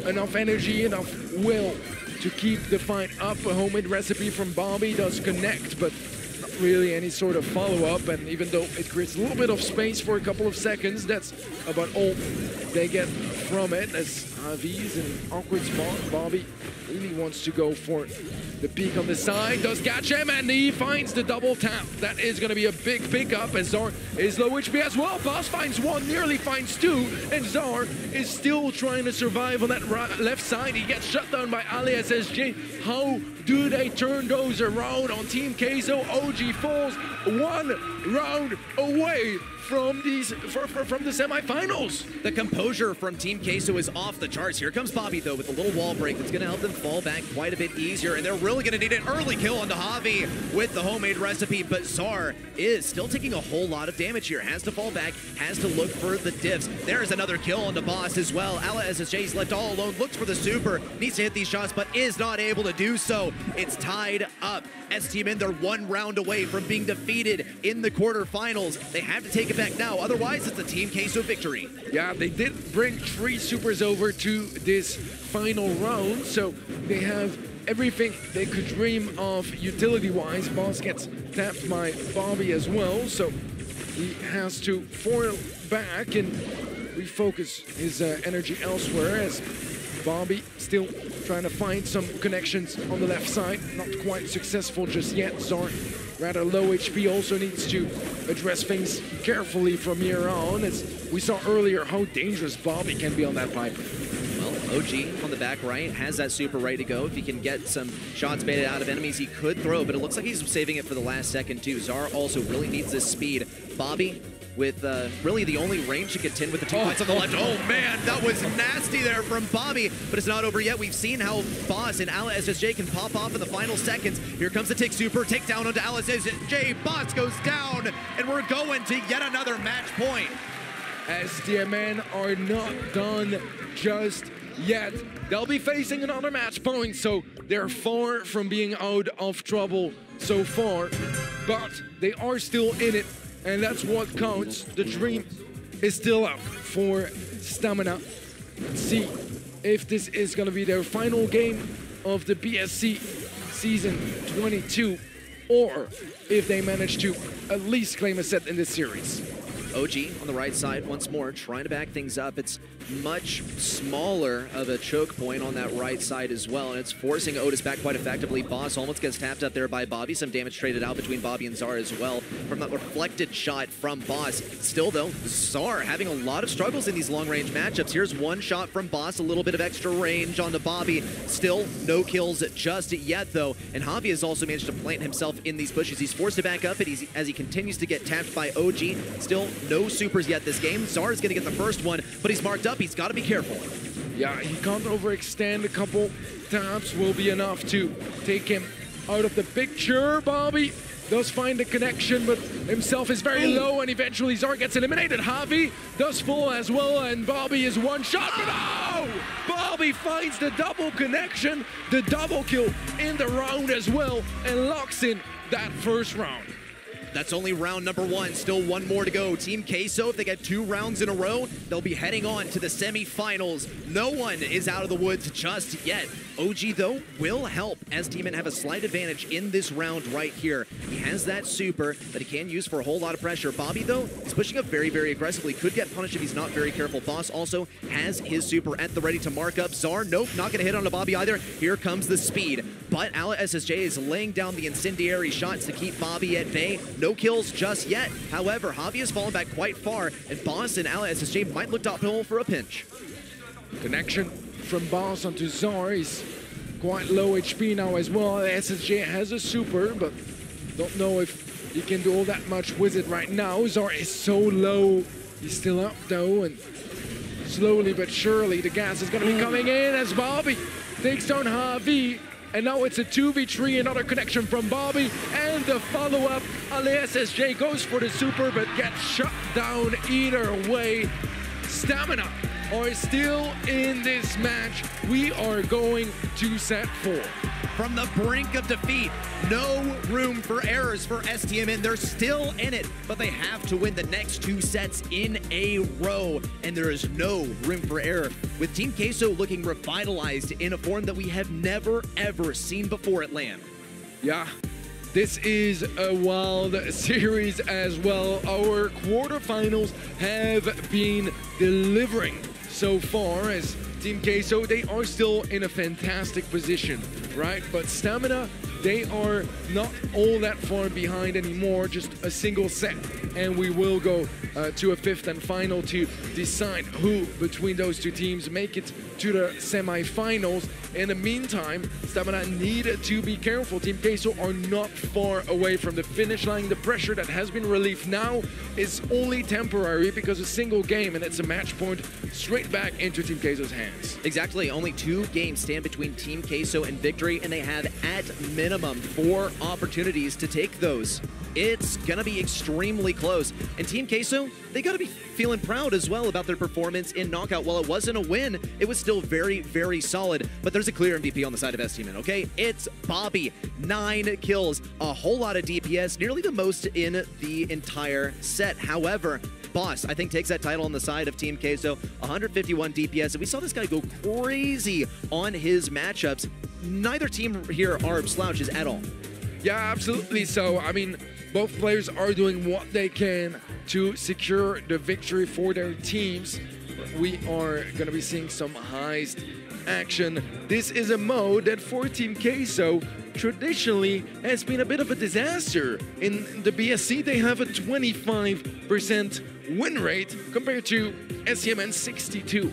Enough energy, enough will to keep the fight up. A homemade recipe from Bobby does connect, but not really any sort of follow-up. And even though it creates a little bit of space for a couple of seconds, that's about all they get from it. As Javi's in an awkward spot, Bobby really wants to go for the peek on the side, does catch him, and he finds the double tap. That is going to be a big pickup, as Zar is low HP as well. Boss finds one, nearly finds two, and Zar is still trying to survive on that left side. He gets shut down by Ally SSJ. How do they turn those around on Team Queso? OG falls one round away from these from the semifinals. The composure from Team Queso is off the charts. Here comes Bobby though with a little wall break that's going to help them fall back quite a bit easier, and they're really going to need an early kill onto Javi with the homemade recipe, but Zar is still taking a whole lot of damage here. Has to fall back, has to look for the diffs. There's another kill on the boss as well. Ally SSJ is left all alone, looks for the super, needs to hit these shots, but is not able to do so. It's tied up. STMN, they're one round away from being defeated in the quarterfinals. They have to take it back now, otherwise it's a Team Queso victory. Yeah, they did bring 3 supers over to this final round, so they have everything they could dream of utility-wise. Boss gets tapped by Bobby as well, so he has to foil back and refocus his energy elsewhere, as Bobby still trying to find some connections on the left side. Not quite successful just yet. Zar, rather low HP, also needs to address things carefully from here on, as we saw earlier how dangerous Bobby can be on that Viper. Well, OG on the back right has that super ready to go. If he can get some shots baited out of enemies, he could throw, but it looks like he's saving it for the last second too. Zar also really needs this speed. Bobby with really the only range to contend with the 2 points on the left. Oh man, that was nasty there from Bobby, but it's not over yet. We've seen how Boss and Ally SSJ can pop off in the final seconds. Here comes the tick super, take down onto Ally SSJ. Boss goes down, and we're going to yet another match point. STMN are not done just yet. They'll be facing another match point, so they're far from being out of trouble so far, but they are still in it. And that's what counts. The dream is still out for STMN. Let's see if this is going to be their final game of the BSC Season 22, or if they manage to at least claim a set in this series. OG on the right side once more, trying to back things up. It's much smaller of a choke point on that right side as well, and it's forcing Otis back quite effectively. Boss almost gets tapped up there by Bobby. Some damage traded out between Bobby and Zar as well from that reflected shot from Boss. Still though, Zar having a lot of struggles in these long-range matchups. Here's one shot from Boss, a little bit of extra range onto Bobby. Still no kills just yet though, and Javi has also managed to plant himself in these bushes. He's forced to back up as he continues to get tapped by OG. Still no supers yet this game. Zar is going to get the first one, but he's marked up. He's got to be careful. Yeah, he can't overextend. A couple taps will be enough to take him out of the picture. Bobby does find the connection, but himself is very low, and eventually Zar gets eliminated. Javi does fall as well, and Bobby is one shot, but no! Bobby finds the double connection, the double kill in the round as well, and locks in that first round. That's only round number one. Still one more to go. Team Queso, if they get 2 rounds in a row, they'll be heading on to the semifinals. No one is out of the woods just yet. OG, though, will help as STMN have a slight advantage in this round right here. He has that super that he can use for a whole lot of pressure. Bobby, though, is pushing up very, very aggressively. Could get punished if he's not very careful. Boss also has his super at the ready to mark up. Zar, nope, not going to hit on a Bobby either. Here comes the speed. But Ala SSJ is laying down the incendiary shots to keep Bobby at bay. No kills just yet. However, Javi has fallen back quite far, and Boss and Ala SSJ might look uphill for a pinch. Connection from Boss onto Zar. He's quite low HP now as well. SSJ has a super, but don't know if he can do all that much with it right now. Zar is so low. He's still up though, and slowly but surely the gas is going to be coming in as Bobby takes down Javi. And now it's a 2v3, another connection from Bobby, and the follow-up. SSJ goes for the super, but gets shut down either way. STMN are still in this match. We are going to set 4. From the brink of defeat, no room for errors for STMN. They're still in it, but they have to win the next 2 sets in a row, and there is no room for error, with Team Queso looking revitalized in a form that we have never, ever seen before at LAN. Yeah, this is a wild series as well. Our quarterfinals have been delivering so far as Team Queso, they are still in a fantastic position, right? But STMN, they are not all that far behind anymore, just a single set. And we will go to a 5th and final to decide who between those 2 teams make it to the semifinals. In the meantime, STMN need to be careful. Team Queso are not far away from the finish line. The pressure that has been relieved now is only temporary because a single game, and it's a match point straight back into Team Queso's hands. Exactly, only 2 games stand between Team Queso and victory, and they have at minimum 4 opportunities to take those. It's gonna be extremely close. And Team Queso, they gotta be feeling proud as well about their performance in Knockout. While it wasn't a win, it was still very, very solid. But there's a clear MVP on the side of STMN, okay? It's Bobby, 9 kills, a whole lot of DPS, nearly the most in the entire set. However, Boss, I think, takes that title on the side of Team Queso, 151 DPS, and we saw this guy go crazy on his matchups. Neither team here are slouches at all. Yeah, absolutely so. I mean, both players are doing what they can to secure the victory for their teams. We are going to be seeing some heist action. This is a mode that for Team Queso traditionally has been a bit of a disaster. In the BSC, they have a 25% win rate compared to STMN 62.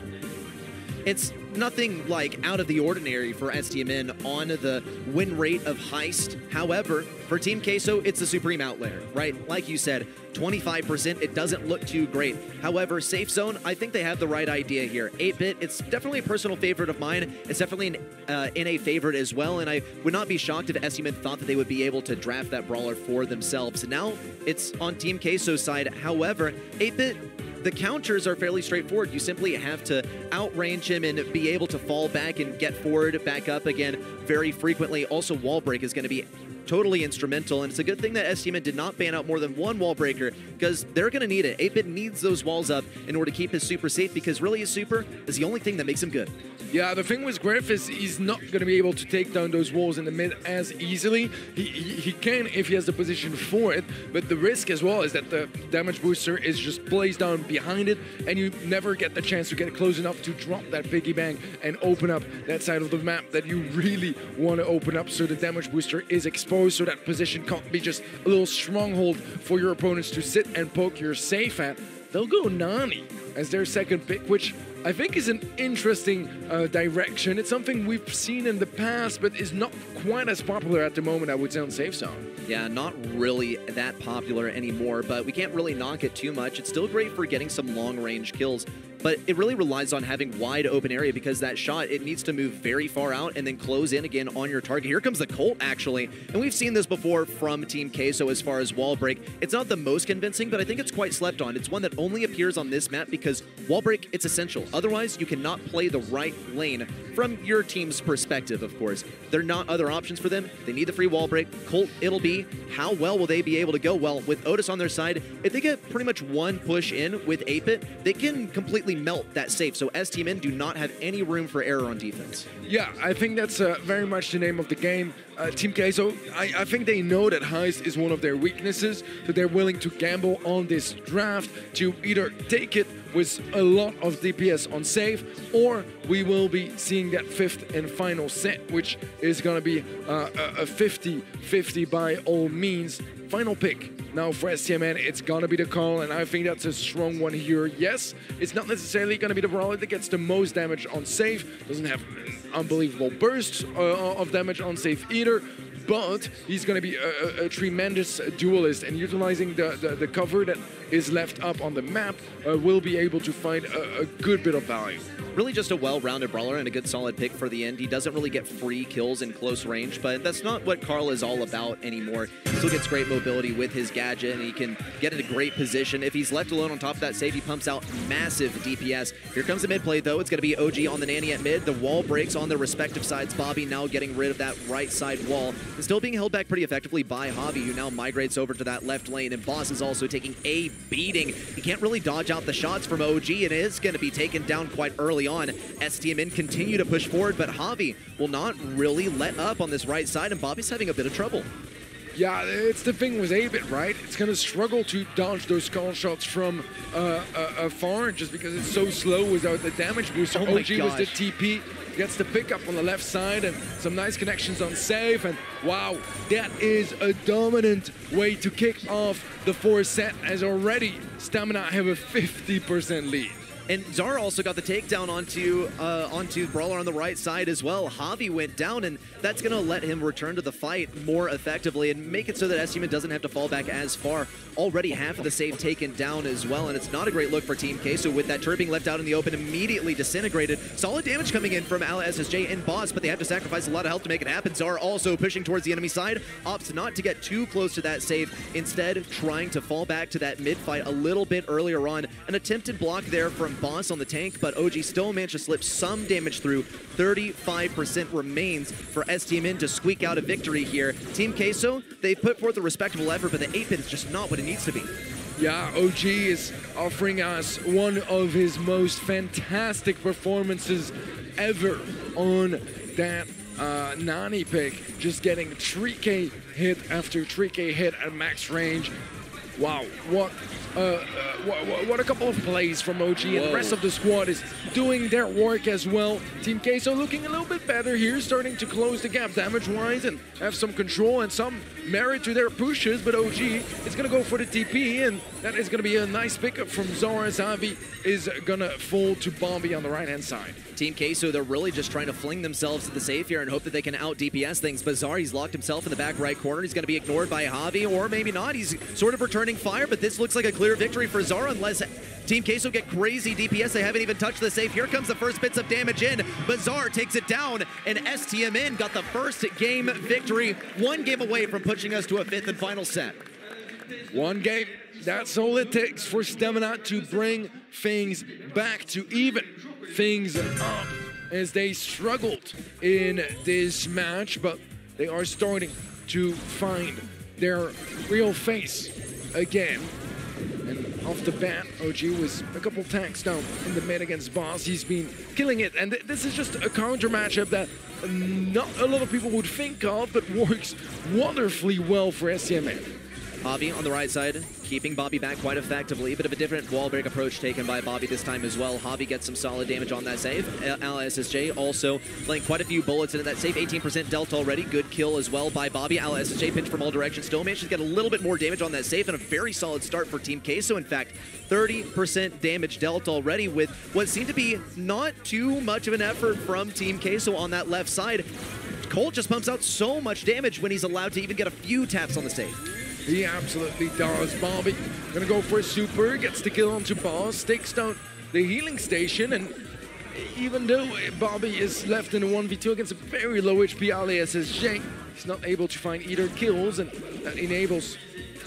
It's nothing like out of the ordinary for STMN on the win rate of Heist. However, for Team Queso, it's a supreme outlier, right? Like you said, 25%, it doesn't look too great. However, Safe Zone, I think they have the right idea here. 8-bit, it's definitely a personal favorite of mine. It's definitely an NA favorite as well, and I would not be shocked if STMN thought that they would be able to draft that brawler for themselves. Now, it's on Team Queso's side. However, 8-bit, the counters are fairly straightforward. You simply have to outrange him and be able to fall back and get forward, back up again very frequently. Also, wall break is going to be totally instrumental, and it's a good thing that STMN did not ban out more than one wall breaker, because they're going to need it. 8-Bit needs those walls up in order to keep his super safe, because really his super is the only thing that makes him good. Yeah, the thing with Griff is he's not going to be able to take down those walls in the mid as easily. He can if he has the position for it, but the risk as well is that the damage booster is just placed down behind it, and you never get the chance to get close enough to drop that piggy bank and open up that side of the map that you really want to open up, so the damage booster is exposed, so that position can't be just a little stronghold for your opponents to sit and poke your safe at. They'll go Nani as their second pick, which I think is an interesting direction. It's something we've seen in the past, but is not quite as popular at the moment, I would say, on Safe Zone. Yeah, not really that popular anymore, but we can't really knock it too much. It's still great for getting some long-range kills, but it really relies on having wide open area, because that shot, it needs to move very far out and then close in again on your target. Here comes the Colt, actually, and we've seen this before from Team Queso as far as wall break. It's not the most convincing, but I think it's quite slept on. It's one that only appears on this map because wall break, it's essential. Otherwise, you cannot play the right lane from your team's perspective, of course. There are not other options for them. They need the free wall break. Colt, it'll be. How well will they be able to go? Well, with Otis on their side, if they get pretty much one push in with 8-Bit, they can completely melt that safe. So STMN do not have any room for error on defense. Yeah, I think that's very much the name of the game. Team Queso, I think they know that Heist is one of their weaknesses, so they're willing to gamble on this draft to either take it with a lot of DPS on safe, or we will be seeing that fifth and final set, which is going to be a 50-50 by all means. Final pick now for STMN, it's going to be the call, and I think that's a strong one here. Yes, it's not necessarily going to be the brawler that gets the most damage on safe, doesn't have unbelievable bursts of damage on safe either, but he's going to be a tremendous duelist, and utilizing the cover that is left up on the map will be able to find a good bit of value. Really just a well-rounded brawler and a good solid pick for the end. He doesn't really get free kills in close range, but that's not what Carl is all about anymore. He still gets great mobility with his gadget, and he can get in a great position. If he's left alone on top of that save, he pumps out massive DPS. Here comes the mid play, though. It's going to be OG on the Nanny at mid. The wall breaks on their respective sides. Bobby now getting rid of that right side wall, and still being held back pretty effectively by Javi, who now migrates over to that left lane, and Boss is also taking a beating. He can't really dodge out the shots from OG, and it is going to be taken down quite early on. STMN continue to push forward, but Javi will not really let up on this right side, and Bobby's having a bit of trouble. Yeah, it's the thing with 8-Bit, right? It's going to struggle to dodge those call shots from afar, just because it's so slow without the damage booster. Oh OG was the TP, gets the pickup on the left side, and some nice connections on safe, and wow, that is a dominant way to kick off the fourth set, as already Stamina have a 50% lead. And Zara also got the takedown onto Brawler on the right side as well. Javi went down, and that's going to let him return to the fight more effectively and make it so that STMN doesn't have to fall back as far. Already half of the save taken down as well, and it's not a great look for Team Queso with that turret being left out in the open, immediately disintegrated. Solid damage coming in from Ala SSJ and Boss, but they have to sacrifice a lot of health to make it happen. Zara also pushing towards the enemy side, opts not to get too close to that save, instead trying to fall back to that mid fight a little bit earlier on. An attempted block there from Boss on the tank, but OG still managed to slip some damage through. 35% remains for STMN to squeak out a victory here. Team Queso, they put forth a respectable effort, but the 8-Bit is just not what it needs to be. Yeah, OG is offering us one of his most fantastic performances ever on that Nani pick. Just getting 3K hit after 3K hit at max range. Wow, what a couple of plays from OG, and the rest of the squad is doing their work as well. Team Queso looking a little bit better here, starting to close the gap damage-wise and have some control and some merit to their pushes, but OG is going to go for the TP, and that is going to be a nice pickup from Zara. Zavi is going to fall to Bobby on the right-hand side. Team Queso, they're really just trying to fling themselves to the safe here and hope that they can out-DPS things. Bizarre, he's locked himself in the back right corner. He's going to be ignored by Javi, or maybe not. He's sort of returning fire, but this looks like a clear victory for Zara unless Team Queso get crazy DPS. They haven't even touched the safe. Here comes the first bits of damage in. Bizarre takes it down, and STMN got the first game victory. One game away from pushing us to a fifth and final set. One game. That's all it takes for STMN to bring things back to even things up, as they struggled in this match, but they are starting to find their real face again. And off the bat, OG was a couple tanks down in the mid against Boss. He's been killing it, and this is just a counter matchup that not a lot of people would think of, but works wonderfully well for STMN. Bobby on the right side, keeping Bobby back quite effectively. Bit of a different wall break approach taken by Bobby this time as well. Hobby gets some solid damage on that save. SSJ also laying quite a few bullets into that save. 18% dealt already. Good kill as well by Bobby. SSJ pinched from all directions. Still managed to get a little bit more damage on that save, and a very solid start for Team Queso. In fact, 30% damage dealt already with what seemed to be not too much of an effort from Team Queso on that left side. Colt just pumps out so much damage when he's allowed to even get a few taps on the save. He absolutely does. Bobby gonna go for a super, gets the kill onto Boss, takes down the healing station, and even though Bobby is left in a 1v2 against a very low HP SSJ, he's not able to find either kills, and that enables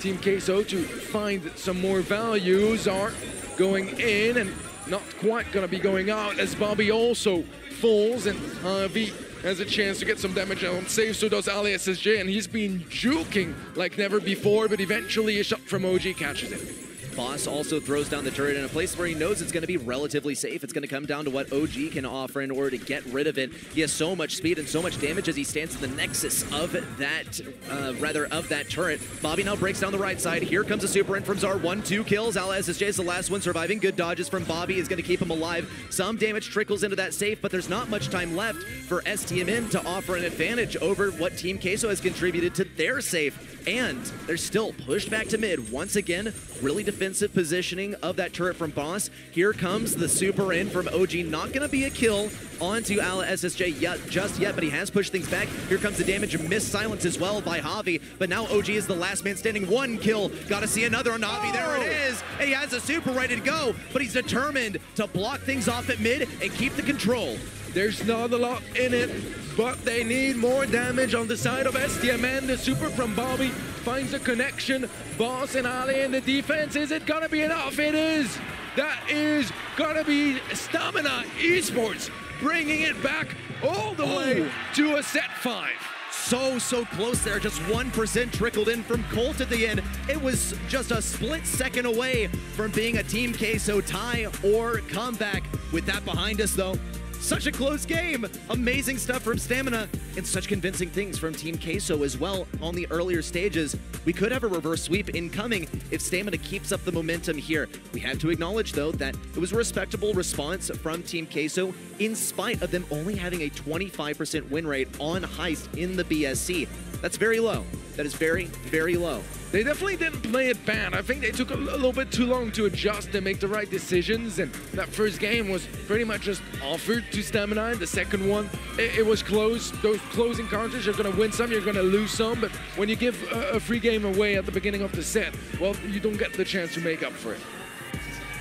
Team Queso to find some more value. Zar going in and not quite gonna be going out as Bobby also falls, and Harvey has a chance to get some damage on save, so does SSJ, and he's been juking like never before, but eventually a shot from OG catches it. Boss also throws down the turret in a place where he knows it's going to be relatively safe. It's going to come down to what OG can offer in order to get rid of it. He has so much speed and so much damage as he stands in the nexus of that, of that turret. Bobby now breaks down the right side. Here comes a super in from Zar. 1-2 kills. SSJ is the last one surviving. Good dodges from Bobby is going to keep him alive. Some damage trickles into that safe, but there's not much time left for STMN to offer an advantage over what Team Queso has contributed to their safe. And they're still pushed back to mid. Once again, really defensive positioning of that turret from Boss. Here comes the super in from OG. Not going to be a kill onto SSJ just yet, but he has pushed things back. Here comes the damage. Missed silence as well by Javi. But now OG is the last man standing. 1 kill. Got to see another on Javi. There it is. And he has a super ready to go, but he's determined to block things off at mid and keep the control. There's not a lot in it, but they need more damage on the side of STMN. The super from Bobby finds a connection. Boss and Ali in the defense. Is it gonna be enough? It is. That is gonna be Stamina Esports bringing it back all the way to a set 5. So close there. Just 1% trickled in from Colt at the end. It was just a split second away from being a Team Queso tie or comeback. With that behind us, though, such a close game. Amazing stuff from Stamina and such convincing things from Team Queso as well on the earlier stages. We could have a reverse sweep incoming if Stamina keeps up the momentum here. We have to acknowledge, though, that it was a respectable response from Team Queso in spite of them only having a 25% win rate on Heist in the BSC. That's very low. That is very, very low. They definitely didn't play it bad. I think they took a little bit too long to adjust and make the right decisions, and that first game was pretty much just offered to Stamina. The second one, it was close. Those close encounters, you're going to win some, you're going to lose some, but when you give a free game away at the beginning of the set, well, you don't get the chance to make up for it.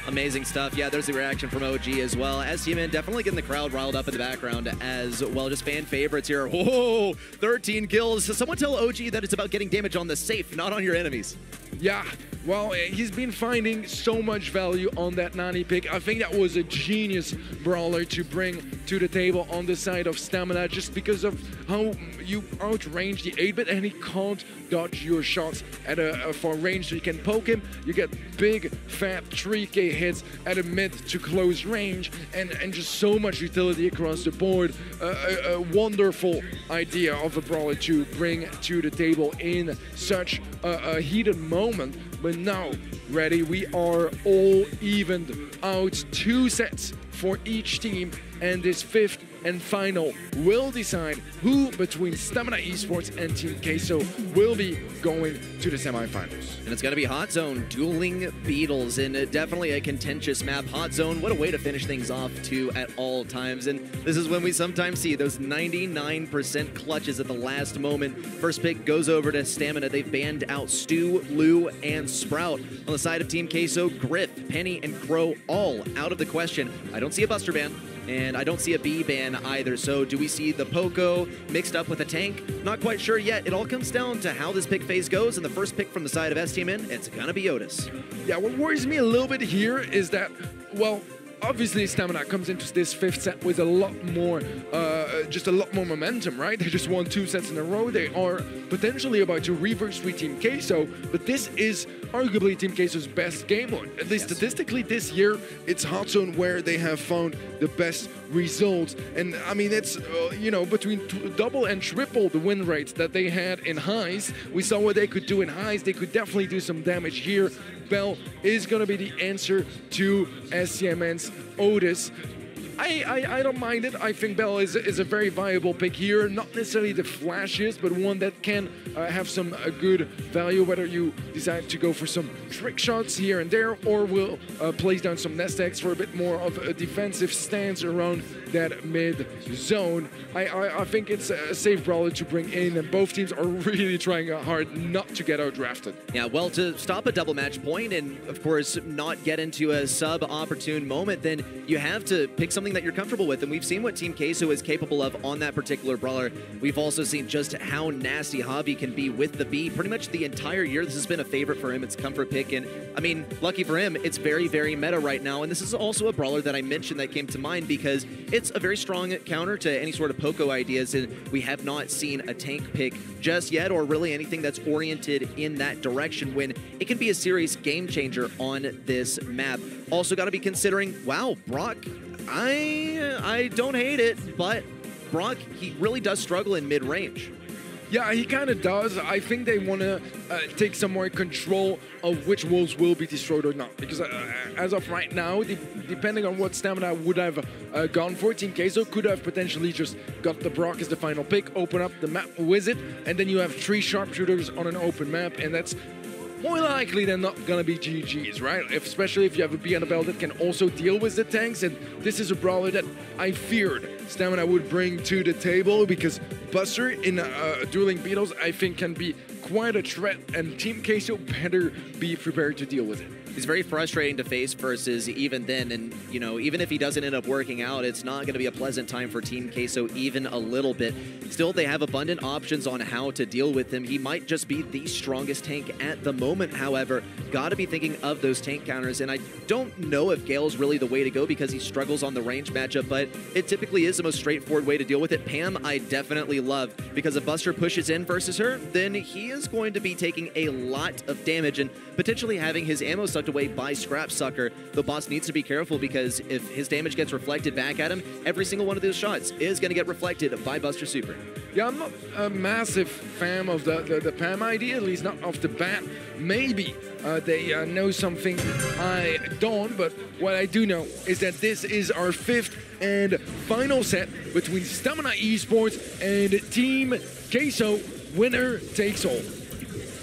Amazing stuff. Yeah, there's the reaction from OG as well. STMN definitely getting the crowd riled up in the background as well. Just fan favorites here. Whoa, 13 kills. So someone tell OG that it's about getting damage on the safe, not on your enemies. Yeah, well, he's been finding so much value on that Nani pick. I think that was a genius brawler to bring to the table on the side of Stamina, just because of how you outrange the 8-bit and he can't dodge your shots at a far range. So you can poke him, you get big, fat 3K hits at a mid to close range, and just so much utility across the board. A wonderful idea of a brawler to bring to the table in such a heated moment. But now, ready, we are all evened out. 2 sets for each team, and this 5th and final will decide who between Stamina Esports and Team Queso will be going to the semifinals. And it's going to be Hot Zone dueling Beetles in definitely a contentious map. Hot Zone, what a way to finish things off too at all times. And this is when we sometimes see those 99% clutches at the last moment. First pick goes over to Stamina. They've banned out Stu, Lou, and Sprout. On the side of Team Queso, Griff, Penny, and Crow all out of the question. I don't see a Buster ban. And I don't see a B ban either. So do we see the Poco mixed up with a tank? Not quite sure yet. It all comes down to how this pick phase goes. And the first pick from the side of STMN, it's gonna be Otis. Yeah, what worries me a little bit here is that, well, obviously Stamina comes into this 5th set with a lot more, just a lot more momentum, right? They just won 2 sets in a row. They are potentially about to reverse sweep Team Queso, but this is arguably Team Queso's best game mode. At least statistically this year, it's Hot Zone where they have found the best results. And I mean, it's, you know, between double and triple the win rates that they had in highs. We saw what they could do in highs. They could definitely do some damage here. Bell is going to be the answer to STMN's Otis. I don't mind it. I think Bell is a very viable pick here. Not necessarily the flashiest, but one that can have some good value, whether you decide to go for some trick shots here and there, or will place down some nest eggs for a bit more of a defensive stance around that mid zone. I think it's a safe brawler to bring in, and both teams are really trying hard not to get outdrafted. Yeah, well, to stop a double match point and, of course, not get into a sub-opportune moment, then you have to pick something that you're comfortable with, and we've seen what Team Queso is capable of on that particular brawler. We've also seen just how nasty Javi can be with the B pretty much the entire year. This has been a favorite for him. It's comfort pick, and I mean, lucky for him, it's very, very meta right now, and this is also a brawler that I mentioned that came to mind because it's a very strong counter to any sort of Poco ideas, and we have not seen a tank pick just yet, or really anything that's oriented in that direction when it can be a serious game changer on this map. Also got to be considering, wow, Brock, I don't hate it, but Brock, he really does struggle in mid-range. Yeah, he kind of does. I think they want to take some more control of which wolves will be destroyed or not. Because as of right now, depending on what stamina would have gone for, Team Queso could have potentially just got the Brock as the final pick, open up the map with it, and then you have 3 sharpshooters on an open map, and that's more likely than not gonna be GG's, right? Especially if you have a B and a Bell that can also deal with the tanks, and this is a brawler that I feared Stamina would bring to the table, because Buster in dueling beetles I think can be quite a threat, and Team Queso better be prepared to deal with it. He's very frustrating to face versus even then, and you know, even if he doesn't end up working out, it's not going to be a pleasant time for Team Queso even a little bit. Still, they have abundant options on how to deal with him. He might just be the strongest tank at the moment, however. Got to be thinking of those tank counters, and I don't know if Gale's really the way to go because he struggles on the range matchup, but it typically is the most straightforward way to deal with it. Pam, I definitely love, because if Buster pushes in versus her, then he is going to be taking a lot of damage and potentially having his ammo sucked away by Scrap Sucker. The boss needs to be careful, because if his damage gets reflected back at him, every single one of those shots is going to get reflected by Buster Super. Yeah, I'm not a massive fan of the Pam idea, at least not off the bat. Maybe they know something I don't, but what I do know is that this is our 5th and final set between Stamina Esports and Team Queso. Winner takes all.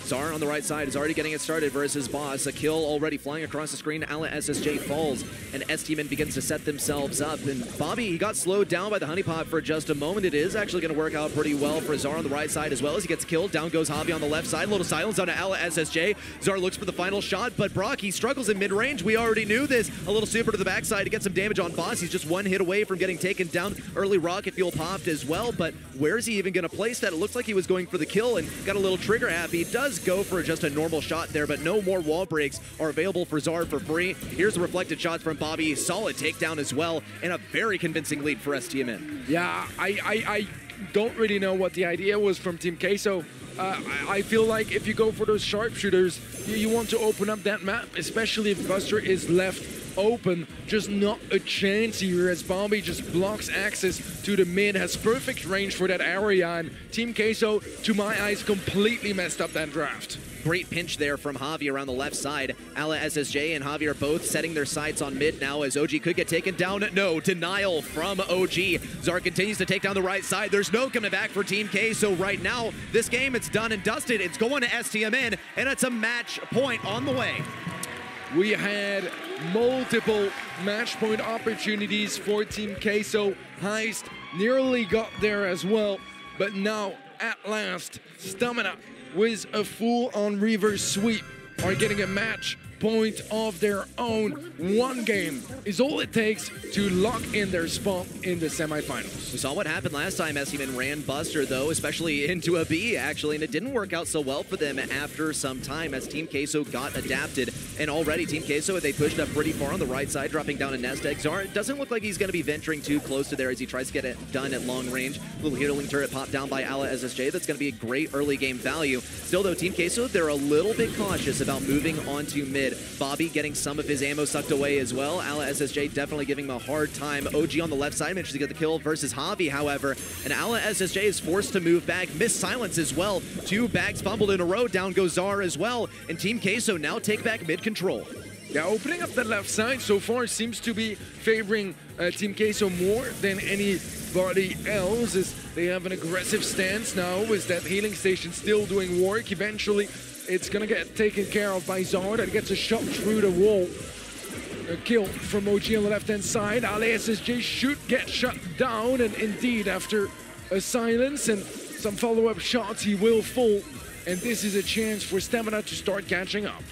Zar on the right side is already getting it started versus Boss. A kill already flying across the screen. Ala SSJ falls, and STMN begins to set themselves up. And Bobby, he got slowed down by the honeypot for just a moment. It is actually going to work out pretty well for Zar on the right side as well as he gets killed. Down goes Javi on the left side. A little silence on Ala SSJ. Zar looks for the final shot, but Brock, he struggles in mid-range. We already knew this. A little super to the backside to get some damage on Boss. He's just one hit away from getting taken down. Early rocket fuel popped as well, but where is he even going to place that? It looks like he was going for the kill and got a little trigger happy. He does go for just a normal shot there, but no more wall breaks are available for Zar for free. Here's the reflected shots from Bobby. Solid takedown as well, and a very convincing lead for STMN. Yeah, I don't really know what the idea was from Team Queso. I feel like if you go for those sharpshooters, you want to open up that map, especially if Buster is left open. Just not a chance here, as Bobby just blocks access to the mid, has perfect range for that area, and Team Queso, to my eyes, completely messed up that draft. Great pinch there from Javi around the left side. Ala SSJ and Javi are both setting their sights on mid now, as OG could get taken down. No, denial from OG. Zar continues to take down the right side. There's no coming back for Team K, so right now, this game, it's done and dusted. It's going to STMN, and it's a match point on the way. We had multiple match point opportunities for Team Queso. Heist nearly got there as well, but now, at last, Stamina with a full-on reverse sweep are getting a match point of their own. One game is all it takes to lock in their spot in the semifinals. We saw what happened last time STMN ran Buster, though, especially into a B, actually, and it didn't work out so well for them after some time as Team Queso got adapted. And already Team Queso, they pushed up pretty far on the right side, dropping down a nest egg. Zar doesn't look like he's going to be venturing too close to there as he tries to get it done at long range. Little healing turret popped down by Ala SSJ. That's going to be a great early game value. Still, though, Team Queso, they're a little bit cautious about moving onto mid. Bobby getting some of his ammo sucked away as well. Ala SSJ definitely giving him a hard time. OG on the left side manages to get the kill versus Javi, however, and Ala SSJ is forced to move back. Missed silence as well. 2 bags fumbled in a row. Down goes Zar as well, and Team Queso now take back mid control. Yeah, opening up the left side so far seems to be favoring Team Queso more than anybody else, as they have an aggressive stance now. Is that healing station still doing work? Eventually, it's gonna get taken care of by Zar that gets a shot through the wall. A kill from OG on the left-hand side. Ala SSJ should get shut down, and indeed, after a silence and some follow-up shots, he will fall. And this is a chance for STMN to start catching up.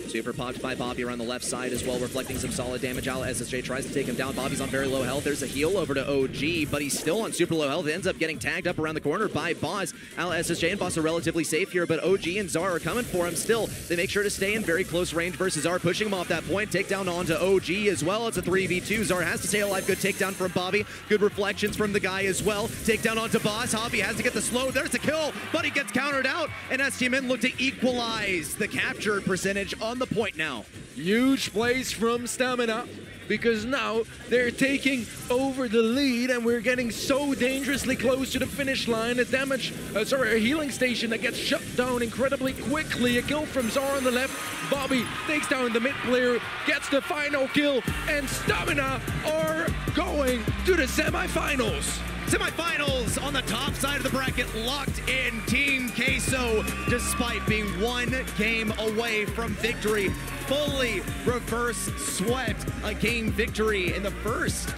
Super popped by Bobby around the left side as well, reflecting some solid damage. Ala SSJ tries to take him down. Bobby's on very low health. There's a heal over to OG, but he's still on super low health. Ends up getting tagged up around the corner by Boss. Ala SSJ and Boss are relatively safe here, but OG and Zar are coming for him still. They make sure to stay in very close range versus Zar, pushing him off that point. Takedown onto OG as well. It's a 3v2. Zar has to stay alive. Good takedown from Bobby. Good reflections from the guy as well. Takedown onto Boss. Javi has to get the slow. There's a kill, but he gets countered out, and STMN look to equalize the capture percentage on the point now. Huge plays from STMN, because now they're taking over the lead and we're getting so dangerously close to the finish line. A healing station that gets shut down incredibly quickly. A kill from Zar on the left. Bobby takes down the mid player, gets the final kill, and STMN are going to the semifinals. Semifinals on the top side of the bracket, locked in. Team Queso, despite being 1 game away from victory, fully reverse swept a game victory in the first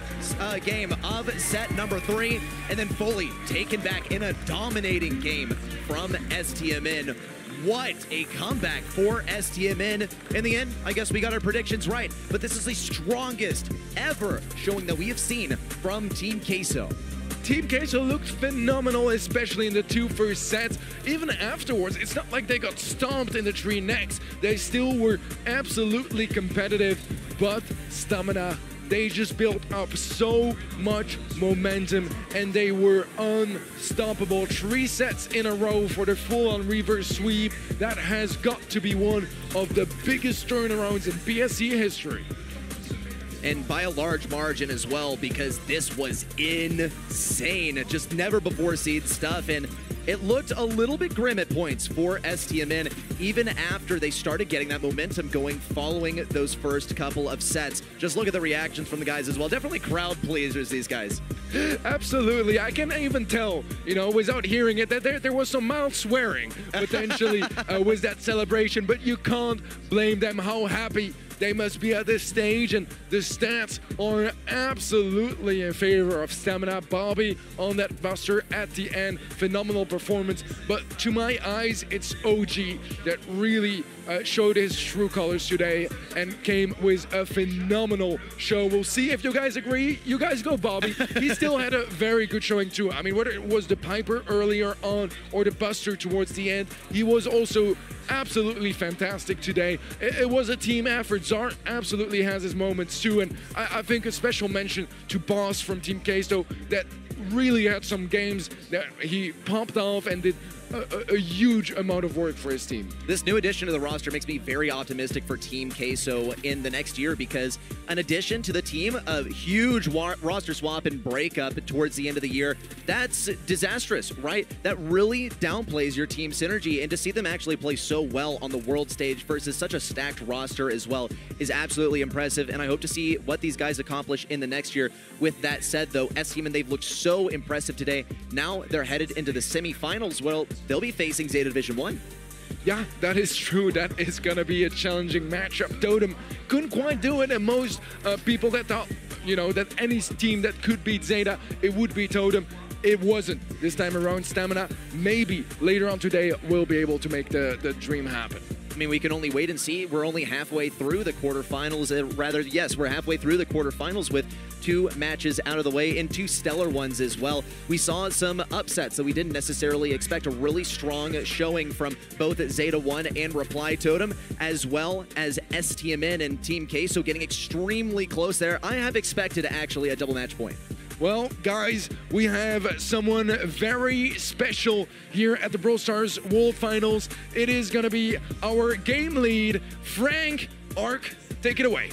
game of set number 3, and then fully taken back in a dominating game from STMN. What a comeback for STMN. In the end, I guess we got our predictions right, but this is the strongest ever showing that we have seen from Team Queso. Team Queso looked phenomenal, especially in the 2 first sets. Even afterwards, it's not like they got stomped in the 3 next. They still were absolutely competitive, but STMN, they just built up so much momentum and they were unstoppable. 3 sets in a row for the full-on reverse sweep. That has got to be one of the biggest turnarounds in BSC history. And by a large margin as well, because this was insane. Just never before seen stuff, and it looked a little bit grim at points for STMN, even after they started getting that momentum going following those first couple of sets. Just look at the reactions from the guys as well. Definitely crowd pleasers, these guys. Absolutely. I can even tell, you know, without hearing it, that there was some mild swearing potentially with that celebration, but you can't blame them. How happy they must be at this stage, and the stats are absolutely in favor of STMN. Bobby on that buster at the end, phenomenal performance, but to my eyes, it's OG that really showed his true colors today and came with a phenomenal show. We'll see if you guys agree. You guys go Bobby. He still had a very good showing too. I mean, whether it was the Piper earlier on or the buster towards the end, he was also absolutely fantastic today. It was a team effort. Zar absolutely has his moments too, and I think a special mention to Boss from Team Queso that really had some games that he popped off and did a huge amount of work for his team. This new addition to the roster makes me very optimistic for Team Queso in the next year, because an addition to the team, a huge roster swap and breakup towards the end of the year, that's disastrous, right? That really downplays your team synergy, and to see them actually play so well on the world stage versus such a stacked roster as well is absolutely impressive, and I hope to see what these guys accomplish in the next year. With that said though, STMN, they've looked so impressive today. Now they're headed into the semifinals. Well, they'll be facing Zeta Division 1. Yeah, that is true. That is going to be a challenging matchup. Totem couldn't quite do it, and most people that thought, you know, that any team that could beat Zeta, it would be Totem. It wasn't this time around. STMN, maybe later on today, will be able to make the dream happen. I mean, we can only wait and see. We're only halfway through the quarterfinals. Yes, we're halfway through the quarterfinals with 2 matches out of the way and 2 stellar ones as well. We saw some upsets that we didn't necessarily expect. A really strong showing from both Zeta 1 and Reply Totem, as well as STMN and Team K, so getting extremely close there. I have expected actually a double match point. Well, guys, we have someone very special here at the Brawl Stars World Finals. It is going to be our game lead, Frank Arc. Take it away.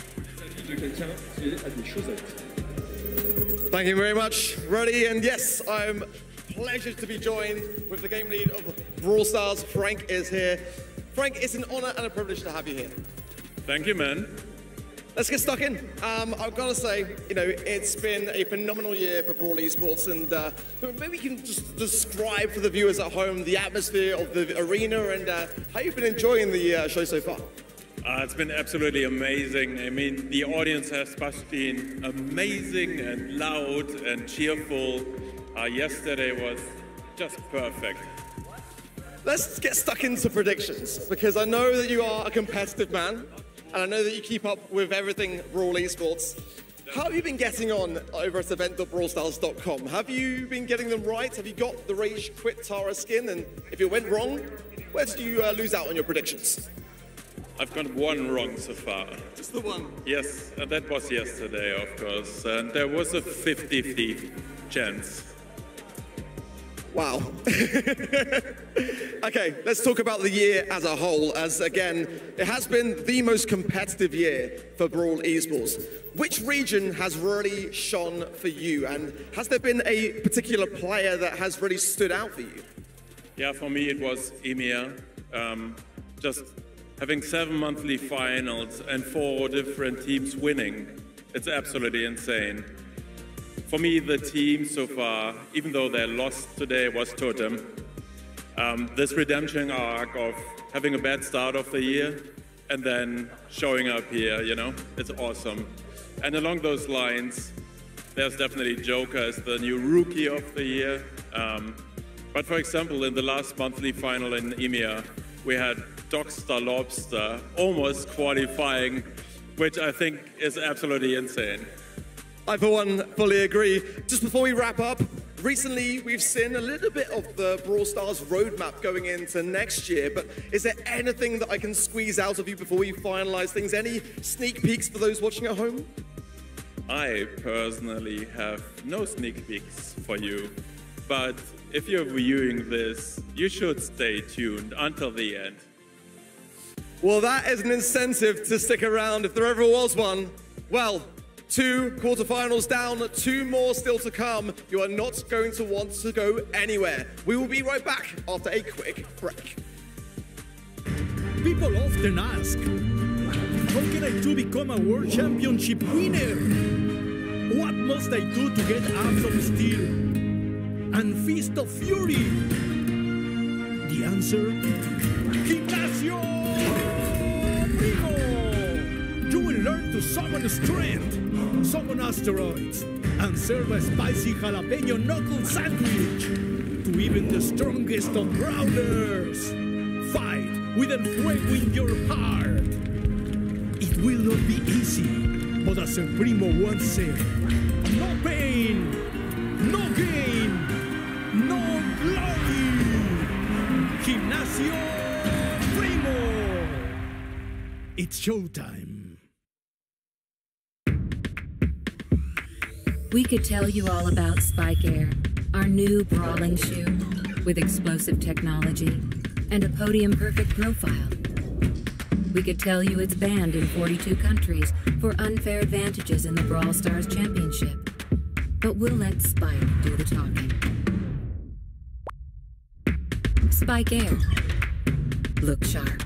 Thank you very much, Roddy. And yes, I'm pleasured to be joined with the game lead of Brawl Stars. Frank is here. Frank, it's an honor and a privilege to have you here. Thank you, man. Let's get stuck in. I've got to say, you know, it's been a phenomenal year for Brawl Esports, and maybe you can just describe for the viewers at home the atmosphere of the arena and how you've been enjoying the show so far. It's been absolutely amazing. I mean, the audience has been amazing and loud and cheerful. Yesterday was just perfect. Let's get stuck into predictions, because I know that you are a competitive man. And I know that you keep up with everything Brawl Esports. How have you been getting on over at event.brawlstars.com? Have you been getting them right? Have you got the Rage Quit Tara skin? And if it went wrong, where did you lose out on your predictions? I've got one wrong so far. Just the one? Yes, and that was yesterday, of course. And there was a 50-50 chance. Wow. Okay, let's talk about the year as a whole, as again, it has been the most competitive year for Brawl Esports. Which region has really shone for you, and has there been a particular player that has really stood out for you? Yeah, for me it was EMEA. Just having 7 monthly finals and 4 different teams winning, it's absolutely insane. For me, the team so far, even though they lost today, was Totem. This redemption arc of having a bad start of the year and then showing up here, you know, it's awesome. And along those lines, there's definitely Joker as the new rookie of the year. But for example, in the last monthly final in EMEA, we had Dogster Lobster almost qualifying, which I think is absolutely insane. I, for one, fully agree. Just before we wrap up, recently we've seen a little bit of the Brawl Stars roadmap going into next year, but is there anything that I can squeeze out of you before we finalize things? Any sneak peeks for those watching at home? I personally have no sneak peeks for you, but if you're viewing this, you should stay tuned until the end. Well, that is an incentive to stick around if there ever was one. Well, 2 quarterfinals down, 2 more still to come. You are not going to want to go anywhere. We will be right back after a quick break. People often ask, how can I do become a world championship winner? What must I do to get Abs of Steel and Fist of Fury? The answer? Gimnasio Primo! You will learn to summon strength, summon asteroids, and serve a spicy jalapeno knuckle sandwich to even the strongest of brawlers. Fight with El Fuego in your heart. It will not be easy, but as El Primo once said, no pain, no gain, no glory. Gimnasio Primo. It's showtime. We could tell you all about Spike Air, our new brawling shoe with explosive technology and a podium-perfect profile. We could tell you it's banned in 42 countries for unfair advantages in the Brawl Stars Championship. But we'll let Spike do the talking. Spike Air. Look sharp.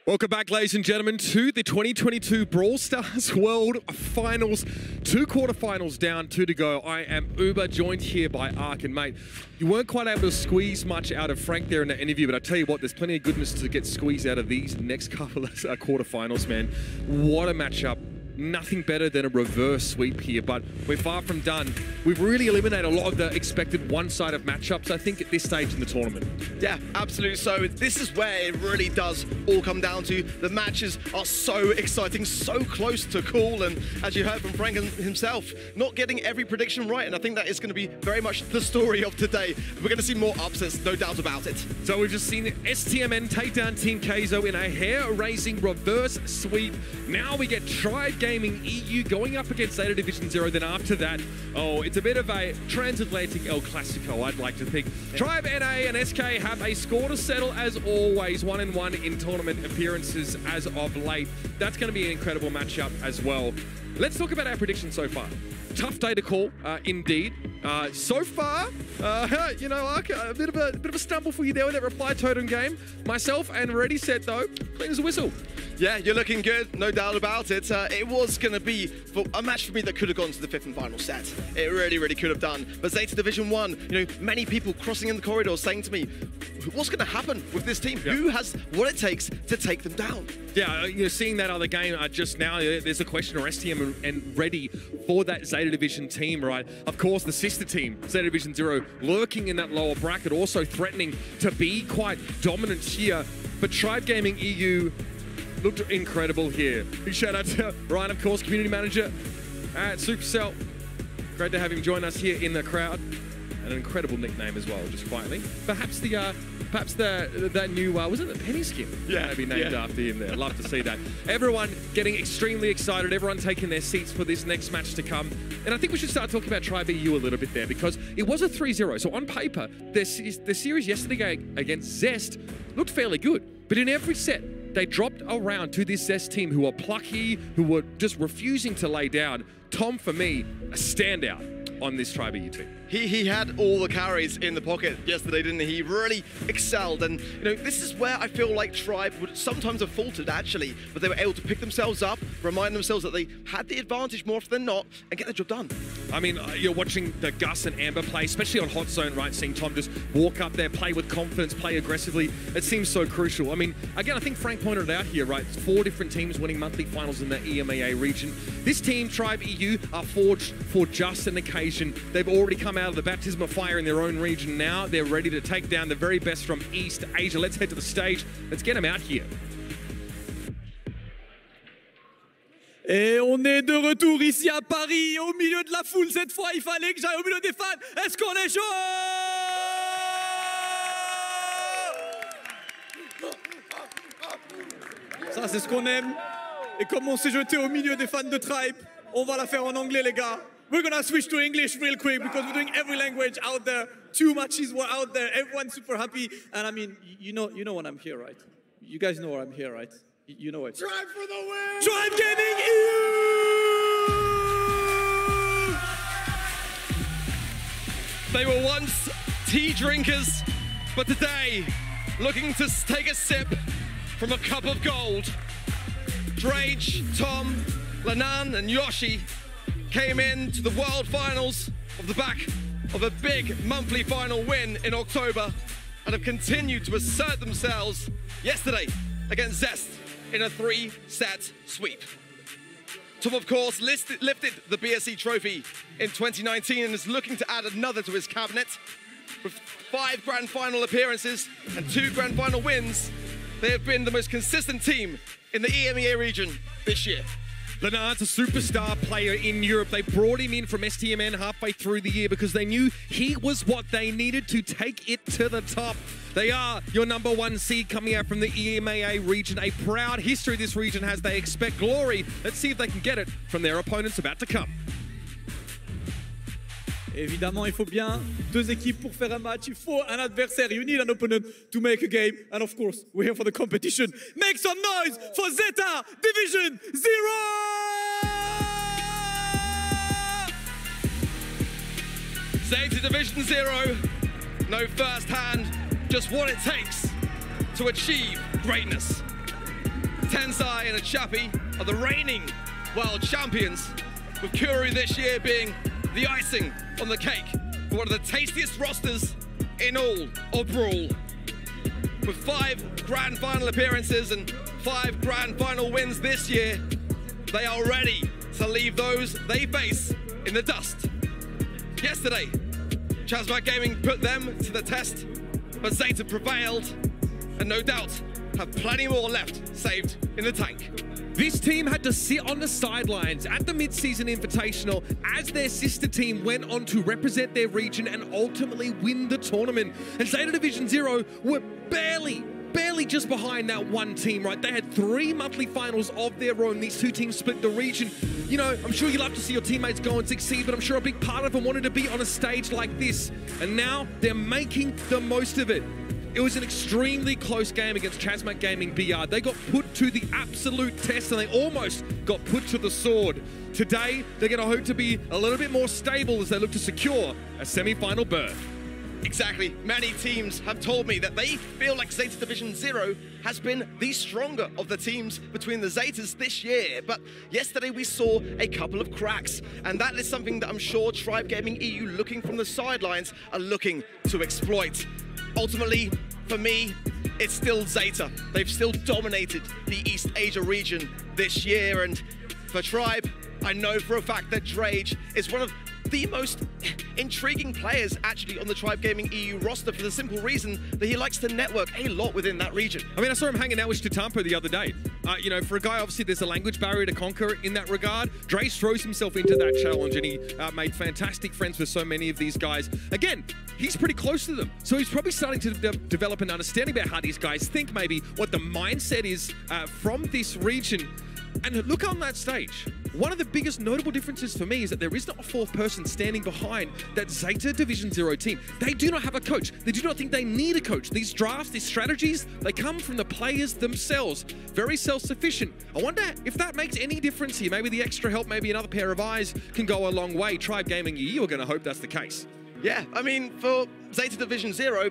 Welcome back, ladies and gentlemen, to the 2022 Brawl Stars World Finals. 2 quarterfinals down, 2 to go. I am Uber, joined here by Ark. And mate, you weren't quite able to squeeze much out of Frank there in the interview, but I tell you what, there's plenty of goodness to get squeezed out of these next couple of quarterfinals, man. What a matchup. nothing better than a reverse sweep here, but we're far from done. We've really eliminated a lot of the expected one-sided matchups, I think, at this stage in the tournament. Yeah, absolutely. So this is where it really does all come down to. The matches are so exciting, so close to cool, and as you heard from Frank himself, not getting every prediction right, and I think that is going to be very much the story of today. We're going to see more upsets, no doubt about it. So we've just seen STMN take down Team Keizo in a hair-raising reverse sweep. Now we get Tribe Gaming EU going up against Zeta Division 0. Then after that, oh, it's a bit of a transatlantic El Clasico, I'd like to think. Tribe NA and SK have a score to settle as always, 1-1 in tournament appearances as of late. That's going to be an incredible matchup as well. Let's talk about our predictions so far. Tough day to call, indeed. So far, you know, a bit of a stumble for you there with that reply totem game. Myself and Ready Set though, clean as a whistle. Yeah, you're looking good, no doubt about it. It was going to be a match for me that could have gone to the 5th and final set. It really, really could have done. But Zeta Division 1, you know, many people crossing in the corridors saying to me, what's going to happen with this team? Yeah. Who has what it takes to take them down? Yeah, you know, seeing that other game just now, there's a question, are STM and ready for that Zeta Division team, right? Of course, the sister team, Zeta Division 0, lurking in that lower bracket, also threatening to be quite dominant here. But Tribe Gaming EU looked incredible here. Big shout out to Ryan, of course, community manager at Supercell. Great to have him join us here in the crowd. And an incredible nickname as well, just quietly. Perhaps that new, was it the penny skin? Yeah. Maybe named after him there. Love to see that. Everyone getting extremely excited, everyone taking their seats for this next match to come. And I think we should start talking about Tribe EU a little bit there, because it was a 3-0. So on paper, the series yesterday against Zest looked fairly good. But in every set, they dropped around to this Zest team who were plucky, who were just refusing to lay down. Tom, for me, a standout on this Tribe EU team. He had all the carries in the pocket yesterday, didn't he? He really excelled, and you know, this is where I feel like Tribe would sometimes have faltered actually, but they were able to pick themselves up, remind themselves that they had the advantage more often than not, and get the job done. I mean, you're watching the Gus and Amber play, especially on Hot Zone, right? Seeing Tom just walk up there, play with confidence, play aggressively. It seems so crucial. I mean, again, I think Frank pointed it out here, right? 4 different teams winning monthly finals in the EMEA region. This team, Tribe EU, are forged for just an occasion. They've already come out of the baptism of fire in their own region. Now they're ready to take down the very best from East Asia. Let's head to the stage. Let's get them out here. Et on est de retour ici à Paris, au milieu de la foule cette fois. Il fallait que j'aille au milieu des fans. Est-ce qu'on est chaud? Ça, c'est ce qu'on aime. Et comme on s'est jeté au milieu des fans de Tribe, on va la faire en anglais, les gars. We're gonna switch to English real quick because we're doing every language out there. 2 matches were out there. Everyone's super happy. And I mean, you know when I'm here, right? You guys know where I'm here, right? You know it. Tribe for the win! Tribe Gaming EU! They were once tea drinkers, but today, looking to take a sip from a cup of gold. Drage, Tom, Lanan, and Yoshi came in to the World Finals off the back of a big monthly final win in October and have continued to assert themselves yesterday against Zest in a 3-set sweep. Tom, of course, lifted the BSC trophy in 2019 and is looking to add another to his cabinet. With 5 grand final appearances and 2 grand final wins, they have been the most consistent team in the EMEA region this year. Lenard's a superstar player in Europe. They brought him in from STMN halfway through the year because they knew he was what they needed to take it to the top. They are your #1 seed coming out from the EMEA region. A proud history this region has. They expect glory. Let's see if they can get it from their opponents about to come. Évidemment, il faut bien 2 équipes pour faire un match. Il faut un adversaire. You need an opponent to make a game. And of course, we're here for the competition. Make some noise for Zeta Division 0! Zeta Division 0, know firsthand just what it takes to achieve greatness. Tensai and Achapi are the reigning world champions, with Kuru this year being the icing on the cake for one of the tastiest rosters in all of Brawl. With 5 grand final appearances and 5 grand final wins this year, they are ready to leave those they face in the dust. Yesterday, Chasmat Gaming put them to the test, but Zeta prevailed, and no doubt have plenty more left saved in the tank. This team had to sit on the sidelines at the mid-season invitational as their sister team went on to represent their region and ultimately win the tournament. And Zeta Division Zero were barely just behind that one team, right? They had 3 monthly finals of their own. These 2 teams split the region. You know, I'm sure you love to see your teammates go and succeed, but I'm sure a big part of them wanted to be on a stage like this. And now they're making the most of it. It was an extremely close game against Chasmat Gaming BR. They got put to the absolute test and they almost got put to the sword. Today, they're going to hope to be a little bit more stable as they look to secure a semi-final berth. Exactly. Many teams have told me that they feel like Zeta Division Zero has been the stronger of the teams between the Zetas this year. But yesterday we saw a couple of cracks, and that is something that I'm sure Tribe Gaming EU, looking from the sidelines, are looking to exploit. Ultimately, for me, it's still Zeta. They've still dominated the East Asia region this year, and for Tribe, I know for a fact that Drage is one of the most intriguing players actually on the Tribe Gaming EU roster, for the simple reason that he likes to network a lot within that region. I mean, I saw him hanging out with Tatampo the other day. You know, for a guy, obviously there's a language barrier to conquer in that regard. Drage throws himself into that challenge and he made fantastic friends with so many of these guys. Again, he's pretty close to them. So he's probably starting to develop an understanding about how these guys think, maybe what the mindset is from this region. And look on that stage. One of the biggest notable differences for me is that there is not a 4th person standing behind that Zeta Division Zero team. They do not have a coach. They do not think they need a coach. These drafts, these strategies, they come from the players themselves. Very self-sufficient. I wonder if that makes any difference here. Maybe the extra help, maybe another pair of eyes can go a long way. Tribe Gaming, you're going to hope that's the case. Yeah, I mean, for Zeta Division Zero,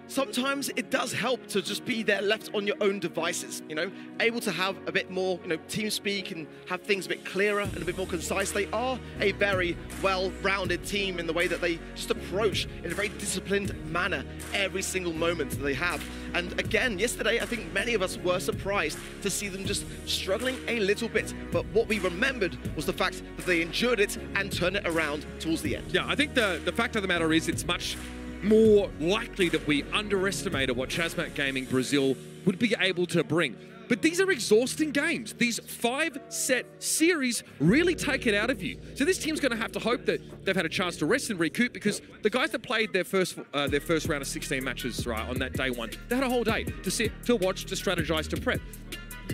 sometimes it does help to just be there left on your own devices, you know, able to have a bit more, you know, team speak and have things a bit clearer and a bit more concise. They are a very well-rounded team in the way that they just approach in a very disciplined manner every single moment that they have. And again, yesterday, I think many of us were surprised to see them just struggling a little bit. But what we remembered was the fact that they endured it and turned it around towards the end. Yeah, I think the fact of the matter is it's much more likely that we underestimated what Chasmat Gaming Brazil would be able to bring. But these are exhausting games. These 5-set series really take it out of you. So this team's going to have to hope that they've had a chance to rest and recoup, because the guys that played their first round of 16 matches right on that day 1, they had a whole day to sit, to watch, to strategize, to prep.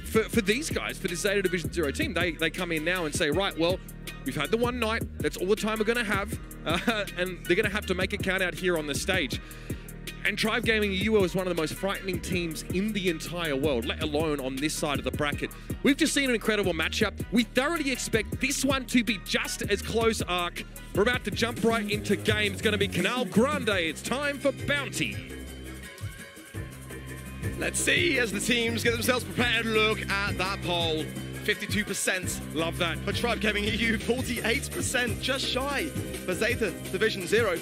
For these guys, for this Zeta Division Zero team, they come in now and say, right, well, we've had the one night, that's all the time we're going to have, and they're going to have to make it count out here on the stage. And Tribe Gaming EU is one of the most frightening teams in the entire world, let alone on this side of the bracket. We've just seen an incredible matchup. We thoroughly expect this one to be just as close, Ark. We're about to jump right into game. It's going to be Canal Grande. It's time for Bounty. Let's see as the teams get themselves prepared. Look at that poll. 52%. Love that. For Tribe Gaming EU, 48%, just shy for Zeta Division Zero.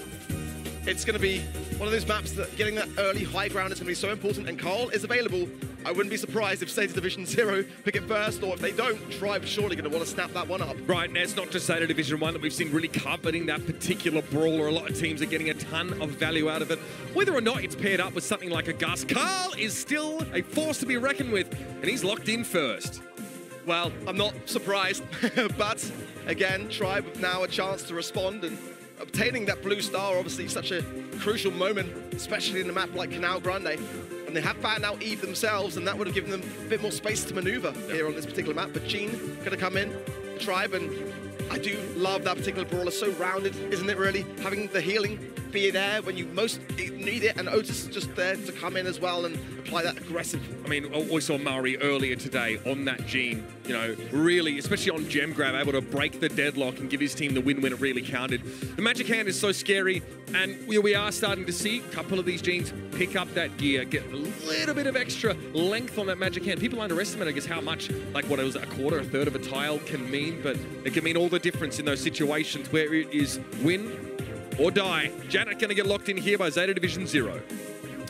It's going to be one of those maps that getting that early high ground is going to be so important, and Carl is available. I wouldn't be surprised if Zeta Division Zero pick it first, or if they don't, Tribe surely going to want to snap that one up. Right, and it's not just Zeta Division 1 that we've seen really coveting that particular brawler. A lot of teams are getting a ton of value out of it. Whether or not it's paired up with something like a Gus, Carl is still a force to be reckoned with, and he's locked in first. Well, I'm not surprised, but again, Tribe have now a chance to respond, and obtaining that blue star, obviously such a crucial moment, especially in a map like Canal Grande. And they have found out Eve themselves, and that would have given them a bit more space to maneuver here on this particular map. But Gene going to come in, Tribe, and I do love that particular brawler. So rounded, isn't it really? Having the healing be there when you most need it, and Otis just there to come in as well and apply that aggressive. I mean, we saw Murray earlier today on that Gene, you know, really, especially on Gem Grab, able to break the deadlock and give his team the win when it really counted. The Magic Hand is so scary, and we are starting to see a couple of these Genes pick up that gear, get a little bit of extra length on that Magic Hand. People underestimate, I guess, how much, like what it was, a quarter, a third of a tile can mean, but it can mean all the difference in those situations where it is win or die. Janet going to get locked in here by Zeta Division Zero.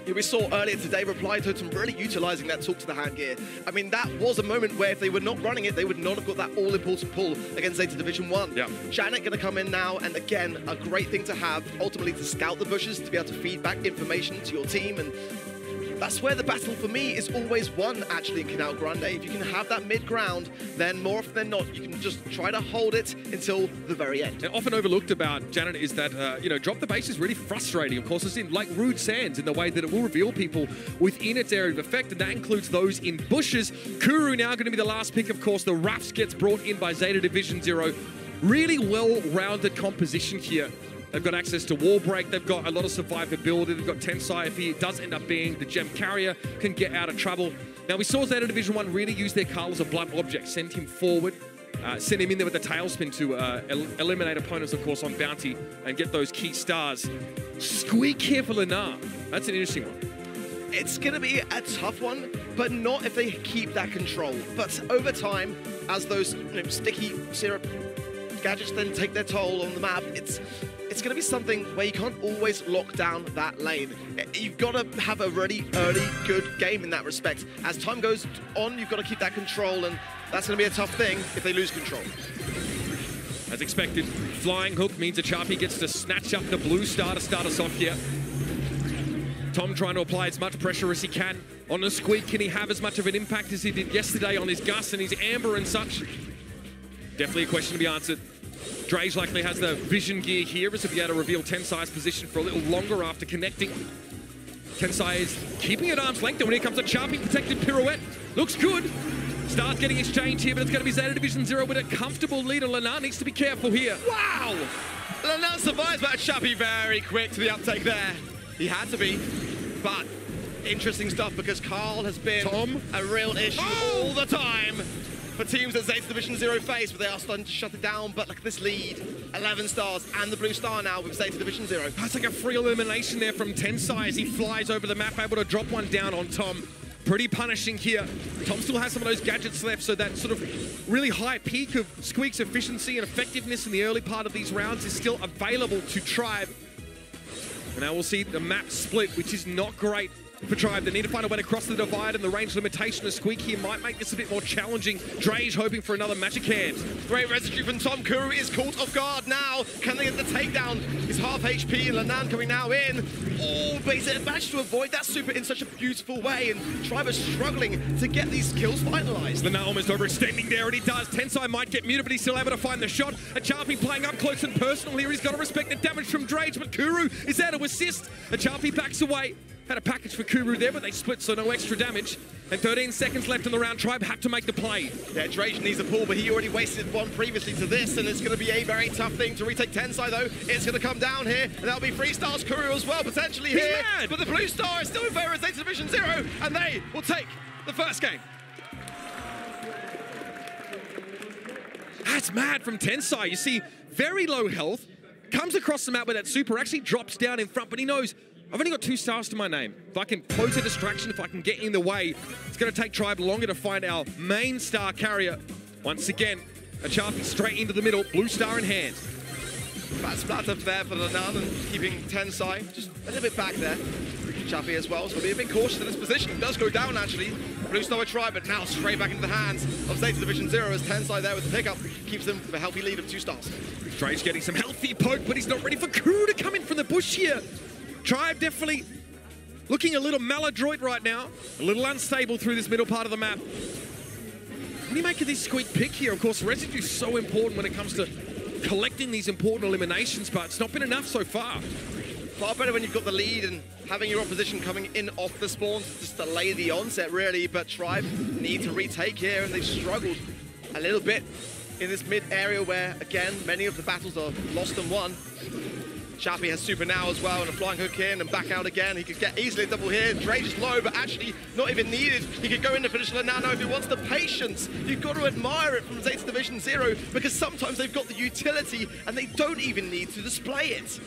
we saw earlier today, Reply Totem really utilising that talk to the hand gear. I mean, that was a moment where if they were not running it, they would not have got that all-important pull against Zeta Division 1. Yeah. Janet going to come in now, and again, a great thing to have, ultimately to scout the bushes, to be able to feed back information to your team, and that's where the battle for me is always won, actually, in Canal Grande. If you can have that mid-ground, then more often than not, you can just try to hold it until the very end. And often overlooked about Janet is that, you know, drop the base is really frustrating. Of course, it's in like Rude Sands in the way that it will reveal people within its area of effect, and that includes those in bushes. Kuru now going to be the last pick, of course. The Rafts gets brought in by Zeta Division 0. Really well-rounded composition here. They've got access to wall break. They've got a lot of survivability. They've got Tensai if he does end up being the gem carrier, can get out of trouble. Now, we saw Zeta Division 1 really use their Carl as a blunt object, send him forward, send him in there with the tailspin to eliminate opponents, of course, on bounty and get those key stars. Squeak here for Lenar. That's an interesting one. It's going to be a tough one, but not if they keep that control. But over time, as those sticky syrup gadgets then take their toll on the map, it's going to be something where you can't always lock down that lane. You've got to have a really early, good game in that respect. As time goes on, you've got to keep that control, and that's going to be a tough thing if they lose control. As expected, flying hook means that Sharpie gets to snatch up the blue star to start us off here. Tom trying to apply as much pressure as he can on the squeak. Can he have as much of an impact as he did yesterday on his Gus and his Amber and such? Definitely a question to be answered. Drage likely has the vision gear here as to be able to reveal Tensai's position for a little longer after connecting. Tensai is keeping at arm's length, and when here comes a Sharpie protected pirouette. Looks good. Stars getting exchanged here, but it's going to be Zeta Division 0 with a comfortable lead, and Lenar needs to be careful here. Wow! Lenar survives, but Sharpie very quick to the uptake there. He had to be, but interesting stuff because Carl has been a real issue all the time for teams that Zeta Division 0 face, but they are starting to shut it down. But look at this lead, 11 stars and the blue star now with Zeta Division 0. That's like a free elimination there from Tensai as he flies over the map, able to drop one down on Tom. Pretty punishing here. Tom still has some of those gadgets left, so that sort of really high peak of Squeak's efficiency and effectiveness in the early part of these rounds is still available to Tribe. And now we'll see the map split, which is not great for Tribe. They need to find a way to cross the divide, and the range limitation of Squeak here might make this a bit more challenging. Drage hoping for another magic hand. Great residue from Tom. Kuru is caught off guard now. Can they get the takedown? He's half HP, and Lenar coming now in. Oh, but he's managed to avoid that super in such a beautiful way, and Tribe is struggling to get these kills finalized. Lenar almost overextending there, and he does. Tensai might get muted, but he's still able to find the shot. A Sharpie playing up close and personal here. He's got to respect the damage from Drage, but Kuru is there to assist. A Sharpie backs away. Had a package for Kuru there, but they split, so no extra damage. And 13 seconds left in the round. Tribe have to make the play. Yeah, Drage needs a pull, but he already wasted one previously to this, and it's going to be a very tough thing to retake Tensai, though. It's going to come down here, and that'll be 3 stars Kuru as well, potentially here. Mad. But the blue star is still in favor of Zeta Division 0, and they will take the first game. That's mad from Tensai. You see, very low health, comes across the map with that super, actually drops down in front, but he knows, I've only got 2 stars to my name. If I can close a distraction, if I can get in the way, it's going to take Tribe longer to find our main star carrier. Once again, a Sharpie straight into the middle, blue star in hand. Bad splatter there for Lenar and keeping Tensai just a little bit back there. Sharpie as well, so be a bit cautious in this position. It does go down actually. Blue star with Tribe, but now straight back into the hands of Zeta Division 0 as Tensai there with the pickup keeps them with a healthy lead of 2 stars. Drage getting some healthy poke, but he's not ready for Kuru to come in from the bush here. Tribe definitely looking a little maladroit right now, a little unstable through this middle part of the map. What do you make of this Squeak pick here? Of course, residue is so important when it comes to collecting these important eliminations, but it's not been enough so far. Far better when you've got the lead and having your opposition coming in off the spawn to just delay the onset, really. But Tribe need to retake here, and they've struggled a little bit in this mid area where, again, many of the battles are lost and won. Sharpie has super now as well, and a flying hook in and back out again. He could get easily a double here. Drage is low, but actually not even needed. He could go in to finish Lenar if he wants the patience. You've got to admire it from Zeta Division 0 because sometimes they've got the utility and they don't even need to display it.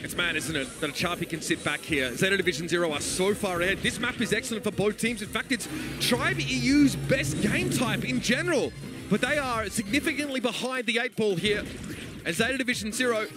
It's mad, isn't it, that a Sharpie can sit back here. Zeta Division 0 are so far ahead. This map is excellent for both teams. In fact, it's Tribe EU's best game type in general. But they are significantly behind the 8 ball here. And Zeta Division 0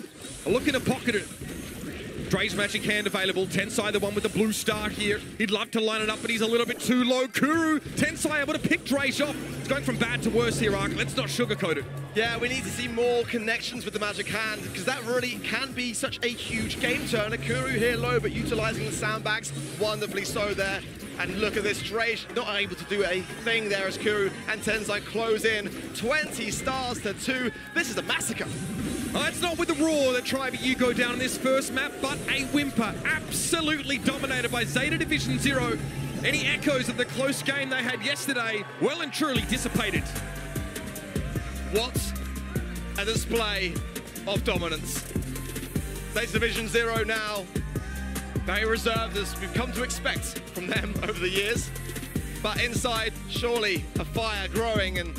are looking to pocket it. Dre's Magic Hand available. Tensai, the one with the blue star here. He'd love to line it up, but he's a little bit too low. Kuru, Tensai able to pick Dre's off. It's going from bad to worse here, Ark. Let's not sugarcoat it. Yeah, we need to see more connections with the Magic Hand, because that really can be such a huge game turner. Kuru here low, but utilizing the sandbags wonderfully so there. And look at this, Dre not able to do a thing there as Kuru and Tensai close in. 20 stars to 2. This is a massacre. It's not with the roar that Tribe EU go down in this first map, but a whimper absolutely dominated by Zeta Division 0. Any echoes of the close game they had yesterday well and truly dissipated. What a display of dominance. Zeta Division 0 now very reserved, as we've come to expect from them over the years. But inside, surely a fire growing, and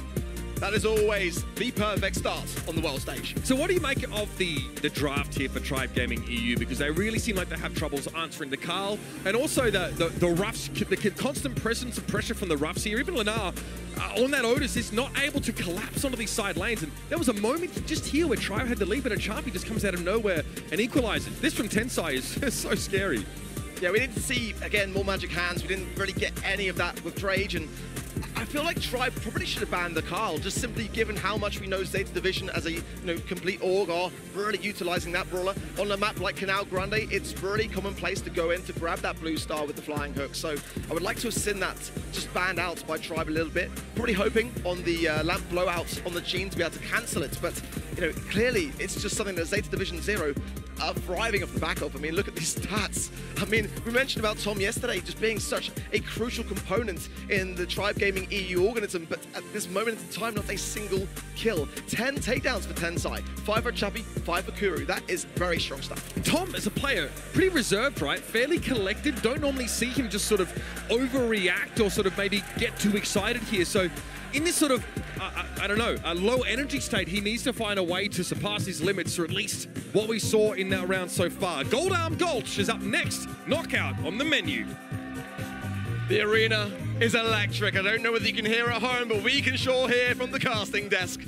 that is always the perfect start on the world stage. So what do you make of the draft here for Tribe Gaming EU? Because they really seem like they have troubles answering the call, and also the roughs, the constant presence and pressure from the roughs here. Even Lenar on that Otis is not able to collapse onto these side lanes, and there was a moment just here where Tribe had the lead, but a Champi just comes out of nowhere and equalizes. This from Tensai is so scary. Yeah, we need to see, again, more Magic Hands. We didn't really get any of that with Drage, and I feel like Tribe probably should have banned the Carl, just simply given how much we know Zeta Division as a complete org are really utilizing that brawler. On a map like Canal Grande, it's really commonplace to go in to grab that blue star with the flying hook. So I would like to have seen that just banned out by Tribe a little bit. Probably hoping on the lamp blowouts on the Gene to be able to cancel it. But clearly it's just something that Zeta Division 0 are thriving off the back of. I mean, look at these stats. I mean, we mentioned about Tom yesterday just being such a crucial component in the Tribe Gaming EU organism, but at this moment in time, not a single kill. 10 takedowns for Tensai, 5 for Chappy, 5 for Kuru. That is very strong stuff. Tom, as a player, pretty reserved, right? Fairly collected. Don't normally see him just sort of overreact or sort of maybe get too excited here. So in this sort of, I don't know, a low energy state, he needs to find a way to surpass his limits, or at least what we saw in that round so far. Gold Arm Gulch is up next. Knockout on the menu. The arena is electric. I don't know whether you can hear at home, but we can sure hear from the casting desk.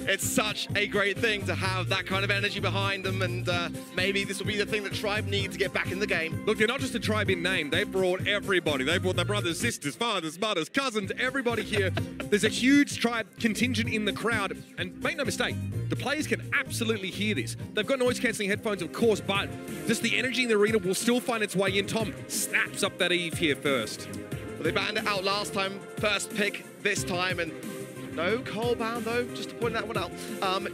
It's such a great thing to have that kind of energy behind them, and maybe this will be the thing that Tribe need to get back in the game. Look, they're not just a Tribe in name. They've brought everybody. They've brought their brothers, sisters, fathers, mothers, cousins, everybody here. There's a huge Tribe contingent in the crowd, and make no mistake, the players can absolutely hear this. They've got noise-cancelling headphones, of course, but just the energy in the arena will still find its way in. Tom snaps up that Eve here first. Well, they banned it out last time. First pick this time, and no Cole bound though, just to point that one out.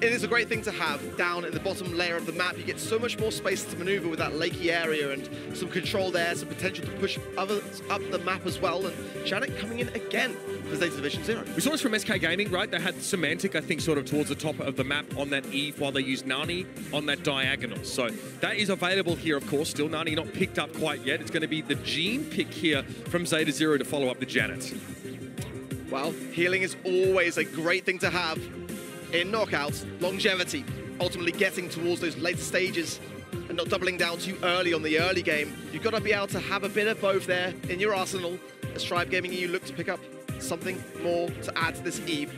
It is a great thing to have down in the bottom layer of the map. You get so much more space to maneuver with that lakey area and some control there, some potential to push others up the map as well. And Janet coming in again for Zeta Division 0. We saw this from SK Gaming, right? They had Semantic, I think, sort of towards the top of the map on that Eve, while they used Nani on that diagonal. So that is available here, of course, still. Nani not picked up quite yet. It's going to be the Gene pick here from Zeta 0 to follow up the Janet. Well, healing is always a great thing to have in knockouts. Longevity, ultimately getting towards those later stages and not doubling down too early on the early game. You've got to be able to have a bit of both there in your arsenal as Tribe Gaming EU look to pick up something more to add to this Eve.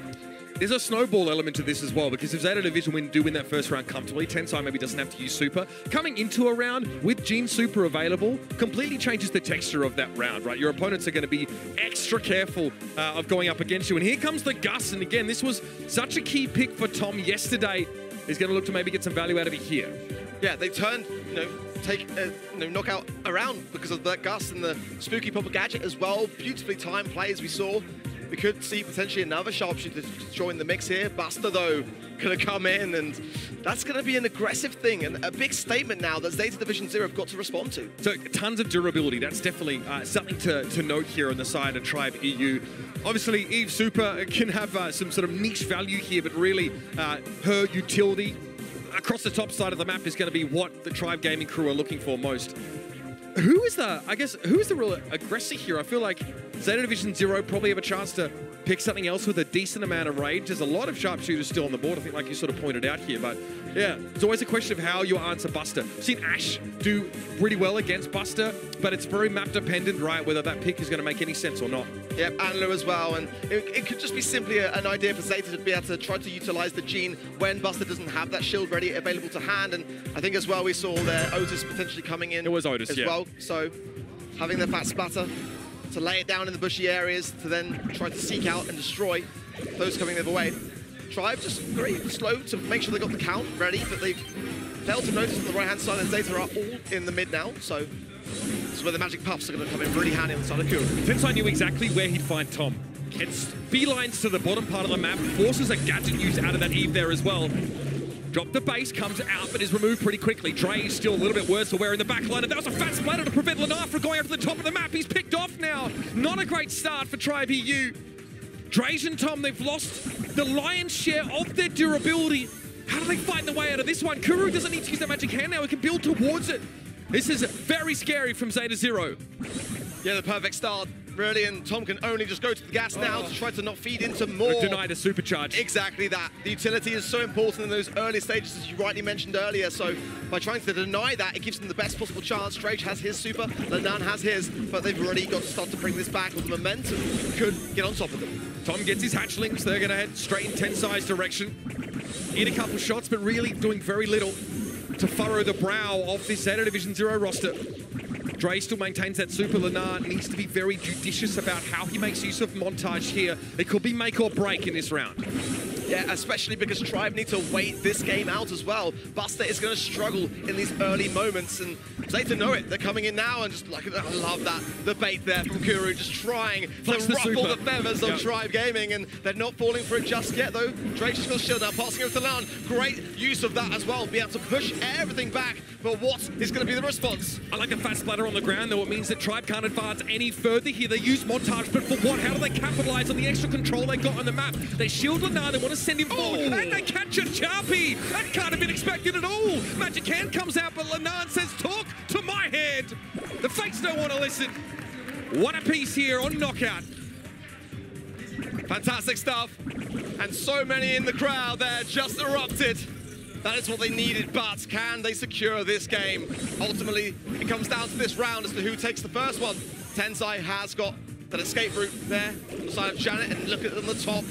There's a snowball element to this as well, because if Zeta Division do win that first round comfortably, Tensai maybe doesn't have to use Super. Coming into a round with Gene Super available completely changes the texture of that round, right? Your opponents are going to be extra careful of going up against you. And here comes the Gus, and again, this was such a key pick for Tom yesterday. He's going to look to maybe get some value out of it here. Yeah, they turned, take knockout around because of that Gus and the spooky pop gadget as well. Beautifully timed plays we saw. We could see potentially another sharpshooter to join the mix here. Buster, though, going to come in, and that's going to be an aggressive thing and a big statement now that Zeta Division 0 have got to respond to. So tons of durability. That's definitely something to note here on the side of Tribe EU. Obviously, Eve Super can have some sort of niche value here, but really her utility across the top side of the map is going to be what the Tribe Gaming crew are looking for most. Who is the real aggressor here? I feel like Zeta Division 0 probably have a chance to pick something else with a decent amount of range. There's a lot of sharpshooters still on the board, I think, like you sort of pointed out here. But yeah, it's always a question of how you answer Buster. I've seen Ash do pretty well against Buster, but it's very map dependent, right? Whether that pick is going to make any sense or not. Yep, and Lou as well. And it could just be simply an idea for Zeta to be able to try to utilize the gene when Buster doesn't have that shield ready available to hand. And I think as well we saw there Otis potentially coming in. It was Otis, as yeah. well. So having the fat splatter to lay it down in the bushy areas to then try to seek out and destroy those coming the other way. Tribe just very slow to make sure they got the count ready, but they've failed to notice on the right-hand side and Zeta are all in the mid now, so this is where the magic puffs are going to come in really handy on the side of Kuru. Tensai knew exactly where he'd find Tom. It's beelines to the bottom part of the map, forces a gadget use out of that Eve there as well. Drop the base, comes out, but is removed pretty quickly. Dre is still a little bit worse for wear in the back line, and that was a fat splatter to prevent Lenar from going up to the top of the map. He's picked off now. Not a great start for Tribe EU. Drage and Tom, they've lost the lion's share of their durability. How do they fight their way out of this one? Kuru doesn't need to use that magic hand now. He can build towards it. This is very scary from Zeta 0. Yeah, the perfect start, really, and Tom can only just go to the gas now to try to not feed into more. Denied a supercharge. Exactly that. The utility is so important in those early stages, as you rightly mentioned earlier, so by trying to deny that, it gives them the best possible chance. Drage has his super, Lenan has his, but they've already got to start to bring this back, or the momentum could get on top of them. Tom gets his hatchlings. They're going to head straight in Tensai's direction. Eat a couple shots, but really doing very little to furrow the brow of this Zeta Division 0 roster. Dre still maintains that super. Lenar needs to be very judicious about how he makes use of montage here. It could be make or break in this round. Yeah, especially because Tribe need to wait this game out as well. Buster is going to struggle in these early moments, and Zeta know it. They're coming in now, and just like, I love that, the bait there from Kuru, just trying to ruffle the feathers of Tribe Gaming, and they're not falling for it just yet, though. Drake just got shield now, passing over to Lan. Great use of that as well, be able to push everything back, but what is going to be the response? I like a fast splatter on the ground, though. It means that Tribe can't advance any further here. They use montage, but for what? How do they capitalize on the extra control they got on the map? They shield Lenar, they want to send him forward, and they catch a Charpy! That can't have been expected at all! Magic Hand comes out, but Lenar says, talk to my head! The Fates don't want to listen. What a piece here on Knockout. Fantastic stuff. And so many in the crowd there just erupted. That is what they needed, but can they secure this game? Ultimately, it comes down to this round as to who takes the first one. Tensai has got that escape route there on the side of Janet, and look at it on the top.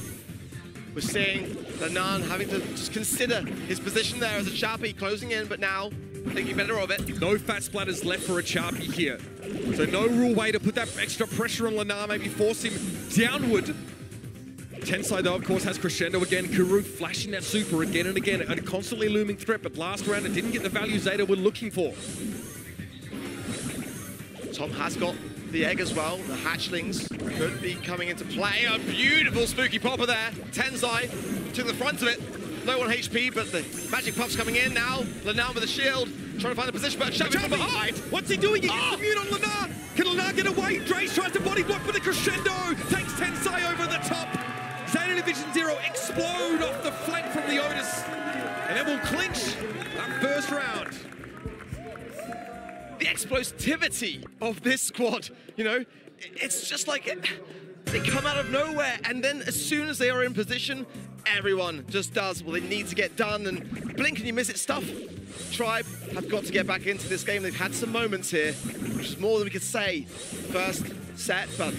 We're seeing Lenan having to just consider his position there as a Charpy closing in, but now thinking better of it. No fat splatters left for a Charpy here. So no real way to put that extra pressure on Lenar, maybe force him downward. Tensai, though, of course, has Crescendo again. Kuru flashing that super again and again. A constantly looming threat, but last round it didn't get the value Zeta were looking for. Tom has got the egg as well. The hatchlings could be coming into play. A beautiful spooky popper there. Tensai took the front of it. Low on HP, but the magic puff's coming in now. Lenar with a shield, trying to find the position, but Shabby from behind. What's he doing? He gets the mute on Lenar. Can Lenar get away? Drace tries to body block, but the Crescendo takes Tensai over the top. Zeta Division 0 explode off the flank from the Otis, and then we'll clinch that first round. The explosivity of this squad, you know, it's just like they come out of nowhere, and then as soon as they are in position, everyone just does what they need to get done, and blink and you miss it stuff. Tribe have got to get back into this game. They've had some moments here, which is more than we could say first set, but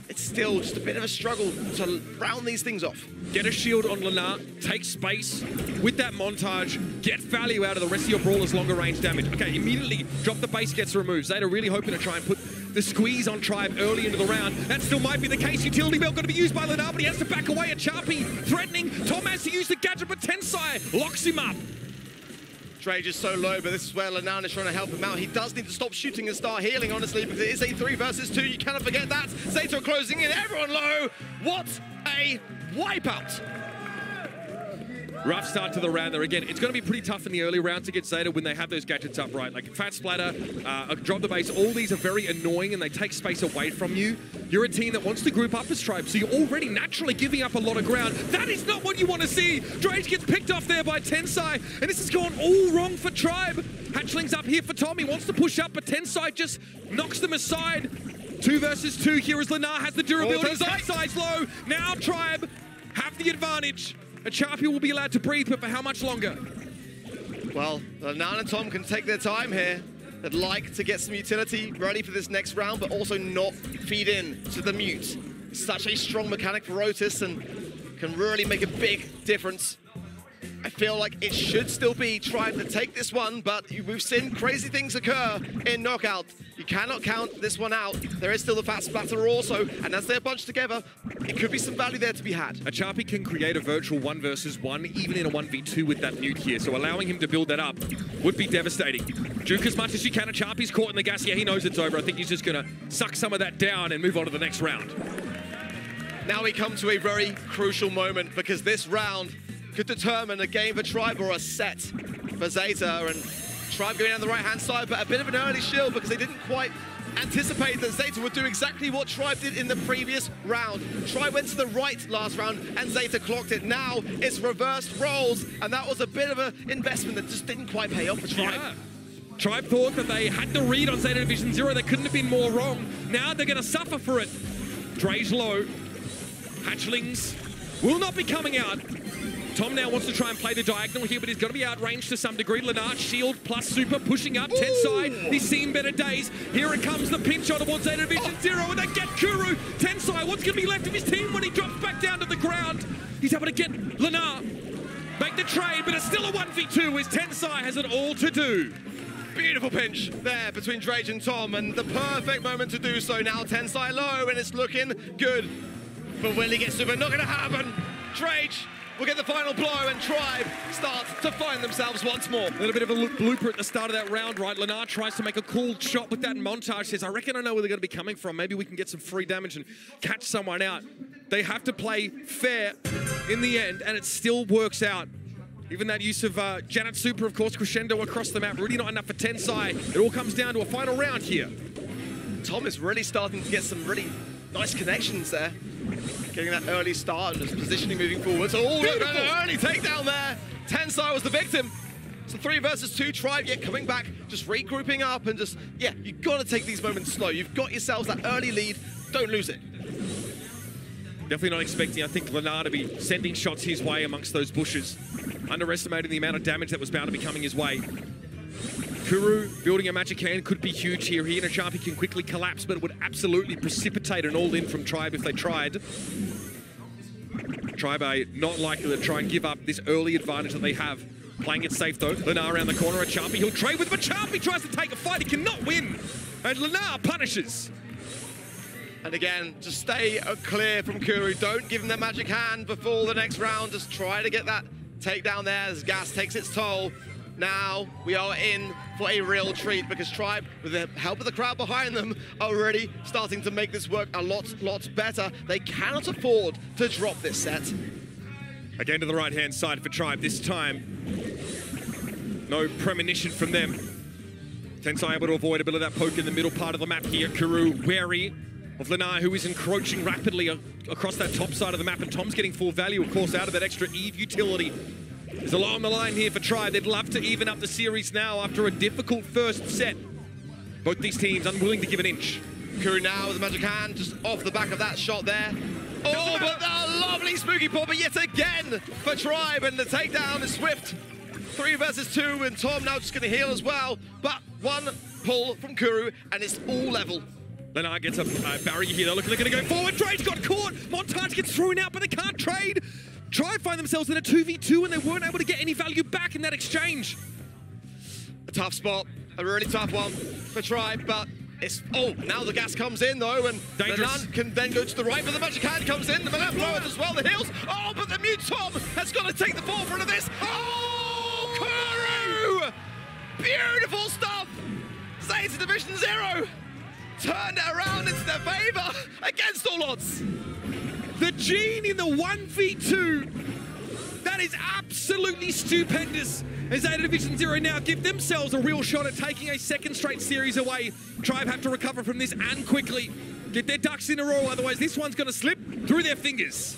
it's still just a bit of a struggle to round these things off. Get a shield on Lenar, take space with that montage, get value out of the rest of your brawler's longer range damage. Okay, immediately drop the base gets removed. Zeta really hoping to try and put the squeeze on Tribe early into the round. That still might be the case. Utility belt going to be used by Lenar, but he has to back away. A Charpy threatening. Tom has to use the gadget, but Tensai locks him up. Drage is so low, but this is where Lenan is trying to help him out. He does need to stop shooting and start healing, honestly, because it is a 3 versus 2. You cannot forget that. Zeta closing in, everyone low. What a wipeout. Rough start to the round there again. It's going to be pretty tough in the early rounds to get Zeta when they have those gadgets up right. Like Fat Splatter, Drop the Base, all these are very annoying and they take space away from you. You're a team that wants to group up as Tribe, so you're already naturally giving up a lot of ground. That is not what you want to see. Drage gets picked off there by Tensai, and this has gone all wrong for Tribe. Hatchling's up here for Tom. He wants to push up, but Tensai just knocks them aside. 2 versus 2 here as Lenar has the durability. Oh, tight. Size low. Now Tribe have the advantage. And Chapi will be allowed to breathe, but for how much longer? Well, Lenar and Tom can take their time here. They'd like to get some utility ready for this next round, but also not feed in to the mute. Such a strong mechanic for Otis and can really make a big difference. I feel like it should still be trying to take this one, but we've seen crazy things occur in Knockout. You cannot count this one out. There is still the fast splatter also, and as they're bunched together, it could be some value there to be had. Chapi can create a virtual 1 versus 1, even in a 1v2 with that nuke here, so allowing him to build that up would be devastating. Juke as much as you can, and Chapi's caught in the gas. Yeah, he knows it's over. I think he's just gonna suck some of that down and move on to the next round. Now we come to a very crucial moment, because this round could determine a game for Tribe or a set for Zeta, and Tribe going down the right-hand side, but a bit of an early shield because they didn't quite anticipate that Zeta would do exactly what Tribe did in the previous round. Tribe went to the right last round, and Zeta clocked it. Now it's reversed roles, and that was a bit of an investment that just didn't quite pay off for Tribe. Yeah. Tribe thought that they had the read on Zeta Division 0. They couldn't have been more wrong. Now they're going to suffer for it. Dre's low. Hatchlings will not be coming out. Tom now wants to try and play the diagonal here, but he's got to be outranged to some degree. Lenar, shield plus super, pushing up. Tensai, he's seen better days. Here it comes, the pinch on towards Zeta Division 0, and they get Kuru. Tensai, what's going to be left of his team when he drops back down to the ground? He's able to get Lenar, make the trade, but it's still a 1v2 as Tensai has it all to do. Beautiful pinch there between Drage and Tom, and the perfect moment to do so. Now Tensai low, and it's looking good. But will he get super? Not going to happen. Drage will get the final blow, and Tribe start to find themselves once more. A little bit of a blooper at the start of that round, right? Lenar tries to make a cool shot with that montage. Says, I reckon I know where they're going to be coming from. Maybe we can get some free damage and catch someone out. They have to play fair in the end, and it still works out. Even that use of Janet Super, of course, crescendo across the map. Really not enough for Tensai. It all comes down to a final round here. Tom is really starting to get some really nice connections there. Getting that early start and just positioning moving forward. So, oh, look at an early takedown there. Tensai was the victim. So 3 versus 2, Tribe yet coming back, just regrouping up and just, yeah, you've got to take these moments slow. You've got yourselves that early lead. Don't lose it. Definitely not expecting, I think, Lenar to be sending shots his way amongst those bushes. Underestimating the amount of damage that was bound to be coming his way. Kuru building a magic hand could be huge here. He and Chapi can quickly collapse, but it would absolutely precipitate an all-in from Tribe if they tried. Tribe are not likely to try and give up this early advantage that they have. Playing it safe though. Lenar around the corner at Chapi. He'll trade with, but Chapi tries to take a fight. He cannot win. And Lenar punishes. And again, just stay clear from Kuru. Don't give him that magic hand before the next round. Just try to get that takedown there as Gas takes its toll. Now we are in for a real treat because Tribe, with the help of the crowd behind them, are already starting to make this work a lot better. They cannot afford to drop this set. Again to the right-hand side for Tribe this time. No premonition from them. Tensai able to avoid a bit of that poke in the middle part of the map here. Kuru wary of Lenar, who is encroaching rapidly across that top side of the map, and Tom's getting full value, of course, out of that extra Eve utility. There's a lot on the line here for Tribe. They'd love to even up the series now after a difficult first set. Both these teams unwilling to give an inch. Kuru now with the magic hand, just off the back of that shot there. Oh, but a lovely spooky popper yet again for Tribe, and the takedown is swift. 3 versus 2, and Tom now just going to heal as well. But one pull from Kuru, and it's all level. Lenar gets a barrier here. They're going to go forward. Trade's got caught. Montage gets thrown out, but they can't trade. Tribe find themselves in a 2v2, and they weren't able to get any value back in that exchange. A tough spot, a really tough one for Tribe, but it's... Oh, now the gas comes in, though, and Lenar can then go to the right, but the magic hand comes in. The left forward as well, the heals. Oh, but the mute Tom has got to take the forefront of this. Oh, Kuru! Beautiful stuff! Zeta Division 0 turned it around into their favor against all odds. The Gene in the 1v2. That is absolutely stupendous. As Zeta Division 0 now give themselves a real shot at taking a second straight series away. Tribe have to recover from this and quickly get their ducks in a row, otherwise this one's going to slip through their fingers.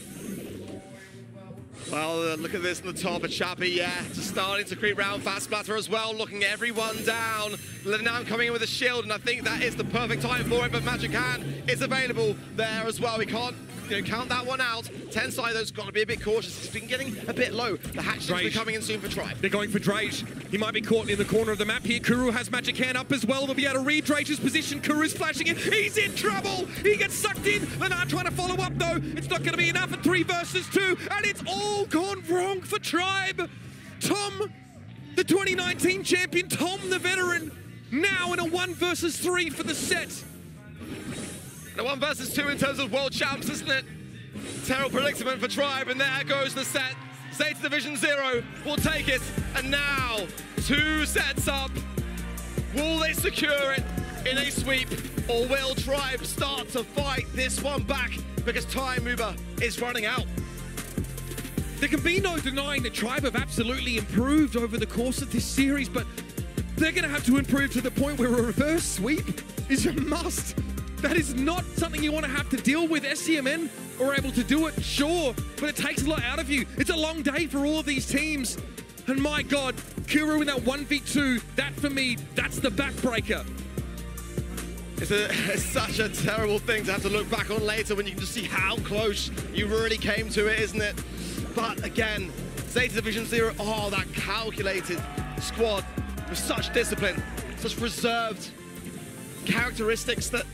Well, look at this on the top of Chapi, yeah, just starting to creep round fast splatter as well, looking everyone down. Now coming in with a shield, and I think that is the perfect time for it, but Magic Hand is available there as well. We can't count that one out. Tensido's got to be a bit cautious. He's been getting a bit low. The hatch will be coming in soon for Tribe. They're going for Drage. He might be caught in the corner of the map here. Kuru has Magic Hand up as well. They'll be able to read Drage's position. Kuru's flashing in. He's in trouble. He gets sucked in. They're now trying to follow up, though. It's not going to be enough at 3 versus 2, and it's all gone wrong for Tribe. Tom, the 2019 champion, Tom, the veteran, now in a 1 versus 3 for the set. And a 1 versus 2 in terms of world champs, isn't it? Terrible predicament for Tribe, and there goes the set. Zeta Division 0 will take it, and now 2 sets up. Will they secure it in a sweep, or will Tribe start to fight this one back because time Uber is running out? There can be no denying that Tribe have absolutely improved over the course of this series, but they're going to have to improve to the point where a reverse sweep is a must. That is not something you want to have to deal with. STMN are able to do it, sure, but it takes a lot out of you. It's a long day for all of these teams. And my God, Kuru in that 1v2, that for me, that's the backbreaker. It's such a terrible thing to have to look back on later when you can just see how close you really came to it, isn't it? But again, Zeta Division 0, oh, that calculated squad with such discipline, such reserved characteristics that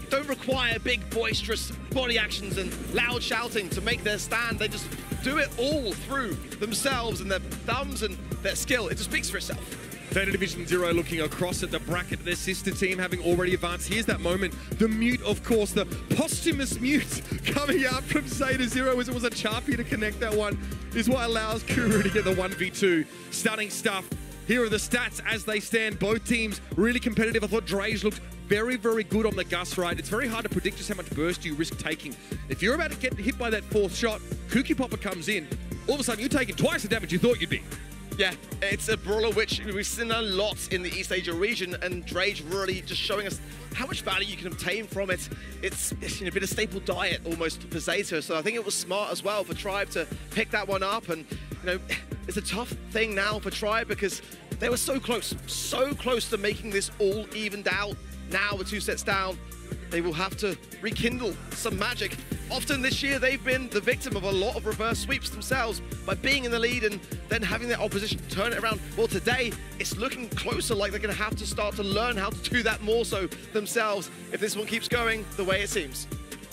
don't require big, boisterous body actions and loud shouting to make their stand. They just do it all through themselves and their thumbs and their skill. It just speaks for itself. Zeta Division 0 looking across at the bracket of their sister team, having already advanced. Here's that moment. The mute, of course, the posthumous mute coming out from Zeta 0 as it was a Charpy to connect that one, is what allows Kuru to get the 1v2. Stunning stuff. Here are the stats as they stand. Both teams really competitive. I thought Drage looked very, very good on the Gus ride. It's very hard to predict just how much burst you risk taking. If you're about to get hit by that 4th shot, Kooky Popper comes in, all of a sudden you're taking twice the damage you thought you'd be. Yeah, it's a brawler which we've seen a lot in the East Asia region, and Drage really just showing us how much value you can obtain from it. It's been a staple diet almost for Zeta, so I think it was smart as well for Tribe to pick that one up. And it's a tough thing now for Tribe because they were so close to making this all evened out. Now with 2 sets down, they will have to rekindle some magic. Often this year, they've been the victim of a lot of reverse sweeps themselves by being in the lead and then having their opposition turn it around. Well, today, it's looking closer like they're going to have to start to learn how to do that more so themselves if this one keeps going the way it seems.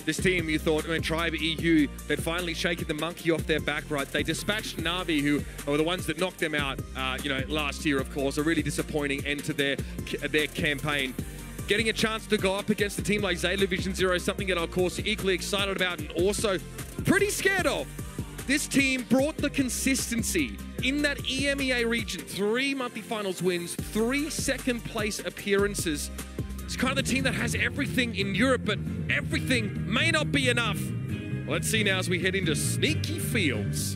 This team, you thought, when Tribe EU, they'd finally shaken the monkey off their back, right? They dispatched Na'Vi, who were the ones that knocked them out, last year, of course. A really disappointing end to their campaign. Getting a chance to go up against a team like Zeta Division 0 is something that, of course, you're equally excited about and also pretty scared of. This team brought the consistency in that EMEA region. 3 monthly finals wins, 3 second-place appearances. It's kind of the team that has everything in Europe, but everything may not be enough. Let's see now as we head into Sneaky Fields.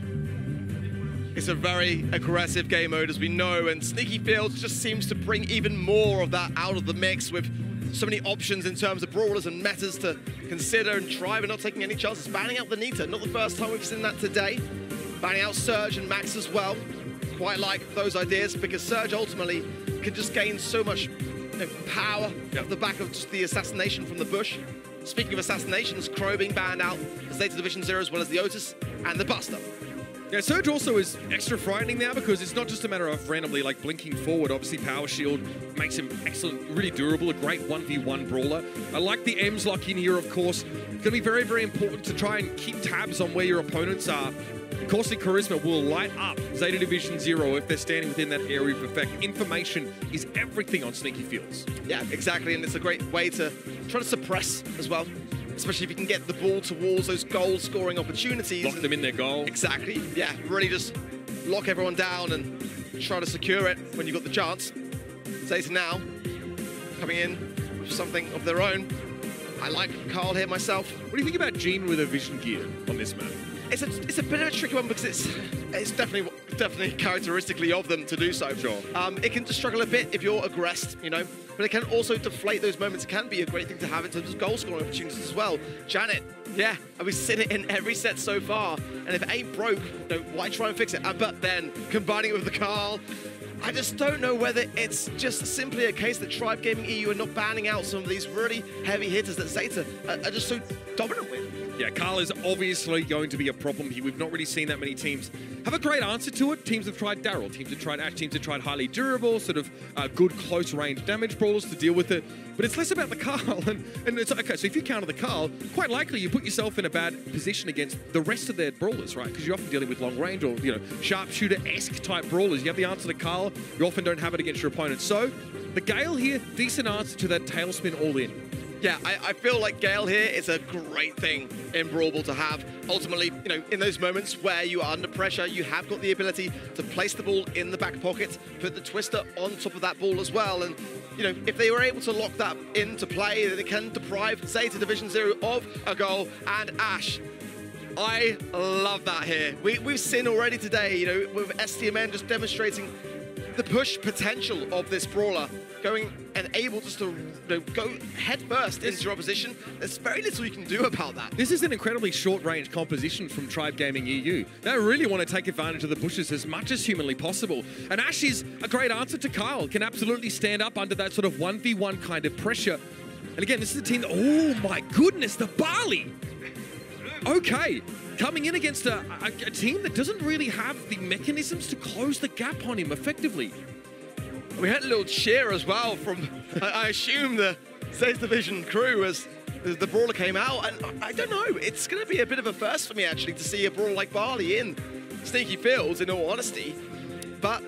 It's a very aggressive game mode, as we know, and Sneaky Fields just seems to bring even more of that out of the mix with so many options in terms of brawlers and metas to consider, and Tribe are not taking any chances. Banning out the Nita, not the first time we've seen that today. Banning out Surge and Max as well. Quite like those ideas because Surge ultimately can just gain so much power off the back of just the assassination from the bush. Speaking of assassinations, Crow being banned out, the Zeta Division 0 as well as the Otis and the Buster. Yeah, Surge also is extra frightening now because it's not just a matter of randomly blinking forward. Obviously, Power Shield makes him excellent, really durable, a great 1v1 brawler. I like the M's lock in here, of course. It's going to be very, very important to try and keep tabs on where your opponents are. Of course, the Charisma will light up Zeta Division 0 if they're standing within that area of effect. Information is everything on Sneaky Fields. Yeah, exactly, and it's a great way to try to suppress as well. Especially if you can get the ball towards those goal-scoring opportunities. Lock them in their goal. Exactly, yeah. Really just lock everyone down and try to secure it when you've got the chance. Zeta now coming in with something of their own. I like Carl here myself. What do you think about Gene with a vision gear on this map? It's a bit of a tricky one because it's definitely characteristically of them to do so. Sure. It can just struggle a bit if you're aggressed, but it can also deflate those moments. It can be a great thing to have in terms of goal scoring opportunities as well. Janet, yeah, we've seen it in every set so far, and if it ain't broke, why try and fix it? But then combining it with the Carl, I just don't know whether it's just simply a case that Tribe Gaming EU are not banning out some of these really heavy hitters that Zeta are just so dominant with. Yeah, Carl is obviously going to be a problem here. We've not really seen that many teams have a great answer to it. Teams have tried Daryl, teams have tried Ash, teams have tried highly durable, sort of good close-range damage brawlers to deal with it. But it's less about the Carl, and it's okay, so if you counter the Carl, quite likely you put yourself in a bad position against the rest of their brawlers, right? Because you're often dealing with long-range or, you know, sharpshooter-esque type brawlers. You have the answer to Carl, you often don't have it against your opponent. So, the Gale here, decent answer to that tailspin all-in. Yeah, I feel like Gale here is a great thing in Brawl Ball to have. Ultimately, you know, in those moments where you are under pressure, you have got the ability to place the ball in the back pocket, put the twister on top of that ball as well. And, you know, if they were able to lock that into play, then it can deprive Zeta Division 0 of a goal. And Ash, I love that here. We've seen already today, you know, with STMN just demonstrating the push potential of this brawler, going and able just to go head first into your opposition. There's very little you can do about that. This is an incredibly short-range composition from Tribe Gaming EU. They really want to take advantage of the bushes as much as humanly possible. And Ash is a great answer to Kyle. Can absolutely stand up under that sort of 1v1 kind of pressure. And again, this is a team that, oh my goodness, the Barley. Okay, coming in against a team that doesn't really have the mechanisms to close the gap on him effectively. We had a little cheer as well from, I assume, the Zeta Division crew as the brawler came out. And I don't know, it's going to be a bit of a first for me, actually, to see a brawler like Barley in Sneaky Fields, in all honesty. But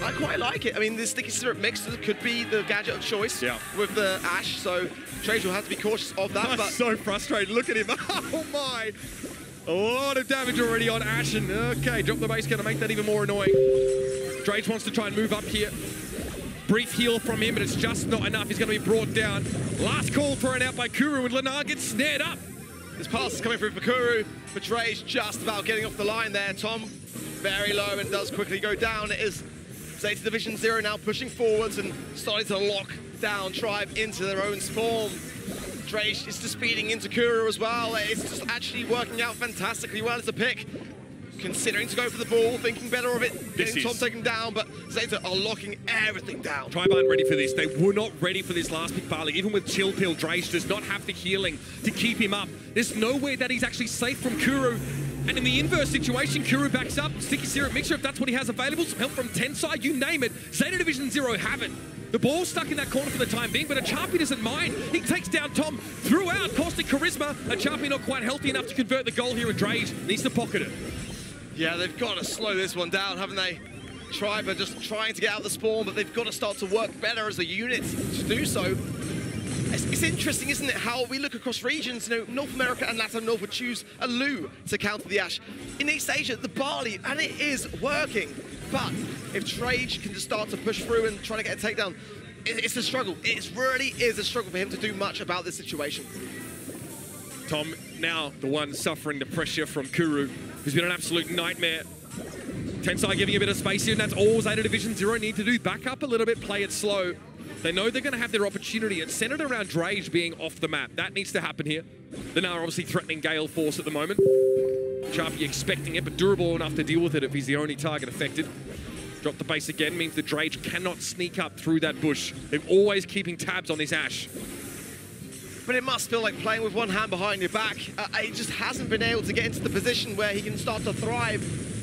I quite like it. I mean, the Sticky Syrup mix could be the gadget of choice with the Ash, so Trage will have to be cautious of that. But so frustrated. Look at him. Oh, my. A lot of damage already on Ash. And okay, drop the base, going to make that even more annoying. Drage wants to try and move up here. Brief heal from him, but it's just not enough. He's going to be brought down. Last call thrown out by Kuru, and Lenar gets snared up. This pass is coming through for Kuru, but Drage just about getting off the line there. Tom very low and does quickly go down. It is Zeta Division 0 now pushing forwards and starting to lock down Tribe into their own spawn. Drage is just feeding into Kuru as well. It's just actually working out fantastically well as a pick. Considering to go for the ball, thinking better of it, getting Tom taken down, but Zeta are locking everything down. Tribe aren't ready for this. They were not ready for this last pick, Barley. Even with Chill Pill, Drage does not have the healing to keep him up. There's nowhere that he's actually safe from Kuru. And in the inverse situation, Kuru backs up. Sticky Syrup Mixture, if that's what he has available. Some help from Tensai, you name it. Zeta Division 0 have it. The ball's stuck in that corner for the time being, but Achapi doesn't mind. He takes down Tom throughout Caustic Charisma. Achapi not quite healthy enough to convert the goal here, and Drage needs to pocket it. Yeah, they've got to slow this one down, haven't they? Tribe are just trying to get out the spawn, but they've got to start to work better as a unit to do so. It's interesting, isn't it, how we look across regions. You know, North America and Latin North would choose a Lu to counter the Ash. In East Asia, the Barley, and it is working. But if Trage can just start to push through and try to get a takedown, it's a struggle. It really is a struggle for him to do much about this situation. Tom, now the one suffering the pressure from Kuru, who's been an absolute nightmare. Tensai giving a bit of space here, and that's all Zeta Division 0 need to do. Back up a little bit, play it slow. They know they're going to have their opportunity. It's centered around Drage being off the map. That needs to happen here. Lenar obviously threatening Gale Force at the moment. Sharpie expecting it, but durable enough to deal with it if he's the only target affected. Drop the base again means that Drage cannot sneak up through that bush. They're always keeping tabs on this Ash. But it must feel like playing with one hand behind your back. He just hasn't been able to get into the position where he can start to thrive.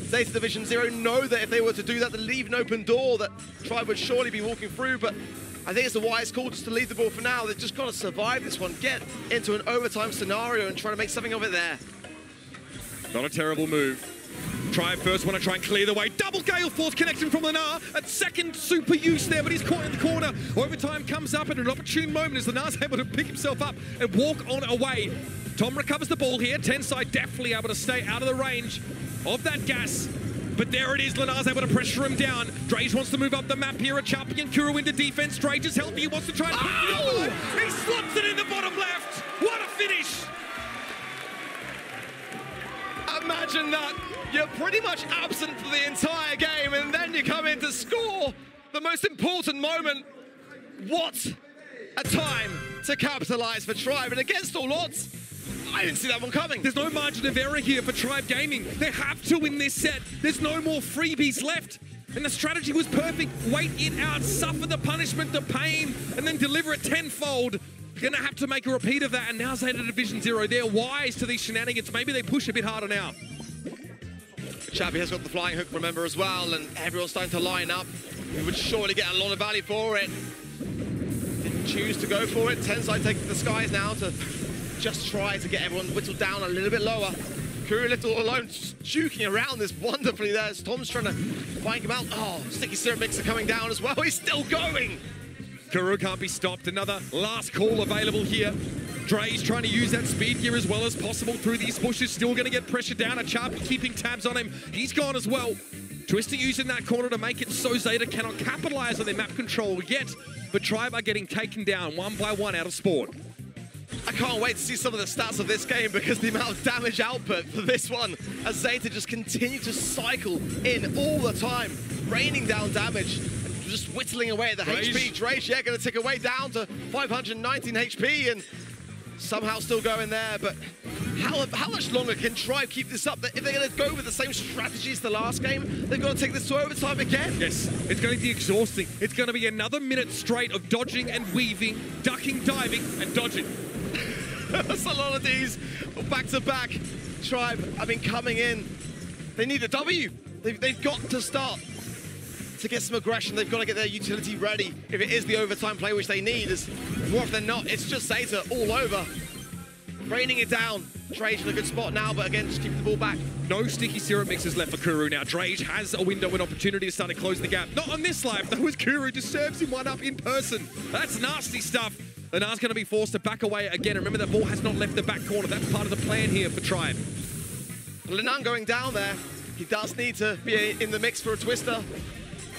Zeta Division 0 know that if they were to do that, they'd leave an open door that Tribe would surely be walking through, but I think it's a wise call just to leave the ball for now. They've just got to survive this one, get into an overtime scenario and try to make something of it there. Not a terrible move. Tribe first want to try and clear the way. Double Gale Force connection from Lenar. A second super use there, but he's caught in the corner. Overtime comes up at an opportune moment as Lenar's able to pick himself up and walk on away. Tom recovers the ball here. Tensai definitely able to stay out of the range of that gas. But there it is, Lenar's able to pressure him down. Drage wants to move up the map here. Achapi and Kuru into defense. Drage is healthy. He wants to try and he slots it in the bottom left. What a finish! Imagine that. You're pretty much absent for the entire game, and then you come in to score the most important moment. What a time to capitalize for Tribe, and against all odds, I didn't see that one coming. There's no margin of error here for Tribe Gaming. They have to win this set. There's no more freebies left. And the strategy was perfect. Wait it out, suffer the punishment, the pain, and then deliver it tenfold. Gonna have to make a repeat of that, and now Zeta Division Zero, they're wise to these shenanigans. Maybe they push a bit harder now. Chappie has got the flying hook, remember, as well, and everyone's starting to line up. We would surely get a lot of value for it. Didn't choose to go for it. Tensai taking the skies now to just try to get everyone whittled down a little bit lower. Kuru little alone, juking around this wonderfully there as Tom's trying to find him out. Oh, Sticky Syrup Mixer coming down as well. He's still going. Kuru can't be stopped. Another last call available here. Dre's trying to use that speed gear as well as possible through these bushes. Still going to get pressure down. Achapi keeping tabs on him. He's gone as well. Twister using that corner to make it so Zeta cannot capitalize on their map control yet. But Tribe are getting taken down one by one out of sport. I can't wait to see some of the stats of this game because the amount of damage output for this one as Zeta just continue to cycle in all the time, raining down damage and just whittling away at the HP. Drake, yeah, going to tick away down to 519 HP and somehow still going there, but how much longer can Tribe keep this up? If they're going to go with the same strategies the last game, they've got to take this to overtime again. Yes, it's going to be exhausting. It's going to be another minute straight of dodging and weaving, ducking, diving, and dodging. That's a lot of these back to back. Tribe, I mean, coming in, they need a W. They've got to start to get some aggression. They've got to get their utility ready. If it is the overtime play which they need, is more often than not, it's just Zeta all over. Raining it down. Drage in a good spot now, but again, just keeping the ball back. No sticky syrup mixes left for Kuru now. Drage has a window and opportunity to start to close the gap. Not on this live, though, as Kuru just serves him one up in person. That's nasty stuff. Lenar's going to be forced to back away again. Remember, that ball has not left the back corner. That's part of the plan here for Tribe. Lenan going down there. He does need to be in the mix for a twister.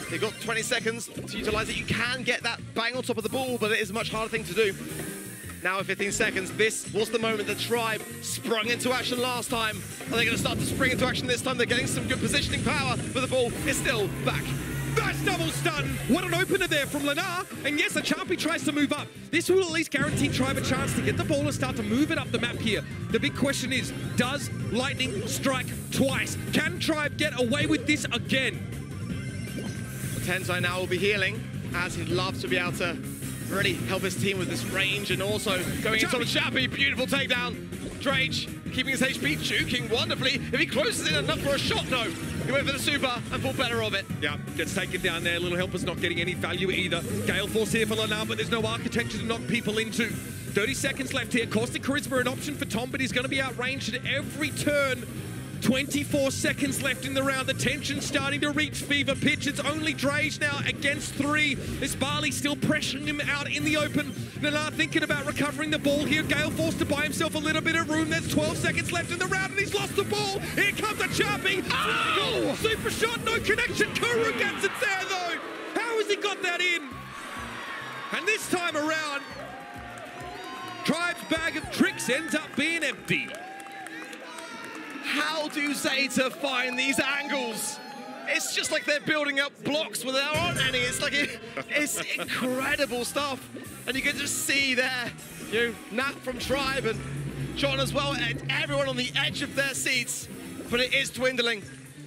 They've got 20 seconds to utilize it. You can get that bang on top of the ball, but it is a much harder thing to do. Now 15 seconds. This was the moment that Tribe sprung into action last time. Are they going to start to spring into action this time? They're getting some good positioning power, but the ball is still back. Nice double stun. What an opener there from Lenar. And yes, Achapi tries to move up. This will at least guarantee Tribe a chance to get the ball and start to move it up the map here. The big question is, does Lightning strike twice? Can Tribe get away with this again? Tensai now will be healing, as he'd love to be able to really help his team with this range and also going into the Chappie. Beautiful takedown. Drage keeping his HP, juking wonderfully. If he closes in enough for a shot, no. He went for the super and thought better of it. Yeah, gets taken down there. Little Helper's not getting any value either. Gale Force here for Lenar, but there's no architecture to knock people into. 30 seconds left here. Caustic Charisma an option for Tom, but he's going to be outranged at every turn. 24 seconds left in the round. The tension's starting to reach fever pitch. It's only Drage now against 3. This Barley still pressuring him out in the open. Lenar thinking about recovering the ball here. Gale forced to buy himself a little bit of room. There's 12 seconds left in the round and he's lost the ball. Here comes Achapi. Oh! Super shot, no connection. Kuru gets it there though. How has he got that in? And this time around, Tribe's bag of tricks ends up being empty. How do Zeta find these angles? It's just like they're building up blocks where there aren't any. It's like it's incredible stuff. And you can just see there, Nat from Tribe and John as well, and everyone on the edge of their seats. But it is dwindling.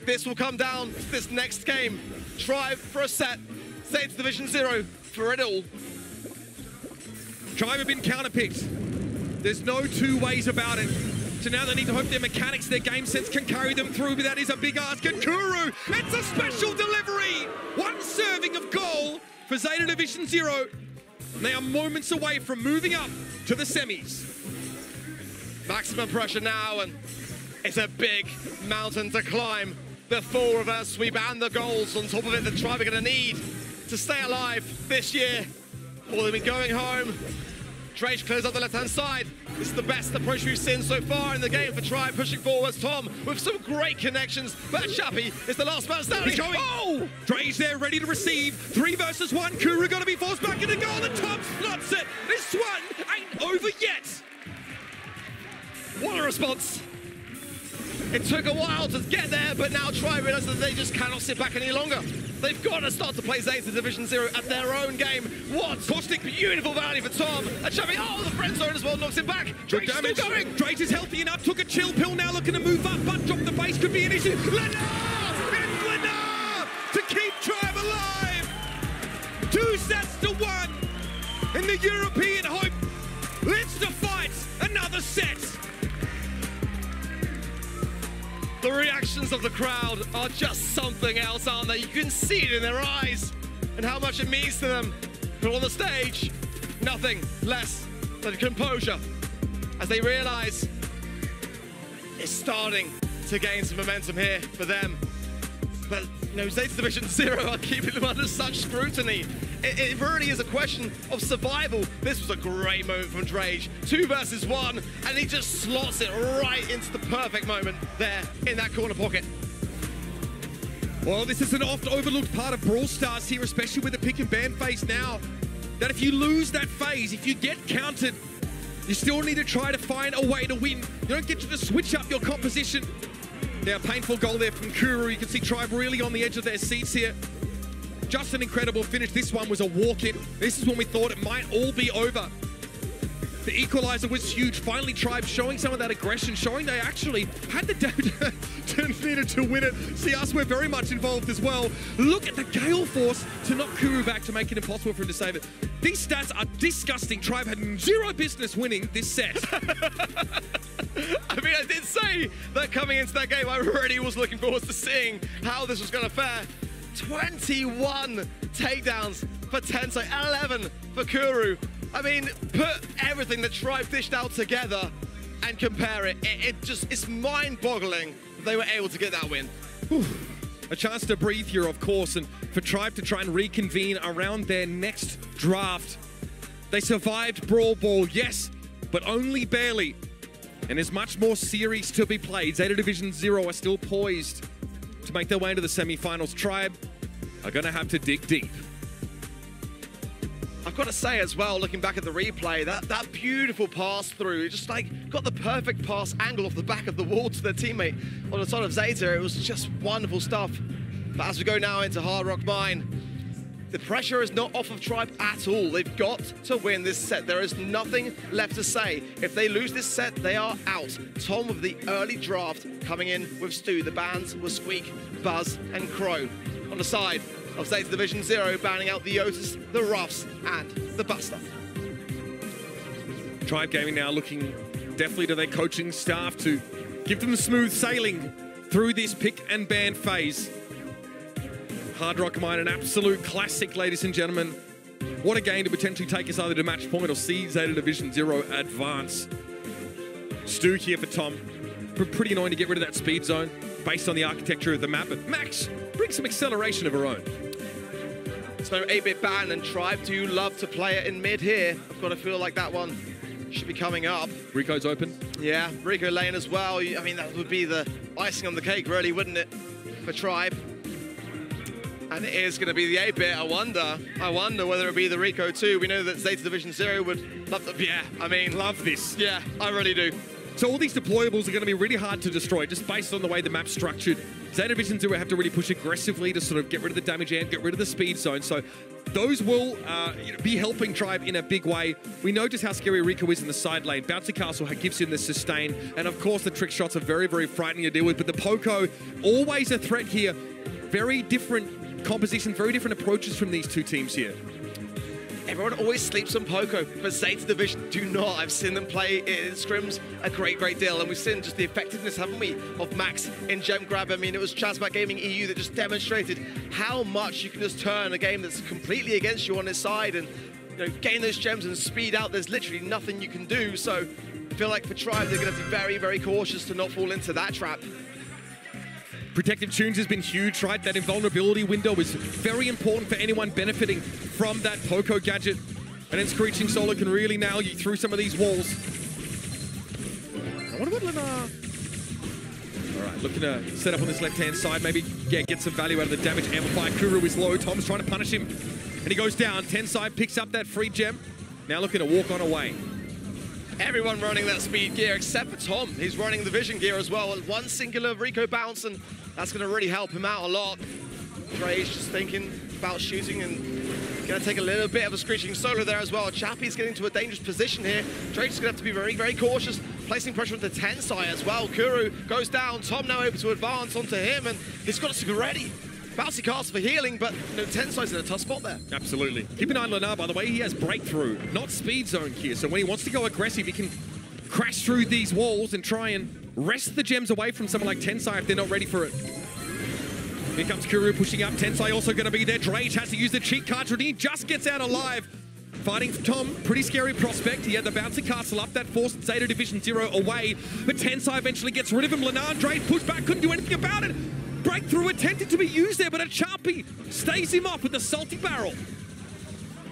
This will come down to this next game. Tribe for a set. Zeta Division 0 for it all. Tribe have been counterpicked. There's no two ways about it. So now they need to hope their mechanics, their game sense can carry them through, but that is a big ask. And Kuru, it's a special delivery! One serving of goal for Zeta Division 0. They are moments away from moving up to the semis. Maximum pressure now, and it's a big mountain to climb. The full reverse sweep and the goals on top of it that Tribe are going to need to stay alive this year. Or they'll be going home. Drage clears up the left-hand side. This is the best approach we've seen so far in the game for Tribe, pushing forwards. Tom with some great connections, but Chappie is the last man standing. He's going. Oh! Drage there, ready to receive. 3 versus 1. Kuru going to be forced back into goal, and Tom slots it. This one ain't over yet. What a response. It took a while to get there, but now Tribe realize that they just cannot sit back any longer. They've got to start to play Zeta Division 0 at their own game. What caustic, beautiful value for Tom. And Chappie, oh, the friend zone as well, knocks him back. Drake's still going. Drake is healthy enough, took a chill pill, now looking to move up, but drop the base could be an issue. Lenar! It's Lenar to keep to 1 in the European hope. Let's to fight another set. The reactions of the crowd are just something else, aren't they? You can see it in their eyes and how much it means to them. But on the stage, nothing less than composure as they realize it's starting to gain some momentum here for them. But, you know, Zeta Division 0 are keeping them under such scrutiny. It really is a question of survival. This was a great moment from Drage. 2 versus 1, and he just slots it right into the perfect moment there in that corner pocket. Well, this is an oft overlooked part of Brawl Stars here, especially with the pick and ban phase now. That if you lose that phase, if you get countered, you still need to try to find a way to win. You don't get to switch up your composition. Now, painful goal there from Kuru. You can see Tribe really on the edge of their seats here. Just an incredible finish. This one was a walk-in. This is when we thought it might all be over. The equalizer was huge. Finally, Tribe showing some of that aggression, showing they actually had the damage needed to win it. See, us, we're very much involved as well. Look at the gale force to knock Kuru back to make it impossible for him to save it. These stats are disgusting. Tribe had zero business winning this set. I mean, I did say that coming into that game, I already was looking forward to seeing how this was going to fare. 21 takedowns for Tensei, 11 for Kuru. I mean, put everything that Tribe dished out together and compare it. It's mind-boggling that they were able to get that win. Whew. A chance to breathe here, of course, and for Tribe to try and reconvene around their next draft. They survived Brawl Ball, yes, but only barely. And there's much more series to be played. Zeta Division 0 are still poised to make their way into the semi-finals. Tribe are going to have to dig deep. I've got to say as well, looking back at the replay, that beautiful pass through, just like got the perfect pass angle off the back of the wall to their teammate on the side of Zeta. It was just wonderful stuff. But as we go now into Hard Rock Mine, the pressure is not off of Tribe at all. They've got to win this set. There is nothing left to say. If they lose this set, they are out. Tom with the early draft coming in with Stu. The bans were Squeak, Buzz, and Crow. On the side of Zeta Division 0, banning out the Otis, the Ruffs, and the Buster. Tribe Gaming now looking definitely to their coaching staff to give them smooth sailing through this pick and ban phase. Hard Rock Mine, an absolute classic, ladies and gentlemen. What a game to potentially take us either to match point or see Zeta Division 0 advance. Stu here for Tom. Pretty annoying to get rid of that speed zone based on the architecture of the map, but Max brings some acceleration of her own. It's no 8-bit ban, and Tribe do love to play it in mid here. I've got to feel like that one should be coming up. Rico's open. Yeah, Rico lane as well. I mean, that would be the icing on the cake, really, wouldn't it, for Tribe? And it is going to be the 8-bit. I wonder whether it be the Rico too. We know that Zeta Division 0 would love to, yeah, I mean, love this. Yeah, I really do. So all these deployables are going to be really hard to destroy, just based on the way the map's structured. Zeta Division 0 have to really push aggressively to sort of get rid of the damage and get rid of the speed zone. So those will be helping Tribe in a big way. We know just how scary Rico is in the side lane. Bouncy Castle gives him the sustain. And of course, the trick shots are very, very frightening to deal with. But the Poco, always a threat here. Very different composition, very different approaches from these two teams here. Everyone always sleeps on Poco, but Zeta Division do not. I've seen them play in scrims a great deal, and we've seen just the effectiveness, haven't we, of Max in Gem Grab. I mean, it was Chazbat Gaming EU that just demonstrated how much you can just turn a game that's completely against you on his side and, you know, gain those gems and speed out. There's literally nothing you can do. So I feel like for Tribe, they're going to be very, very cautious to not fall into that trap. Protective Tunes has been huge, right? That invulnerability window is very important for anyone benefiting from that Poco gadget. And then Screeching Solar can really nail you through some of these walls. I wonder what Lemar... All right, looking to set up on this left-hand side, maybe, yeah, get some value out of the damage amplifier. Kuru is low. Tom's trying to punish him. And he goes down. Tensai picks up that free gem. Now looking to walk on away. Everyone running that speed gear except for Tom. He's running the vision gear as well. One singular Rico bounce, and that's going to really help him out a lot. Dre's just thinking about shooting and going to take a little bit of a Screeching Solar there as well. Chappie's getting to a dangerous position here. Dre's going to have to be very, very cautious, placing pressure on the Tensai as well. Kuru goes down. Tom now able to advance onto him, and he's got to be ready Bouncy Castle for healing, but Tensai's in a tough spot there. Absolutely. Keep an eye on Lenar, by the way. He has breakthrough, not speed zone here. So when he wants to go aggressive, he can crash through these walls and try and wrest the gems away from someone like Tensai if they're not ready for it. Here comes Kuru pushing up. Tensai also going to be there. Drage has to use the cheat cards, and he just gets out alive. Fighting Tom, pretty scary prospect. He had the bouncy castle up, that forced Zeta Division 0 away. But Tensai eventually gets rid of him. Lenar and Drage pushed back, couldn't do anything about it. Breakthrough attempted to be used there, but a Chapi stays him off with the salty barrel.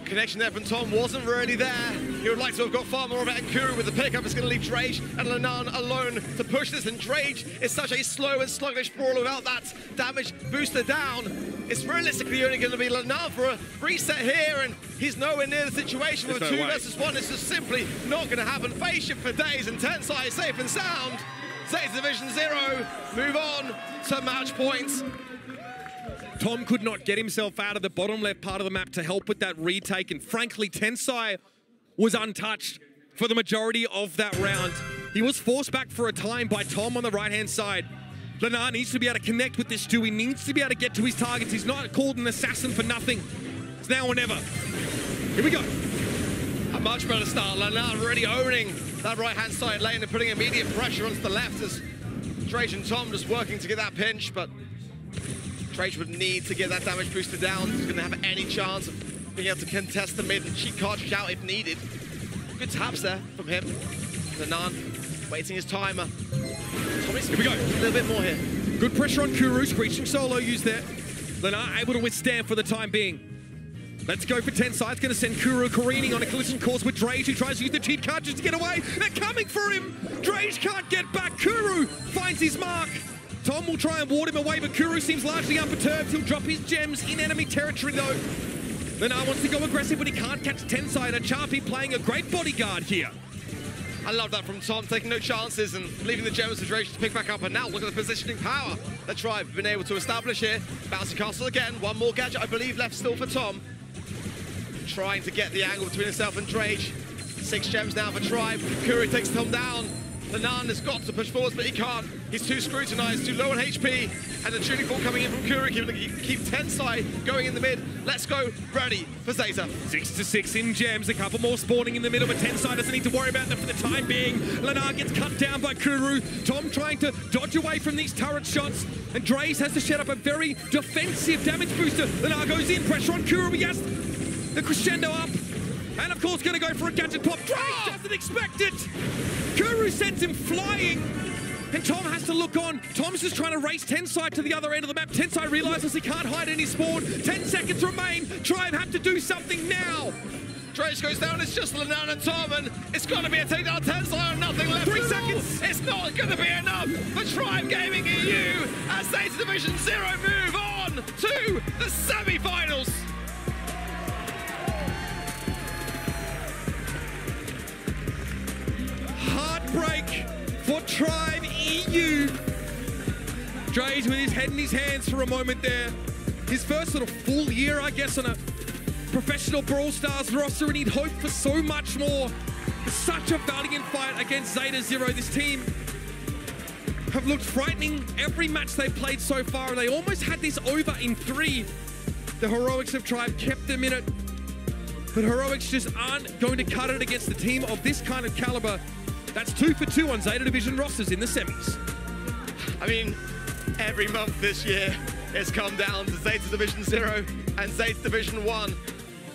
Connection there from Tom wasn't really there. He would like to have got far more of it, and Kuru with the pickup is going to leave Drage and Lenar alone to push this, and Drage is such a slow and sluggish brawler without that damage booster down. It's realistically only going to be Lenar for a reset here, and he's nowhere near the situation with a 2 versus 1. It's just simply not going to happen. Face shift for days, and Tensai is safe and sound. Zeta Division 0 move on to match points. Tom could not get himself out of the bottom left part of the map to help with that retake, and frankly, Tensai was untouched for the majority of that round. He was forced back for a time by Tom on the right-hand side. Lenar needs to be able to connect with this Stu. He needs to be able to get to his targets. He's not called an assassin for nothing. It's now or never. Here we go. A much better start. Lenar really owning that right-hand side lane and putting immediate pressure onto the left as Drage and Tom just working to get that pinch, but Drage would need to get that damage booster down. He's going to have any chance of being able to contest the mid and cheat cartridge out if needed. Good taps there from him. Lenar waiting his timer. Tommy's here we go. A little bit more here. Good pressure on Kuru, screeching solo used there. Lenar able to withstand for the time being. Let's go for Tensai. It's going to send Kuru careening on a collision course with Drage, who tries to use the cheat cartridge to get away. They're coming for him. Drage can't get back. Kuru finds his mark. Tom will try and ward him away, but Kuru seems largely unperturbed. He'll drop his gems in enemy territory, though. Lenar wants to go aggressive, but he can't catch Tensai. And Chapi playing a great bodyguard here. I love that from Tom, taking no chances and leaving the gems for Drage to pick back up. And now look at the positioning power that Tribe have been able to establish here. Bouncy Castle again. One more gadget, I believe, left still for Tom. Trying to get the angle between himself and Drage. 6 gems now for Tribe. Kuru takes Tom down. Lenar has got to push forwards, but he can't. He's too scrutinized, too low on HP. And the tuning ball coming in from Kuru, keep Tensai going in the mid. Let's go, ready for Zeta. 6-6 in gems, a couple more spawning in the middle, but Tensai doesn't need to worry about them for the time being. Lenar gets cut down by Kuru. Tom trying to dodge away from these turret shots. And Drage has to set up a very defensive damage booster. Lenar goes in, pressure on Kuru, he has the crescendo up. And of course, going to go for a gadget pop. Drage doesn't expect it. Kuru sends him flying. And Tom has to look on. Tom's just trying to race Tensai to the other end of the map. Tensai realizes he can't hide any spawn. 10 seconds remain. Try and have to do something now. Drage goes down. It's just Lenar and Tom, and it's going to be a takedown. Tensai, nothing left. 3 seconds. It's not going to be enough for Tribe Gaming EU as Zeta Division 0 move on to the semi-finals. Heartbreak for Tribe EU. Drage with his head in his hands for a moment there. His first sort of full year, I guess, on a professional Brawl Stars roster, and he'd hoped for so much more. Such a valiant fight against Zeta 0. This team have looked frightening every match they've played so far, and they almost had this over in 3. The Heroics of Tribe kept them in it, but Heroics just aren't going to cut it against the team of this kind of caliber. That's 2 for 2 on Zeta Division rosters in the semis. I mean, every month this year, it's come down to Zeta Division 0 and Zeta Division 1.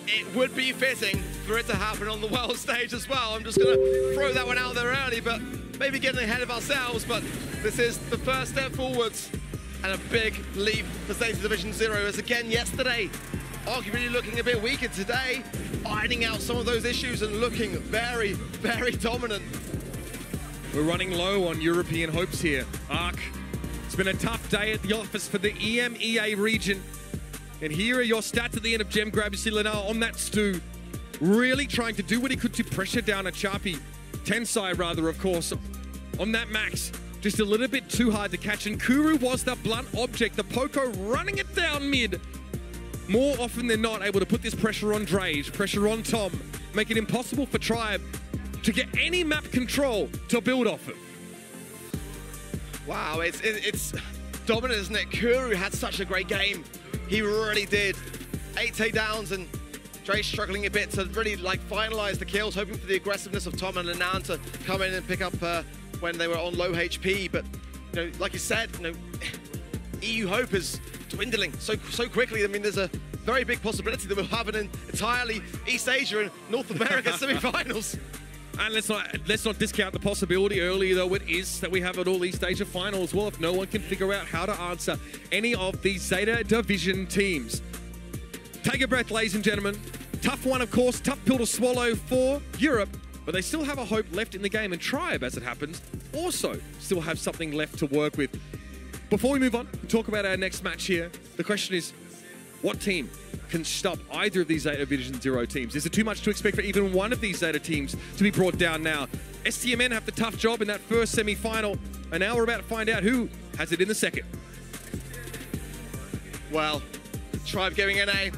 It would be fitting for it to happen on the world stage as well. I'm just going to throw that one out there early, but maybe getting ahead of ourselves. But this is the first step forwards and a big leap for Zeta Division 0, as again yesterday, arguably looking a bit weaker today, ironing out some of those issues and looking very, very dominant. We're running low on European hopes here. Ark, it's been a tough day at the office for the EMEA region. And here are your stats at the end of Gem Grab. You see Lenar on that Stu, really trying to do what he could to pressure down a Chapi. Tensai, rather, of course, on that max. Just a little bit too hard to catch. And Kuru was the blunt object. The Poco running it down mid. More often than not, able to put this pressure on Drage, pressure on Tom, make it impossible for Tribe to get any map control to build off of. Wow, it's dominant, isn't it? Kuru had such a great game He really did. 8 takedowns, and Dre struggling a bit to really like finalize the kills, hoping for the aggressiveness of Tom and Anand to come in and pick up when they were on low HP. But you know, like you said, you know, EU hope is dwindling so quickly. I mean, there's a very big possibility that we'll have an entirely East Asia and North America semi-finals. And let's not discount the possibility earlier, though it is, that we have an all-East Asia final as well if no one can figure out how to answer any of these Zeta Division teams. Take a breath, ladies and gentlemen. Tough one, of course, tough pill to swallow for Europe, but they still have a hope left in the game, and Tribe, as it happens, also still have something left to work with. Before we move on and talk about our next match here, the question is, what team can stop either of these Zeta Division 0 teams? Is it too much to expect for even one of these Zeta teams to be brought down now? STMN have the tough job in that first semi-final, and now we're about to find out who has it in the second. Well, Tribe Gaming NA,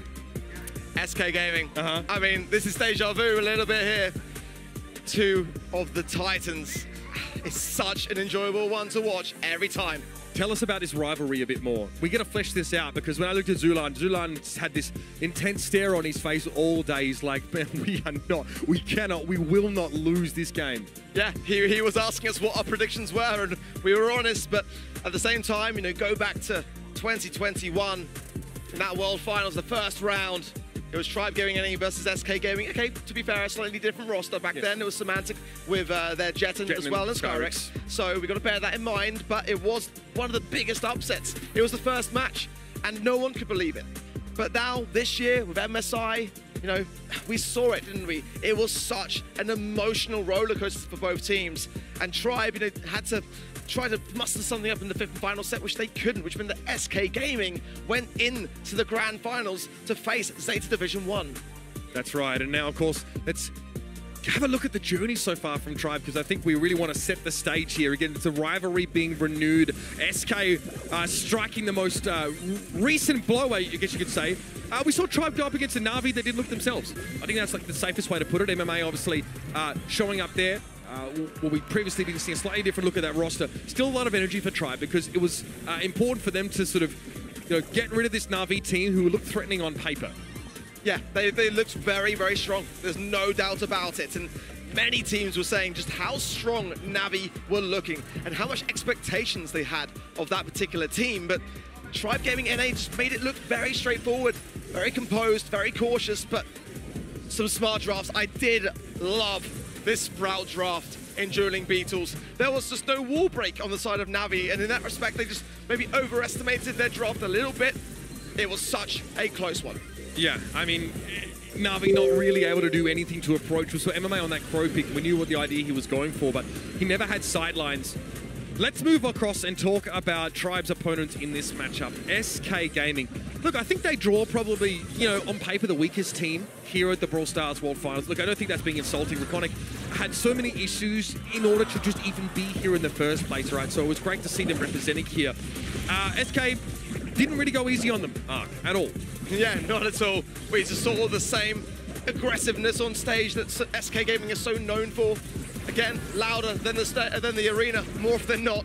SK Gaming. I mean, this is deja vu a little bit here. Two of the Titans. It's such an enjoyable one to watch every time. Tell us about this rivalry a bit more. We got to flesh this out, because when I looked at Zulan's had this intense stare on his face all day. He's like, man, we will not lose this game. Yeah, he was asking us what our predictions were, and we were honest, but at the same time, you know, go back to 2021, in that World Finals, the first round, it was Tribe Gaming NA versus SK Gaming. Okay, to be fair, a slightly different roster. Back then, it was Semantic with their Jetton as well as Skyrex. So we got to bear that in mind, but it was one of the biggest upsets. It was the first match, and no one could believe it. But now, this year, with MSI, you know, we saw it, didn't we? It was such an emotional roller coaster for both teams. And Tribe, you know, had to try to muster something up in the fifth and final set, which they couldn't, which meant that SK Gaming went into the grand finals to face Zeta Division 1. That's right, and now, of course, let's have a look at the journey so far from Tribe, because I think we really want to set the stage here. Again, it's a rivalry being renewed. SK striking the most recent blow, I guess you could say. We saw Tribe go up against a Na'Vi that didn't look themselves. I think that's like the safest way to put it. MMA obviously showing up there. Well, we previously didn't see a slightly different look at that roster. Still a lot of energy for Tribe, because it was important for them to sort of, you know, get rid of this Na'Vi team who looked threatening on paper. Yeah, they looked very, very strong. There's no doubt about it. And many teams were saying just how strong Navi were looking and how much expectations they had of that particular team. But Tribe Gaming NA just made it look very straightforward, very composed, very cautious, but some smart drafts. I did love this Sprout draft in Dueling Beetles. There was just no wall break on the side of Navi, and in that respect, they just maybe overestimated their draft a little bit. It was such a close one. Yeah, I mean, Na'Vi not really able to do anything to approach. We saw MMA on that Crow pick. We knew what the idea he was going for, but he never had sidelines. Let's move across and talk about Tribe's opponents in this matchup, SK Gaming. Look, I think they draw probably, you know, on paper the weakest team here at the Brawl Stars World Finals. Look, I don't think that's being insulting. Raconic had so many issues in order to just even be here in the first place, right? So it was great to see them representing here. SK didn't really go easy on them, at all. Yeah, not at all. We just saw the same aggressiveness on stage that SK Gaming is so known for. Again, louder than the arena, more often than not.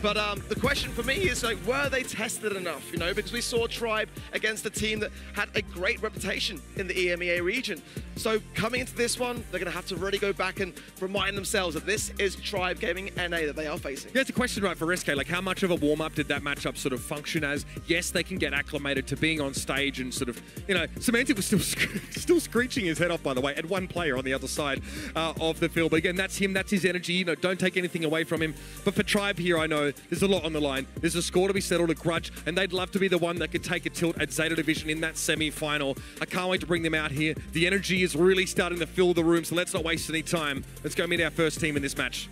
But the question for me is, like, were they tested enough? You know, because we saw Tribe against a team that had a great reputation in the EMEA region. So coming into this one, they're going to have to really go back and remind themselves that this is Tribe Gaming NA that they are facing. Yeah, it's a question, right, for SK. Like, how much of a warm-up did that matchup sort of function as? Yes, they can get acclimated to being on stage and sort of, you know, Semantic was still screeching his head off, by the way, and one player on the other side of the field. But again, that's him, that's his energy. You know, don't take anything away from him. But for Tribe here, I know there's a lot on the line. There's a score to be settled, a grudge, and they'd love to be the one that could take a tilt at Zeta Division in that semi-final. I can't wait to bring them out here. The energy is really starting to fill the room, so let's not waste any time. Let's go meet our first team in this match.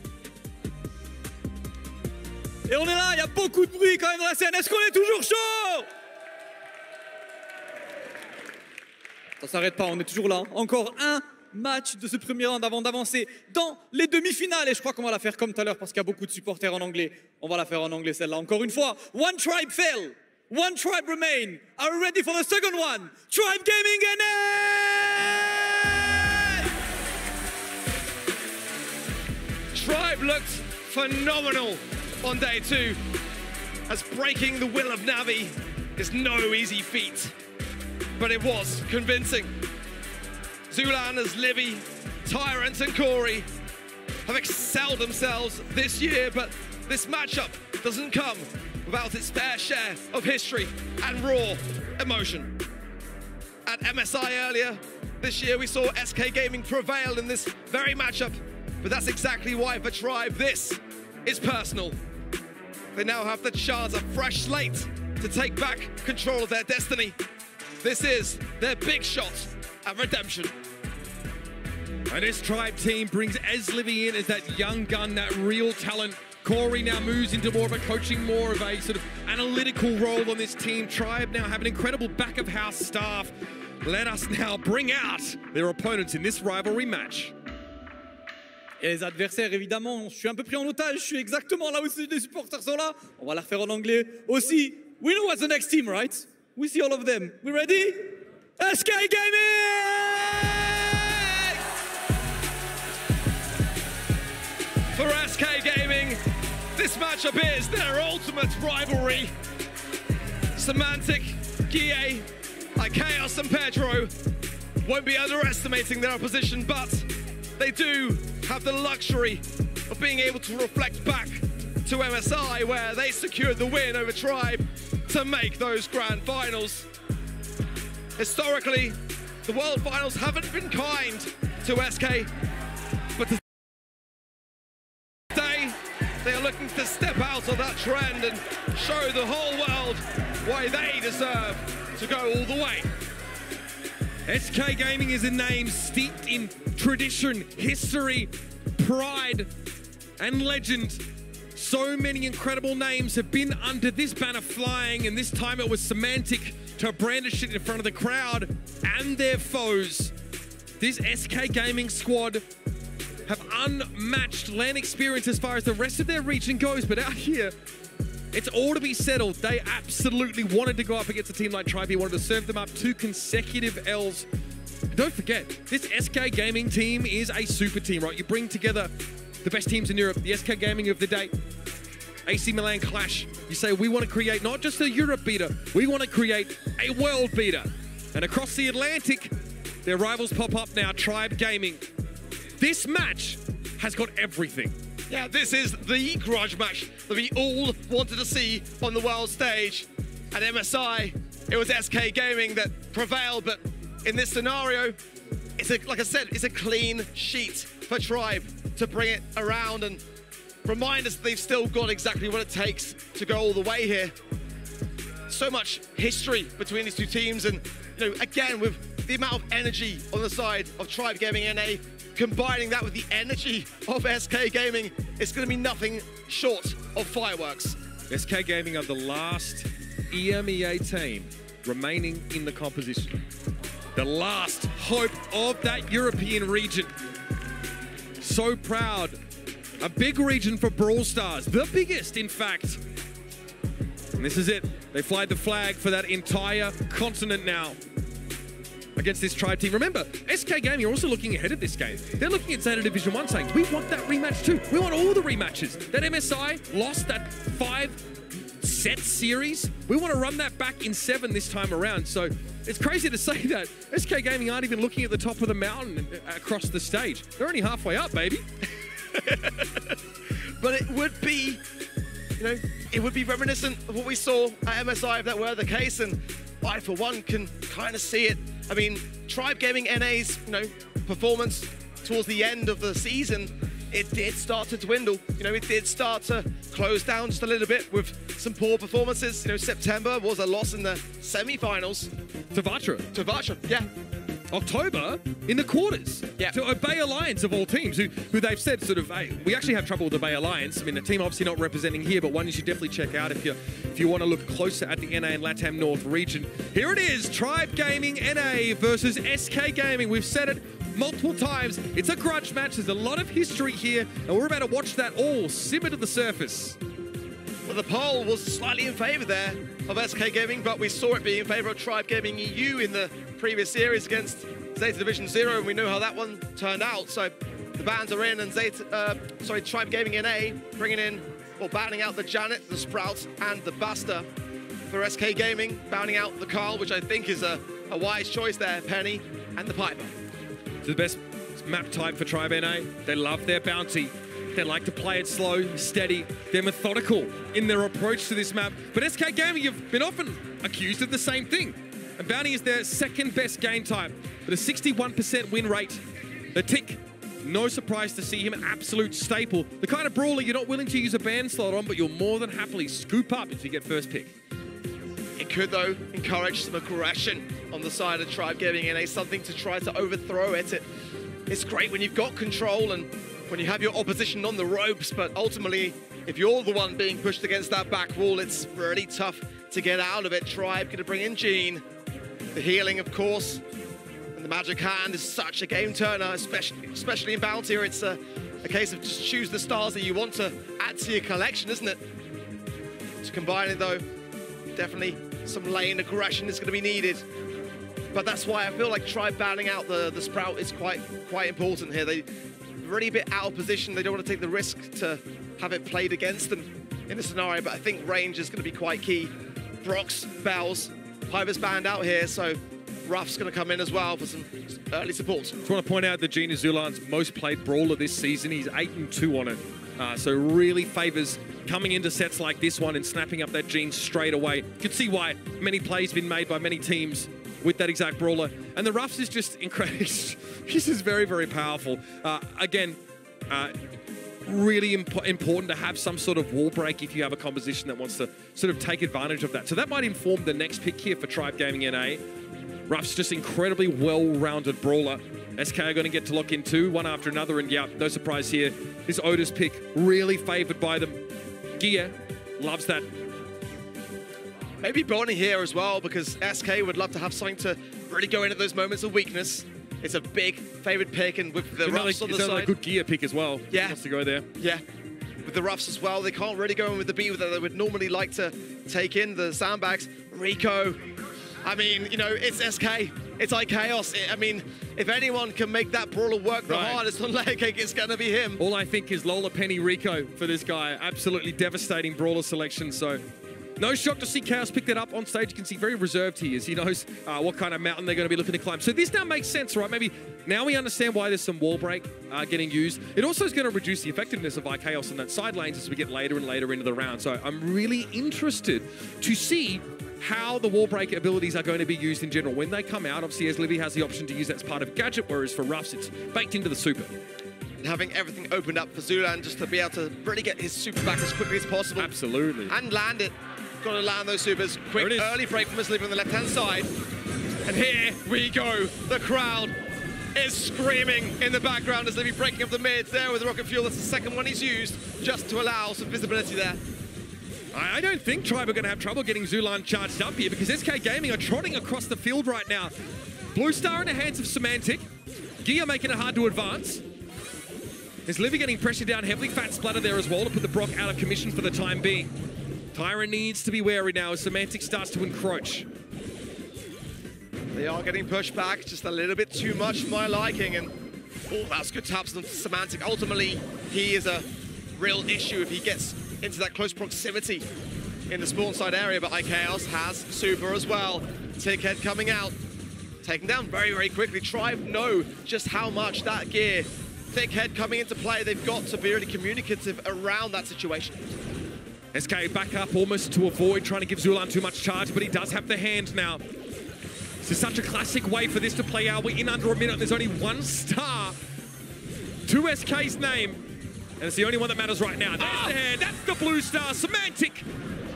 Et on est là, il y a beaucoup de bruit quand même dans la scène. Est-ce qu'on est toujours chaud? Ça s'arrête pas, on est toujours là. Encore un match de ce premier round avant d'avancer dans les demi-finales. Et je crois qu'on va la faire comme tout à l'heure parce qu'il y a beaucoup de supporters en anglais. On va la faire en anglais celle-là. Encore une fois, one tribe fell, one tribe remain. Are we ready for the second one? Tribe Gaming NA! Tribe looked phenomenal on day two as breaking the will of Navi is no easy feat, but it was convincing. Zulanas, Livy, Tyrant and Corey have excelled themselves this year, but this matchup doesn't come without its fair share of history and raw emotion. At MSI earlier this year, we saw SK Gaming prevail in this very matchup, but that's exactly why for Tribe, this is personal. They now have the chance, a fresh slate, to take back control of their destiny. This is their big shot at redemption. And this Tribe team brings Livy in as that young gun, that real talent. Corey now moves into more of a coaching, more of a sort of analytical role on this team. Tribe now have an incredible back-of-house staff. Let us now bring out their opponents in this rivalry match. Et les adversaires, évidemment, je suis un peu pris en otage, je suis exactement là où les supporters sont là. On va la refaire en anglais aussi. We know what's the next team, right? We see all of them. We ready? SK Gaming! For SK Gaming, this matchup is their ultimate rivalry. Semantic, Guille, Chaos and Pedro won't be underestimating their opposition, but they do have the luxury of being able to reflect back to MSI, where they secured the win over Tribe to make those grand finals. Historically, the World Finals haven't been kind to SK, but today they are looking to step out of that trend and show the whole world why they deserve to go all the way. SK Gaming is a name steeped in tradition, history, pride, and legend. So many incredible names have been under this banner flying, and this time it was Semantic to brandish it in front of the crowd and their foes. This SK Gaming squad have unmatched LAN experience as far as the rest of their region goes, but out here, it's all to be settled. They absolutely wanted to go up against a team like Tribe. He wanted to serve them up 2 consecutive L's. Don't forget, this SK Gaming team is a super team, right? You bring together the best teams in Europe, the SK Gaming of the day, AC Milan clash. You say, we want to create not just a Europe beater, we want to create a world beater. And across the Atlantic, their rivals pop up now, Tribe Gaming. This match has got everything. Yeah, this is the grudge match that we all wanted to see on the world stage. At MSI, it was SK Gaming that prevailed, but in this scenario, like I said, it's a clean sheet for Tribe to bring it around and remind us that they've still got exactly what it takes to go all the way here. So much history between these two teams, and again, with the amount of energy on the side of Tribe Gaming NA, combining that with the energy of SK Gaming, it's going to be nothing short of fireworks. SK Gaming are the last EMEA team remaining in the composition. The last hope of that European region. So proud. A big region for Brawl Stars, the biggest, in fact. And this is it. They fly the flag for that entire continent now against this Tribe team. Remember, SK Gaming are also looking ahead of this game. They're looking at Zeta Division 1 saying, we want that rematch too. We want all the rematches. That MSI lost that 5-set series. We want to run that back in 7 this time around. So it's crazy to say that SK Gaming aren't even looking at the top of the mountain across the stage. They're only halfway up, baby. But it would be, it would be reminiscent of what we saw at MSI if that were the case, and I, for one, can kind of see it. I mean, Tribe Gaming NA's, performance towards the end of the season, it did start to dwindle. It did start to close down just a little bit with some poor performances. September was a loss in the semi-finals. To Vatra. To Vatra, yeah. October in the quarters. Yeah. To Obey Alliance of all teams, who they've said sort of, hey, we actually have trouble with Obey Alliance. I mean, a team obviously not representing here, but one you should definitely check out if you want to look closer at the NA and LATAM North region. Here it is, Tribe Gaming NA versus SK Gaming. We've said it multiple times. It's a grudge match. There's a lot of history here, and we're about to watch that all simmer to the surface. Well, the poll was slightly in favor there of SK Gaming, but we saw it be in favor of Tribe Gaming EU in the previous series against Zeta Division 0, and we know how that one turned out. So the bans are in, and Tribe Gaming NA bringing in, or banning out the Janet, the Sprout, and the Basta. for SK Gaming, bounding out the Carl, which I think is a wise choice there, Penny and the Piper. It's the best map type for Tribe NA. They love their bounty. They like to play it slow, steady. They're methodical in their approach to this map. But SK Gaming have been often accused of the same thing. And bounty is their second best game type with a 61% win rate. The Tick, no surprise to see him an absolute staple. The kind of brawler you're not willing to use a ban slot on, but you'll more than happily scoop up if you get first pick. It could, though, encourage some aggression on the side of Tribe Gaming NA, something to try to overthrow it. It's great when you've got control and when you have your opposition on the ropes, but ultimately, if you're the one being pushed against that back wall, it's really tough to get out of it. Tribe gonna bring in Gene. The healing, of course, and the magic hand is such a game turner, especially in Bounty. It's a case of just choose the stars that you want to add to your collection, isn't it? To combine it, though, definitely some lane aggression is gonna be needed. But that's why I feel like Tribe banning out the Sprout is quite important here. They're really a bit out of position. They don't want to take the risk to have it played against them in the scenario, but I think range is going to be quite key. Brox, Bells, Piper's banned out here, so Ruff's going to come in as well for some early support. Just want to point out that Gene is Zulan's most played brawler this season. He's 8-2 on it. So really favors coming into sets like this one and snapping up that Gene straight away. You can see why many plays been made by many teams with that exact brawler. And the Ruffs is just incredible. This is very, very powerful. Again, really important to have some sort of wall break if you have a composition that wants to sort of take advantage of that. So that might inform the next pick here for Tribe Gaming NA. Ruff's just incredibly well-rounded brawler. SK are going to get to lock in two, one after another, and yeah, no surprise here. This Otis pick really favored by them. Gia loves that. Maybe Bonnie here as well, because SK would love to have something to really go into those moments of weakness. It's a big favored pick, and with the Ruffs on the side. It's a good Gear pick as well. Yeah. He wants to go there. Yeah. With the Ruffs as well, they can't really go in with the beat that they would normally like to take in, the sandbags. Rico, I mean, you know, it's SK. It's iKaos. I mean, if anyone can make that brawler work the hardest on layer cake, it's going to be him. All I think is Lola Penny Rico for this guy. Absolutely devastating brawler selection, so no shock to see Chaos pick that up on stage. You can see very reserved he is. He knows what kind of mountain they're going to be looking to climb. So this now makes sense, right? Maybe now we understand why there's some wall break getting used. It also is going to reduce the effectiveness of iKaos on that side lanes as we get later and later into the round. So I'm really interested to see how the wall break abilities are going to be used in general. When they come out, obviously, as Livy has the option to use that as part of a gadget, whereas for Ruffs, it's baked into the super. And having everything opened up for Zulan just to be able to really get his super back as quickly as possible. Absolutely. And land it. Got to land those supers. Quick early break from his Livy on the left-hand side. And here we go. The crowd is screaming in the background as Livy breaking up the mids there with the rocket fuel. That's the second one he's used just to allow some visibility there. I don't think Tribe are going to have trouble getting Zulan charged up here because SK Gaming are trotting across the field right now. Blue Star in the hands of Semantic. Gia making it hard to advance. Is Livy getting pressure down heavily? Fat splatter there as well to put the Brock out of commission for the time being. Tyra needs to be wary now as Semantic starts to encroach. They are getting pushed back just a little bit too much for my liking. And oh, that's good taps on Semantic. Ultimately, he is a real issue if he gets into that close proximity in the spawn side area, but iKaos has super as well. Tickhead coming out, taken down very, very quickly. Tribe know just how much that gear. Thickhead coming into play. They've got to be really communicative around that situation. SK back up almost to avoid trying to give Zulan too much charge, but he does have the hand now. This is such a classic way for this to play out. We're in under a minute and there's only one star to SK's name. And it's the only one that matters right now. There's the hand, that's the Blue Star. Semantic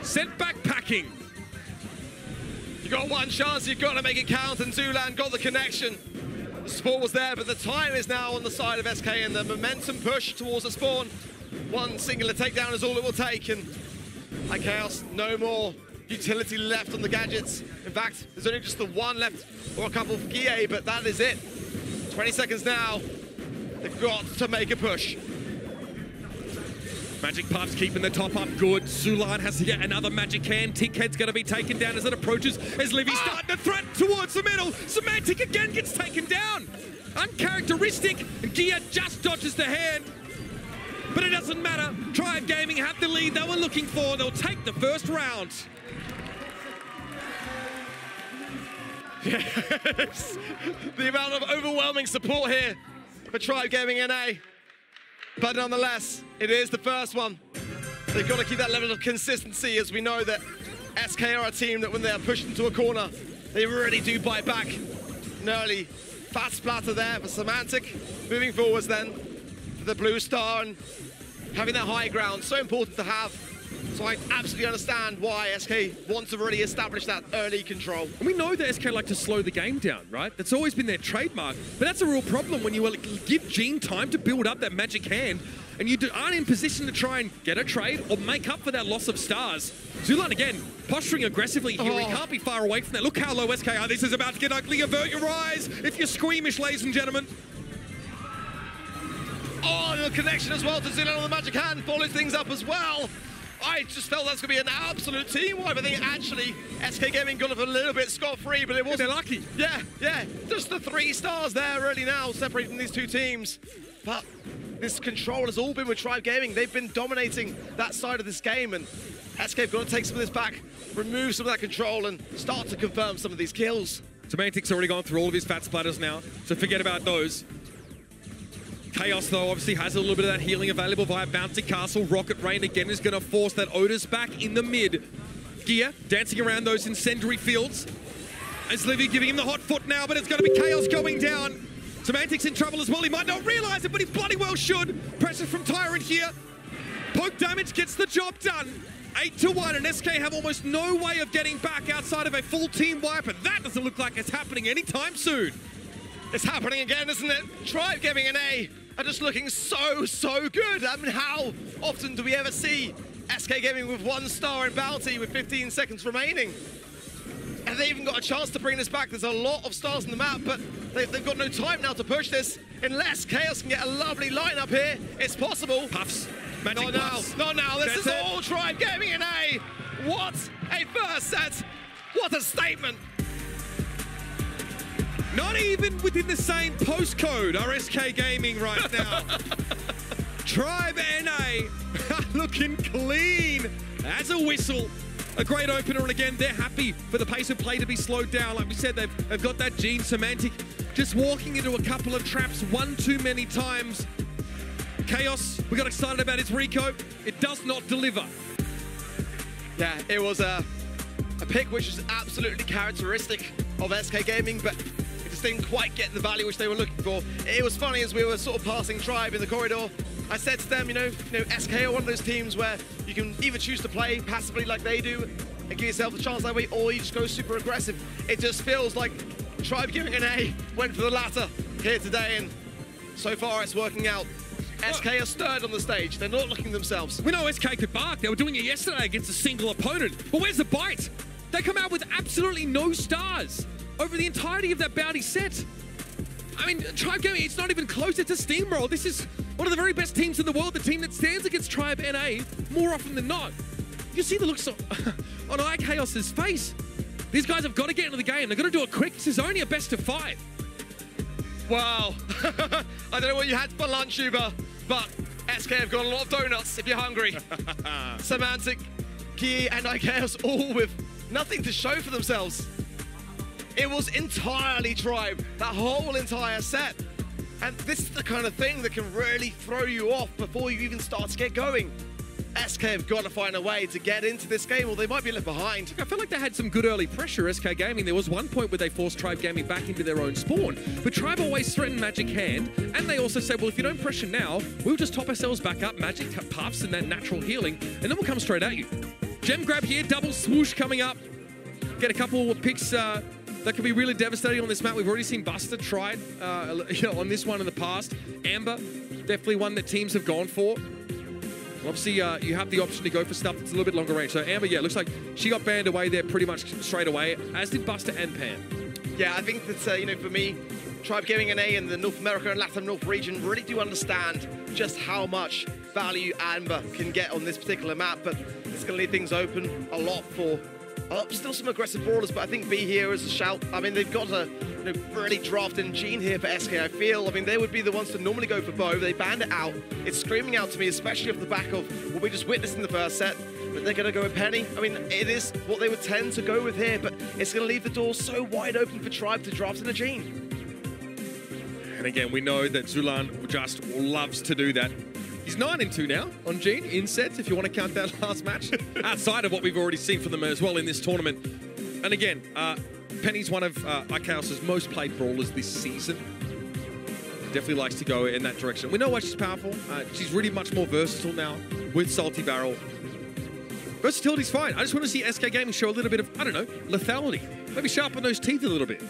sent back packing. You got one chance, you've got to make it count, and Zulan got the connection. The support was there, but the time is now on the side of SK, and the momentum push towards the spawn. One singular takedown is all it will take, and iKaos, no more utility left on the gadgets. In fact, there's only just the one left, or a couple for Guille, but that is it. 20 seconds now. They've got to make a push. Magic Puff's keeping the top up good. Zulan has yet another magic hand. Tickhead's going to be taken down as it approaches. As Livy starting to threat towards the middle. Semantic again gets taken down. Uncharacteristic. And Gia just dodges the hand. But it doesn't matter. Tribe Gaming have the lead they were looking for. They'll take the first round. Yes. The amount of overwhelming support here for Tribe Gaming NA. But nonetheless, it is the first one. They've got to keep that level of consistency, as we know that SK are a team that when they are pushed into a corner, they really do bite back. An early fat splatter there for Semantic. Moving forwards then for the Blue Star and having that high ground, so important to have. So I absolutely understand why SK wants to really establish that early control. And we know that SK like to slow the game down, right? That's always been their trademark. But that's a real problem when you give Gene time to build up that magic hand and you aren't in position to try and get a trade or make up for that loss of stars. Zulan again, posturing aggressively here. He can't be far away from that. Look how low SK are. This is about to get ugly. Avert your eyes if you're squeamish, ladies and gentlemen. Oh, the connection as well to Zulan on the magic hand follows things up as well. I just felt that's going to be an absolute team wipe. I think actually SK Gaming got off a little bit scot-free, but it wasn't. They're lucky. Yeah. Just the 3 stars there really now separating these two teams. But this control has all been with Tribe Gaming. They've been dominating that side of this game, and SK have got to take some of this back, remove some of that control, and start to confirm some of these kills. Semantic's already gone through all of his fat splatters now, so forget about those. Chaos, though, obviously has a little bit of that healing available via Bouncy Castle. Rocket Rain again is going to force that Otis back in the mid. Gear dancing around those incendiary fields. As Livy giving him the hot foot now, but it's going to be Chaos going down. Semantic's in trouble as well. He might not realize it, but he bloody well should. Pressure from Tyrant here. Poke damage gets the job done. 8-1, and SK have almost no way of getting back outside of a full team wipe, and that doesn't look like it's happening anytime soon. It's happening again, isn't it? Tribe Gaming NA are just looking so good. I mean, how often do we ever see SK Gaming with 1 star in Bounty with 15 seconds remaining? And they even got a chance to bring this back. There's a lot of stars on the map, but they've got no time now to push this. Unless Chaos can get a lovely lineup here, it's possible. Puffs. Magic puffs. Not now. This is all Tribe Gaming NA. What a first set. What a statement. Not even within the same postcode are SK Gaming right now. Tribe NA looking clean as a whistle. A great opener, and again, they're happy for the pace of play to be slowed down. Like we said, they've got that Gene Semantic just walking into a couple of traps one too many times. Chaos, we got excited about his Rico. It does not deliver. Yeah, it was a pick which is absolutely characteristic of SK Gaming, but it just didn't quite get the value which they were looking for. It was funny as we were sort of passing Tribe in the corridor. I said to them, you know, SK are one of those teams where you can either choose to play passively like they do and give yourself a chance that way, or you just go super aggressive. It just feels like Tribe Gaming NA went for the latter here today, and so far it's working out. SK are stirred on the stage. They're not looking themselves. We know SK could bark. They were doing it yesterday against a single opponent. But where's the bite? They come out with absolutely no stars over the entirety of that bounty set. I mean, Tribe Gaming, it's not even close. It's a steamroll. This is one of the very best teams in the world, the team that stands against Tribe NA more often than not. You see the looks on iChaos's face. These guys have got to get into the game. They've got to do it quick. This is only a best of 5. Wow. I don't know what you had for lunch, Uber, but SK have got a lot of donuts if you're hungry. Semantic, Ki, and iChaos all with nothing to show for themselves. It was entirely Tribe, that whole entire set. And this is the kind of thing that can really throw you off before you even start to get going. SK have got to find a way to get into this game, or they might be left behind. I feel like they had some good early pressure, SK Gaming. There was one point where they forced Tribe Gaming back into their own spawn. But Tribe always threatened Magic Hand, and they also said, well, if you don't pressure now, we'll just top ourselves back up, Magic Puffs and that natural healing, and then we'll come straight at you. Gem grab here, double swoosh coming up. Get a couple of picks that could be really devastating on this map. We've already seen Buster tried on this one in the past. Amber, definitely one that teams have gone for. Obviously, you have the option to go for stuff that's a little bit longer range. So Amber, yeah, looks like she got banned away there pretty much straight away, as did Buster and Pam. Yeah, I think that, you know, for me, Tribe Gaming NA and the North America and Latin North region really do understand just how much value Amber can get on this particular map, but it's going to leave things open a lot for still some aggressive brawlers, but I think B here is a shout. I mean, they've got a really drafted Gene here for SK, I feel. I mean, they would be the ones to normally go for Bow. They banned it out. It's screaming out to me, especially off the back of what we just witnessed in the first set. but they're going to go with Penny. I mean, it is what they would tend to go with here, but it's going to leave the door so wide open for Tribe to draft in a Gene. And again, we know that Zulan just loves to do that. He's 9-2 now on Gene in sets, if you want to count that last match, outside of what we've already seen from them as well in this tournament. And again, Penny's one of iChaos's most played brawlers this season. Definitely likes to go in that direction. We know why she's powerful. She's really much more versatile now with Salty Barrel. Versatility's fine. I just want to see SK Gaming show a little bit of, I don't know, lethality. Maybe sharpen those teeth a little bit.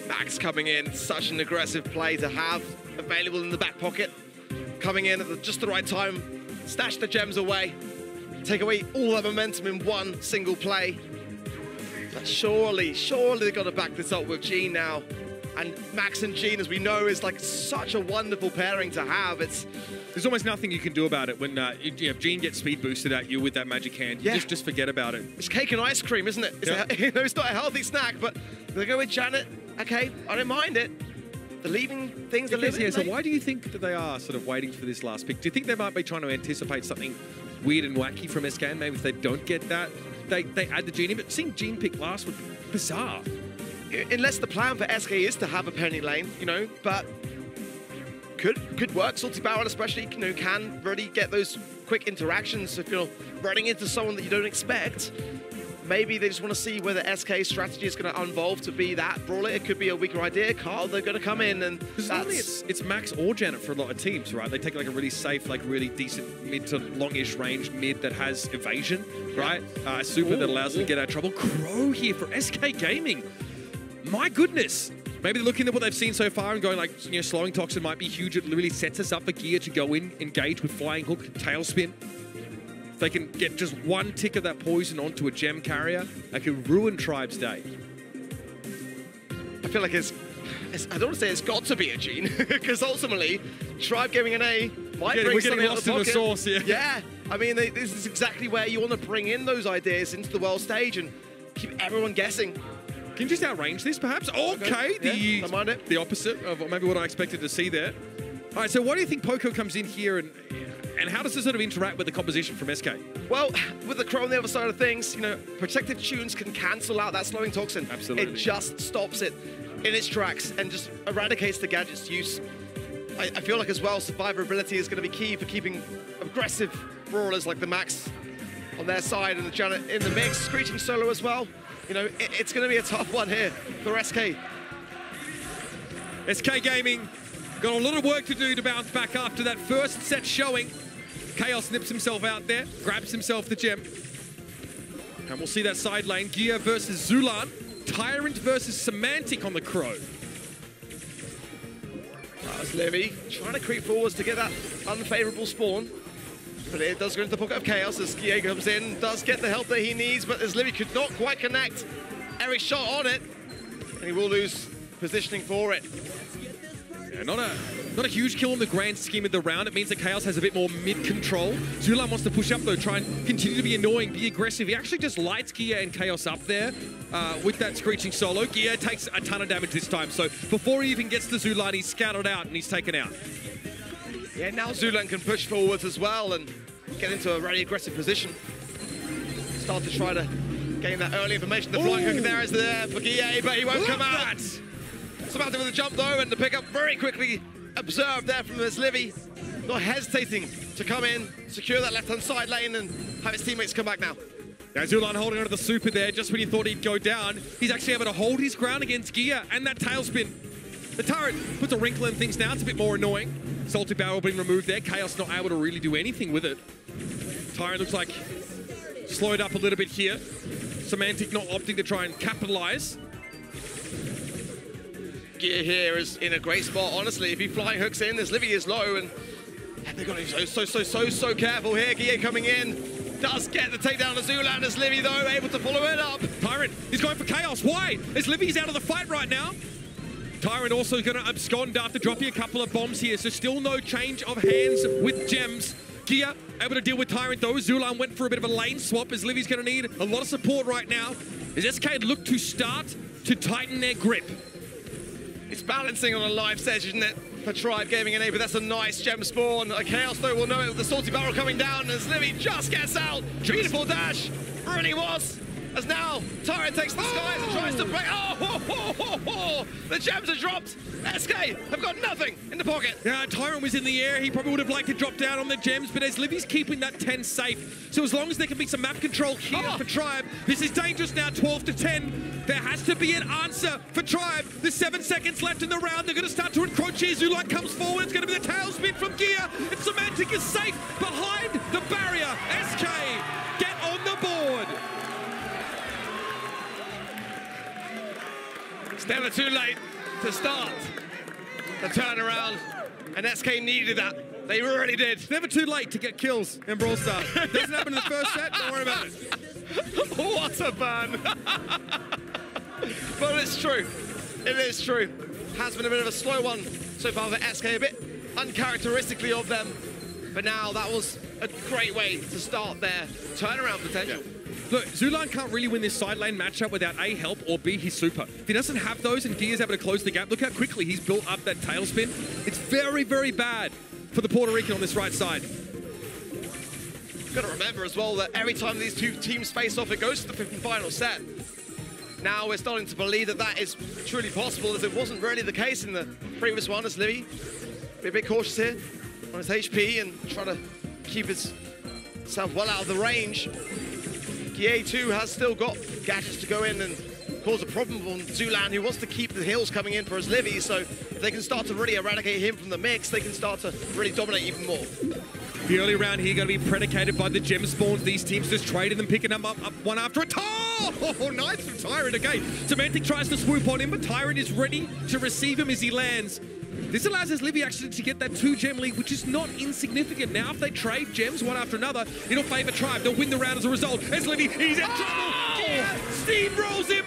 Max coming in, such an aggressive play to have available in the back pocket. Coming in at just the right time, snatch the gems away, take away all that momentum in one single play. But surely they've got to back this up with Gene now. And Max and Gene, as we know, is like such a wonderful pairing to have. There's almost nothing you can do about it when Gene gets speed boosted at you with that magic hand. You just forget about it. It's cake and ice cream, isn't it? It's not a healthy snack, but they go with Janet. Okay, I don't mind it. They're leaving things a little bit. So why do you think that they are sort of waiting for this last pick? Do you think they might be trying to anticipate something weird and wacky from SK? Maybe if they don't get that, they add the Gene in. But seeing Gene pick last would be bizarre. Unless the plan for SK is to have a Penny lane, you know, but could work. Salty Barrel especially, you know, can really get those quick interactions if you're running into someone that you don't expect. Maybe they just want to see whether SK's strategy is going to evolve to be that brawler. It could be a weaker idea. Carl, they're going to come in and it's Max or Janet for a lot of teams, right? They take like a really safe, like really decent mid to longish range mid that has evasion, right? Super that allows them to get out of trouble. Crow here for SK Gaming. My goodness. Maybe they're looking at what they've seen so far and going like, you know, slowing Toxin might be huge. It really sets us up for Gear to go in, engage with Flying Hook, Tailspin. If they can get just one tick of that poison onto a gem carrier, that could ruin Tribe's day. I feel like I don't want to say it's got to be a Gene, because ultimately, Tribe getting an A might bring something out of the pocket. The sauce, yeah, I mean, this is exactly where you want to bring in those ideas into the world stage and keep everyone guessing. Can you just outrange this, perhaps? Okay, don't mind it. The opposite of maybe what I expected to see there. All right, so why do you think Poco comes in here and how does this sort of interact with the composition from SK? Well, with the Crow on the other side of things, you know, protective tunes can cancel out that slowing Toxin. Absolutely. It just stops it in its tracks and just eradicates the gadget's use. I feel like as well, survivability is going to be key for keeping aggressive brawlers like the Max on their side and the Janet in the mix. Screeching solo as well. You know, it's going to be a tough one here for SK. SK Gaming got a lot of work to do to bounce back after that first set showing. Chaos nips himself out there, grabs himself the gem. And we'll see that side lane. Gia versus Zulan. Tyrant versus Semantic on the Crow. That's Livy trying to creep forwards to get that unfavorable spawn. But it does go into the pocket of Chaos as Gia comes in, does get the help that he needs, but as Livy could not quite connect. Eric shot on it, and he will lose positioning for it. Yeah, not a huge kill in the grand scheme of the round. It means that Chaos has a bit more mid-control. Zulan wants to push up though, try and continue to be annoying, be aggressive. He actually just lights Gia and Chaos up there with that Screeching solo. Gia takes a ton of damage this time, so before he even gets to Zulan, he's scattered out and he's taken out. Yeah, now Zulan can push forwards as well and get into a really aggressive position. Start to try to gain that early information. The flying hook there is there for Guille, but he won't come out. Samantha with a jump though, and the pickup very quickly observed there from this Livy. Not hesitating to come in, secure that left-hand side lane and have his teammates come back now. Now Zulan holding onto the super there, just when you thought he'd go down. He's actually able to hold his ground against Gia and that tailspin. The turret puts a wrinkle in things now, it's a bit more annoying. Salty Barrel being removed there, Chaos not able to really do anything with it. Tyrant looks like slowed up a little bit here. Semantic not opting to try and capitalize. Gear here is in a great spot, honestly. If he flying hooks in, this Livy is low, and they've got to be so careful here. Gear coming in, does get the takedown of Zulan as Livy, though, able to follow it up. Tyrant, he's going for Chaos. Why? As Livy's out of the fight right now. Tyrant also going to abscond after dropping a couple of bombs here, so still no change of hands with gems. Gia able to deal with Tyrant, though. Zulan went for a bit of a lane swap, as Livy's going to need a lot of support right now. As SK look to start to tighten their grip. It's balancing on a live stage, isn't it? for Tribe Gaming and A, but that's a nice gem spawn. Chaos though will know it with the salty barrel coming down as Livy just gets out. Beautiful dash, really was. As now, Tyrant takes the skies and tries to break. The gems are dropped. SK have got nothing in the pocket. Yeah, Tyrant was in the air. He probably would have liked to drop down on the gems, but as Livy's keeping that 10 safe, so as long as there can be some map control here for Tribe, this is dangerous now, 12 to 10. There has to be an answer for Tribe. There's 7 seconds left in the round. They're going to start to encroach here. Zulon comes forward. It's going to be the tailspin from Gear. And Semantic is safe behind the barrier. SK get on the board. It's never too late to start the turnaround, and SK needed that. They really did. It's never too late to get kills in Brawl Stars. It doesn't happen in the first set, don't worry about it. What a burn. But it's true. It is true. Has been a bit of a slow one so far for SK, a bit uncharacteristically of them. But now that was a great way to start their turnaround potential. Yeah. Look, Zulon can't really win this side lane matchup without A, help, or B, his super. If he doesn't have those and Gear's able to close the gap, look how quickly he's built up that tailspin. It's very, very bad for the Puerto Rican on this right side. You've got to remember as well that every time these two teams face off, it goes to the fifth and final set. Now we're starting to believe that that is truly possible, as it wasn't really the case in the previous one, as Livy be a bit cautious here on his HP and try to keep himself well out of the range. Gie too has still got gadgets to go in and cause a problem on Zulon, who wants to keep the heals coming in for his Livy, so if they can start to really eradicate him from the mix, they can start to really dominate even more. The early round here going to be predicated by the gem spawns. These teams just trading them, picking them up one after a Oh, nice from Tyrant again. Semantic tries to swoop on him, but Tyrant is ready to receive him as he lands. This allows his Livy actually to get that 2-gem lead, which is not insignificant. Now, if they trade gems one after another, it'll favor Tribe. They'll win the round as a result. As Livy, he's in trouble. Yeah, steamrolls him.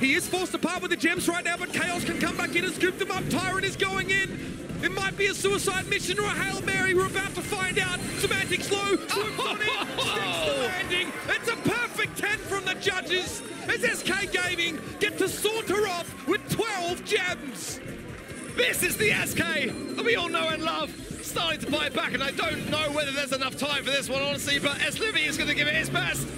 He is forced apart with the gems right now, but Chaos can come back in and scoop them up. Tyrant is going in. It might be a suicide mission or a Hail Mary. We're about to find out. Semantic slow, swoops on it, sticks the landing. It's a perfect 10 from the judges as SK Gaming get to saunter off with 12 gems. This is the SK that we all know and love, starting to fight back, and I don't know whether there's enough time for this one, honestly, but Livy is going to give it his best.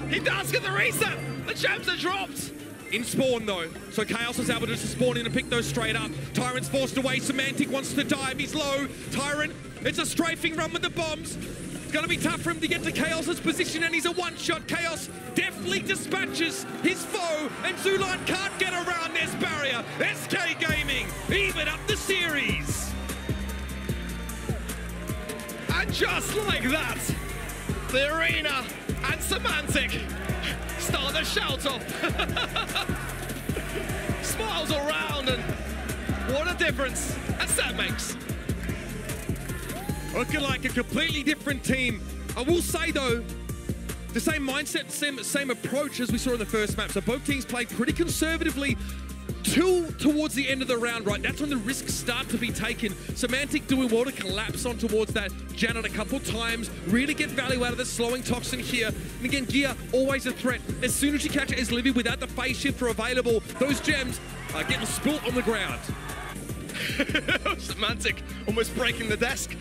He does get the reset. The gems are dropped. In spawn, though, so Chaos is able to just spawn in and pick those straight up. Tyrant's forced away. Semantic wants to dive. He's low. Tyrant, it's a strafing run with the bombs. It's going to be tough for him to get to Chaos's position, and he's a one-shot. Chaos deftly dispatches his foe, and Zulon can't get around this barrier. SK Gaming even up the series. And just like that, the arena and Semantic start the shout off. Smiles all round, and what a difference a set makes. Looking like a completely different team. I will say though, the same mindset, same approach as we saw in the first map. So both teams played pretty conservatively till towards the end of the round, right? That's when the risks start to be taken. Semantic doing well to collapse on towards that Janet a couple times, really get value out of the slowing toxin here. And again, Gear, always a threat. As soon as you catch it as Livy without the phase shifter available, those gems are getting spilt on the ground. Semantic almost breaking the desk.